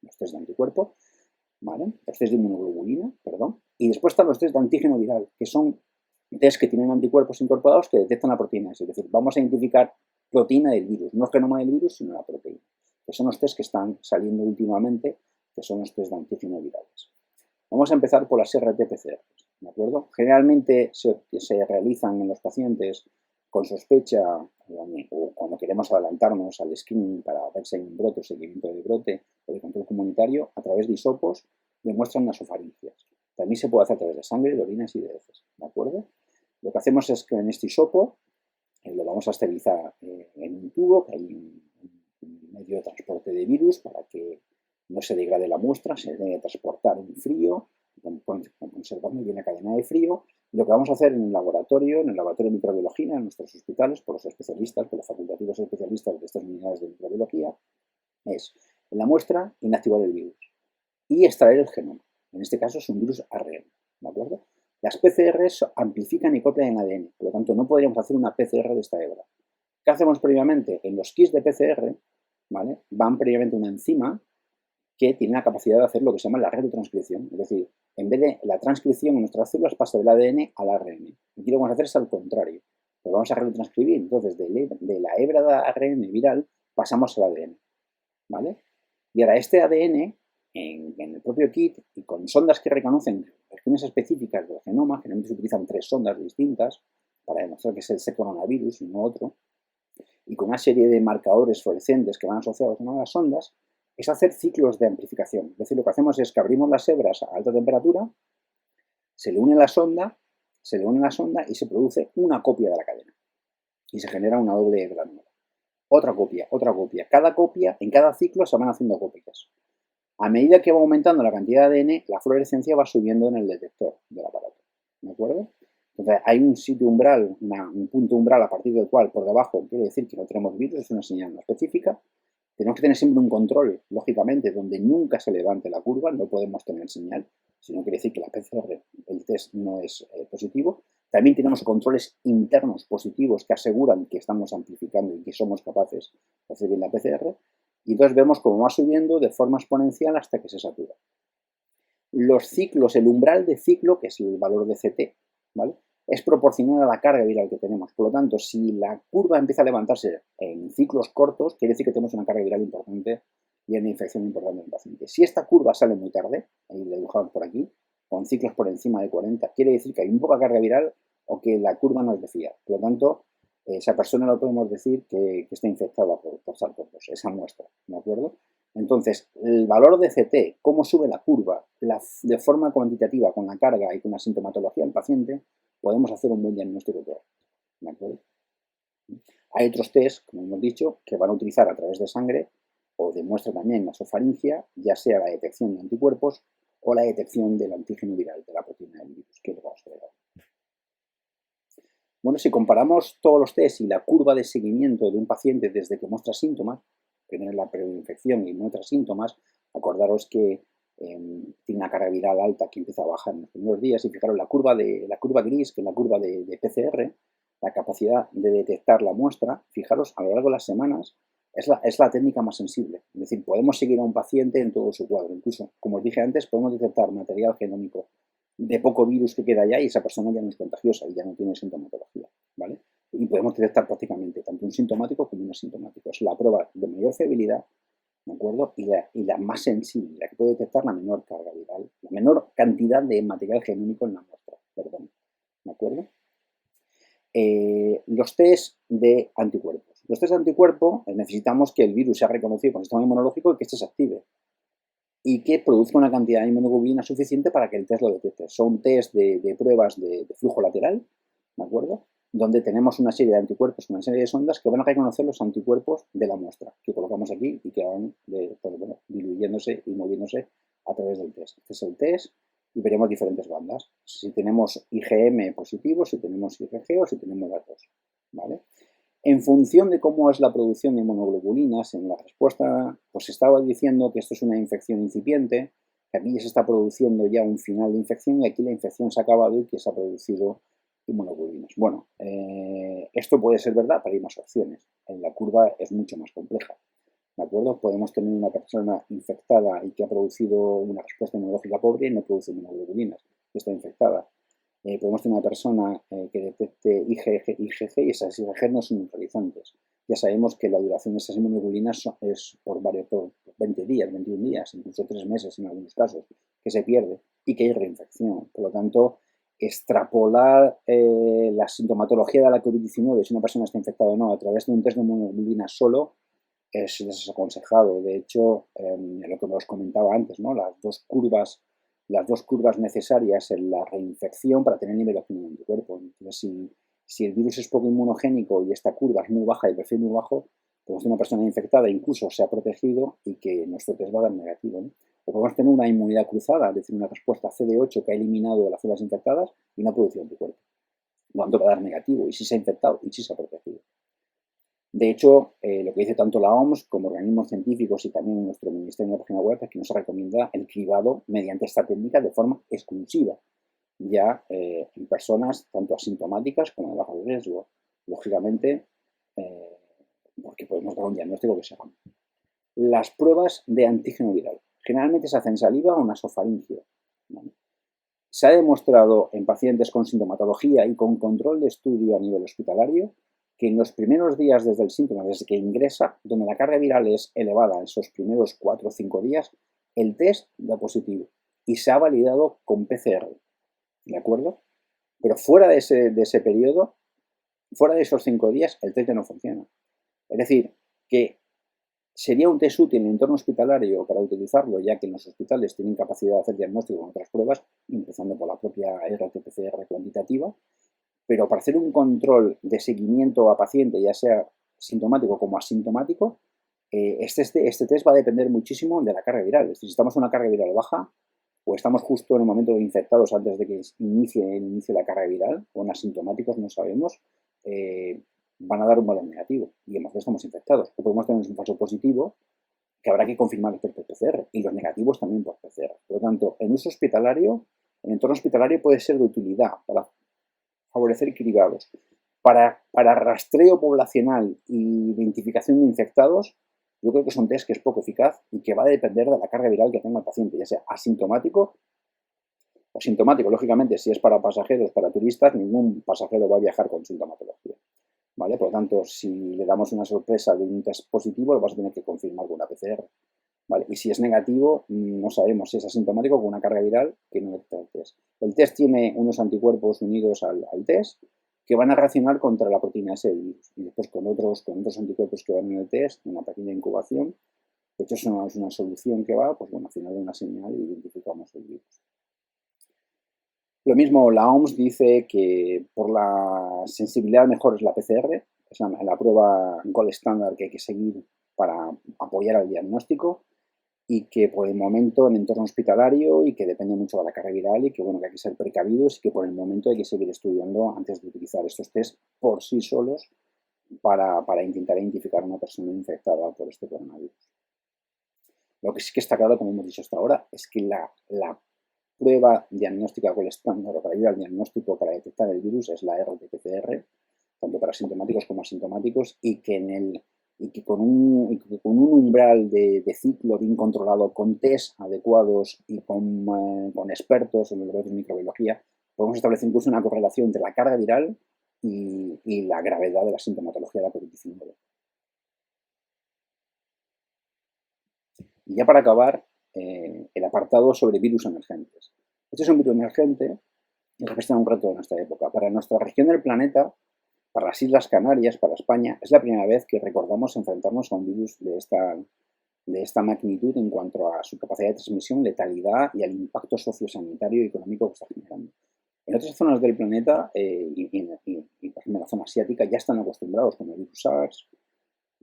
A: los test de anticuerpo, ¿vale? Los test de inmunoglobulina, perdón. Y después están los test de antígeno viral, que son test que tienen anticuerpos incorporados que detectan la proteína. Es decir, vamos a identificar proteína del virus, no el genoma del virus, sino la proteína. Que son los test que están saliendo últimamente, que son los test de antígeno virales. Vamos a empezar por las RT-PCR, ¿de acuerdo? Generalmente se realizan en los pacientes con sospecha o cuando queremos adelantarnos al screening para ver si hay un brote o seguimiento de brote o de control comunitario a través de hisopos de muestras nasofaringias. También se puede hacer a través de sangre, de orinas y de heces, ¿de acuerdo? Lo que hacemos es que en este hisopo lo vamos a esterilizar en un tubo, que hay un medio de transporte de virus para que no se degrade la muestra, se debe transportar en frío, conservar muy bien la cadena de frío. Y lo que vamos a hacer en el laboratorio de microbiología, en nuestros hospitales, por los especialistas, por los facultativos especialistas de estas unidades de microbiología, es en la muestra inactivar el virus y extraer el genoma. En este caso es un virus ARN, ¿de acuerdo? Las PCRs amplifican y copian el ADN, por lo tanto no podríamos hacer una PCR de esta hebra. ¿Qué hacemos previamente? En los kits de PCR, ¿vale? Van previamente una enzima que tiene la capacidad de hacer lo que se llama la retrotranscripción, es decir, en vez de la transcripción en nuestras células pasa del ADN al ARN. Aquí lo que vamos a hacer es al contrario, lo vamos a retrotranscribir, entonces de la hebra de ARN viral pasamos al ADN, ¿vale? Y ahora este ADN en el propio kit y con sondas que reconocen regiones específicas del genoma, generalmente se utilizan 3 sondas distintas para demostrar que es ese coronavirus y no otro, y con una serie de marcadores fluorescentes que van asociados a las sondas, es hacer ciclos de amplificación. Es decir, lo que hacemos es que abrimos las hebras a alta temperatura, se le une la sonda se le une a la sonda y se produce una copia de la cadena. Y se genera una doble granula. Otra copia, otra copia. Cada copia, en cada ciclo se van haciendo copias. A medida que va aumentando la cantidad de ADN, la fluorescencia va subiendo en el detector del aparato. ¿De acuerdo? Entonces, hay un sitio umbral, un punto umbral a partir del cual, por debajo, quiere decir que no tenemos virus, es una señal no específica. Tenemos que tener siempre un control, lógicamente, donde nunca se levante la curva, no podemos tener señal, si no quiere decir que la PCR, el test no es positivo. También tenemos controles internos positivos que aseguran que estamos amplificando y que somos capaces de hacer bien la PCR. Y entonces vemos cómo va subiendo de forma exponencial hasta que se satura. Los ciclos, el umbral de ciclo, que es el valor de CT, ¿vale?, es proporcional a la carga viral que tenemos. Por lo tanto, si la curva empieza a levantarse en ciclos cortos, quiere decir que tenemos una carga viral importante y una infección importante en el paciente. Si esta curva sale muy tarde, ahí la dibujamos por aquí, con ciclos por encima de 40, quiere decir que hay muy poca carga viral o que la curva no es de fiar. Por lo tanto, esa persona no podemos decir que está infectada por SARS-CoV-2, esa muestra, ¿de acuerdo? Entonces, el valor de CT, cómo sube la curva de forma cuantitativa con la carga y con la sintomatología del paciente, podemos hacer un buen diagnóstico correcto, ¿de acuerdo? Hay otros test, como hemos dicho, que van a utilizar a través de sangre o de muestra también nasofaringea, ya sea la detección de anticuerpos o la detección del antígeno viral, de la proteína del virus, que lo vamos a ver ahora. Bueno, si comparamos todos los test y la curva de seguimiento de un paciente desde que muestra síntomas, primero la preinfección y muestra síntomas, acordaros que tiene una carga viral alta que empieza a bajar en los primeros días y fijaros la curva gris, que es la curva de PCR, la capacidad de detectar la muestra, fijaros a lo largo de las semanas, es la técnica más sensible. Es decir, podemos seguir a un paciente en todo su cuadro. Incluso, como os dije antes, podemos detectar material genómico de poco virus que queda allá y esa persona ya no es contagiosa y ya no tiene sintomatología, ¿vale? Y podemos detectar prácticamente tanto un sintomático como un asintomático. Es la prueba de mayor fiabilidad, ¿de acuerdo? Y la más sensible, la que puede detectar la menor carga viral, la menor cantidad de material genómico en la muestra, perdón, ¿de acuerdo? Los test de anticuerpos. Los test de anticuerpos necesitamos que el virus sea reconocido por el sistema inmunológico y que este se active y que produzca una cantidad de inmunoglobulina suficiente para que el test lo detecte. Son test de pruebas de flujo lateral, ¿de acuerdo?, donde tenemos una serie de anticuerpos, una serie de sondas que van a reconocer los anticuerpos de la muestra, que colocamos aquí y que van diluyéndose y moviéndose a través del test. Este es el test y veremos diferentes bandas. Si tenemos IgM positivo, si tenemos IgG o si tenemos las dos, ¿vale? En función de cómo es la producción de inmunoglobulinas, en la respuesta, pues estaba diciendo que esto es una infección incipiente, que aquí se está produciendo ya un final de infección y aquí la infección se ha acabado y que se ha producido inmunoglobulinas. Bueno, esto puede ser verdad, pero hay más opciones. La curva es mucho más compleja, ¿de acuerdo? Podemos tener una persona infectada y que ha producido una respuesta inmunológica pobre y no produce inmunoglobulinas, que está infectada. Podemos tener una persona que detecte IgG y esas IgG no son neutralizantes. Ya sabemos que la duración de esas inmunoglobulinas es por 20 días, 21 días, incluso 3 meses en algunos casos, que se pierde y que hay reinfección. Por lo tanto, extrapolar la sintomatología de la COVID-19, si una persona está infectada o no, a través de un test de inmunoglobulinas solo, es desaconsejado. De hecho, lo que os comentaba antes, ¿no?, las dos curvas necesarias en la reinfección para tener nivelación de anticuerpos. Entonces, si el virus es poco inmunogénico y esta curva es muy baja y el perfil muy bajo, podemos tener una persona infectada, incluso se ha protegido y que nuestro test va a dar negativo, ¿no? O podemos tener una inmunidad cruzada, es decir, una respuesta CD8 que ha eliminado las células infectadas y no ha producido anticuerpos. Cuando va a dar negativo, y si se ha infectado y si se ha protegido. De hecho, lo que dice tanto la OMS como organismos científicos y también nuestro ministerio en la página web es que no se recomienda el cribado mediante esta técnica de forma exclusiva, ya en personas tanto asintomáticas como de bajo riesgo. Lógicamente, porque podemos dar un diagnóstico que se haga. Las pruebas de antígeno viral. Generalmente se hacen saliva o nasofaringeo, ¿vale? Se ha demostrado en pacientes con sintomatología y con control de estudio a nivel hospitalario que en los primeros días desde el síntoma, desde que ingresa, donde la carga viral es elevada en esos primeros 4 o 5 días, el test da positivo y se ha validado con PCR, ¿de acuerdo? Pero fuera de ese periodo, fuera de esos 5 días, el test no funciona. Es decir, que Sería un test útil en el entorno hospitalario para utilizarlo, ya que en los hospitales tienen capacidad de hacer diagnóstico con otras pruebas, empezando por la propia RT-PCR cuantitativa, pero para hacer un control de seguimiento a paciente, ya sea sintomático como asintomático, este test va a depender muchísimo de la carga viral. Es decir, si estamos en una carga viral baja o estamos justo en el momento de infectados antes de que inicie la carga viral, o en asintomáticos no sabemos, van a dar un valor negativo y a lo mejor estamos infectados. O podemos tener un falso positivo que habrá que confirmar por PCR y los negativos también por PCR. Por lo tanto, en uso hospitalario, en entorno hospitalario puede ser de utilidad para favorecer cribados. Para rastreo poblacional y identificación de infectados, yo creo que es un test que es poco eficaz y que va a depender de la carga viral que tenga el paciente, ya sea asintomático o sintomático. Lógicamente, si es para pasajeros, para turistas, ningún pasajero va a viajar con sintomatología. ¿Vale? Por lo tanto, si le damos una sorpresa de un test positivo, lo vas a tener que confirmar con una PCR. ¿Vale? Y si es negativo, no sabemos si es asintomático con una carga viral que no detecta el test. El test tiene unos anticuerpos unidos al test que van a reaccionar contra la proteína S del virus. Y después con otros anticuerpos que van en el test, una pequeña incubación. De hecho, es una solución que va, pues bueno, al final de una señal y identificamos el virus. Lo mismo, la OMS dice que por la sensibilidad mejor es la PCR, es la prueba gold estándar que hay que seguir para apoyar al diagnóstico, y que por el momento en entorno hospitalario y que depende mucho de la carga viral y que bueno, que hay que ser precavidos y que por el momento hay que seguir estudiando antes de utilizar estos test por sí solos para intentar identificar a una persona infectada por este coronavirus. Lo que sí que está claro, como hemos dicho hasta ahora, es que la prueba diagnóstica con el estándar para ayudar al diagnóstico para detectar el virus es la RT-PCR, tanto para sintomáticos como asintomáticos, y que con un umbral de ciclo bien controlado, con test adecuados y con expertos en los laboratorios de microbiología, podemos establecer incluso una correlación entre la carga viral y la gravedad de la sintomatología de la COVID-19. Y ya para acabar, el apartado sobre virus emergentes. Este es un virus emergente y representa un reto de nuestra época. Para nuestra región del planeta, para las Islas Canarias, para España, es la primera vez que recordamos enfrentarnos a un virus de esta magnitud en cuanto a su capacidad de transmisión, letalidad y al impacto sociosanitario y económico que está generando. En otras zonas del planeta y por ejemplo en la zona asiática ya están acostumbrados con el virus SARS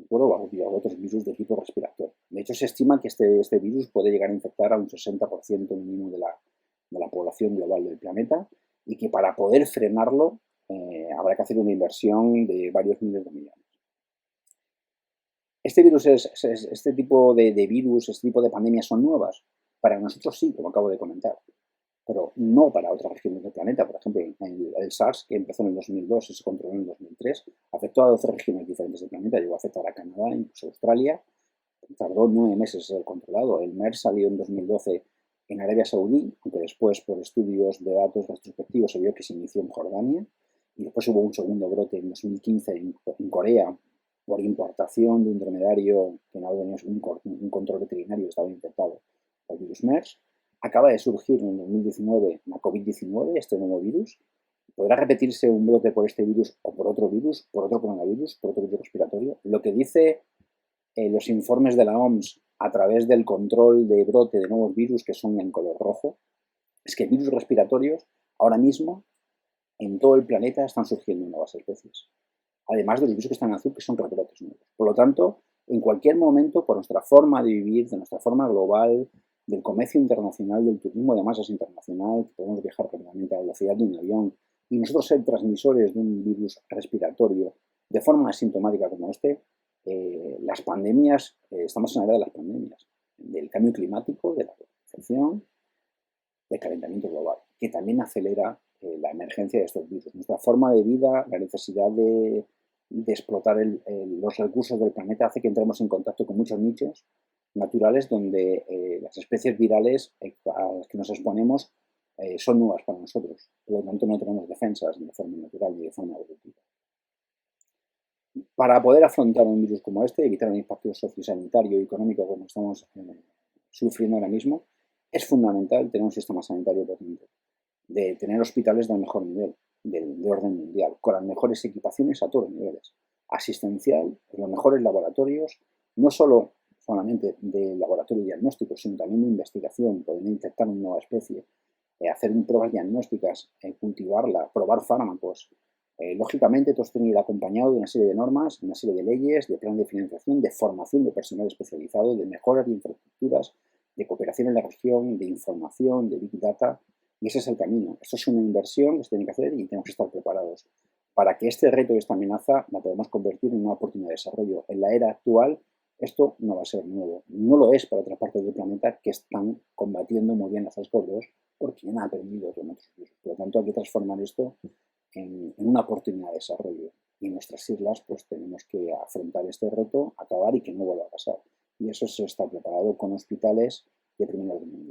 A: o a otros virus de tipo respiratorio. De hecho, se estima que este virus puede llegar a infectar a un 60% mínimo de la población global del planeta y que para poder frenarlo habrá que hacer una inversión de varios miles de millones. Este tipo de virus, este tipo de pandemias son nuevas. Para nosotros sí, como acabo de comentar, pero no para otras regiones del planeta. Por ejemplo, el SARS, que empezó en el 2002 y se controló en el 2003, afectó a 12 regiones diferentes del planeta. Llegó a afectar a Canadá, incluso a Australia. Tardó 9 meses en ser controlado. El MERS salió en 2012 en Arabia Saudí, aunque después, por estudios de datos retrospectivos, se vio que se inició en Jordania. Y después hubo un segundo brote en 2015 en Corea por importación de un dromedario que no tenía un control veterinario que estaba infectado por el virus MERS. Acaba de surgir en 2019 la COVID-19, este nuevo virus. ¿Podrá repetirse un brote por este virus o por otro virus, por otro coronavirus, por otro virus respiratorio? Lo que dice los informes de la OMS a través del control de brote de nuevos virus que son en color rojo es que virus respiratorios ahora mismo en todo el planeta están surgiendo nuevas especies. Además de los virus que están en azul, que son rebrotes nuevos. Por lo tanto, en cualquier momento, por nuestra forma de vivir, de nuestra forma global, del comercio internacional, del turismo de masas internacional, que podemos viajar rápidamente a la velocidad de un avión, y nosotros ser transmisores de un virus respiratorio de forma asintomática como este, las pandemias, estamos en la era de las pandemias, del cambio climático, de la infección, del calentamiento global, que también acelera la emergencia de estos virus. Nuestra forma de vida, la necesidad de explotar los recursos del planeta hace que entremos en contacto con muchos nichos naturales donde las especies virales a las que nos exponemos son nuevas para nosotros. Por lo tanto, no tenemos defensas de forma natural ni de forma evolutiva. Para poder afrontar un virus como este, evitar un impacto sociosanitario y económico como estamos sufriendo ahora mismo, es fundamental tener un sistema sanitario potente, de tener hospitales del mejor nivel, de orden mundial, con las mejores equipaciones a todos los niveles, asistencial, los mejores laboratorios, no solo solamente de laboratorio diagnóstico, sino también de investigación, poder detectar una nueva especie, hacer pruebas diagnósticas, cultivarla, probar fármacos. Lógicamente, todo esto tiene que ir acompañado de una serie de normas, una serie de leyes, de plan de financiación, de formación de personal especializado, de mejoras de infraestructuras, de cooperación en la región, de información, de Big Data, y ese es el camino. Esto es una inversión que se tiene que hacer y tenemos que estar preparados para que este reto y esta amenaza la podamos convertir en una oportunidad de desarrollo. En la era actual, esto no va a ser nuevo. No lo es para otras partes del planeta que están combatiendo muy bien las SARS-CoV-2 porque han aprendido con otros virus. Por lo tanto, hay que transformar esto en una oportunidad de desarrollo. Y en nuestras islas, pues tenemos que afrontar este reto, acabar y que no vuelva a pasar. Y eso se está preparado con hospitales de primer orden mundial.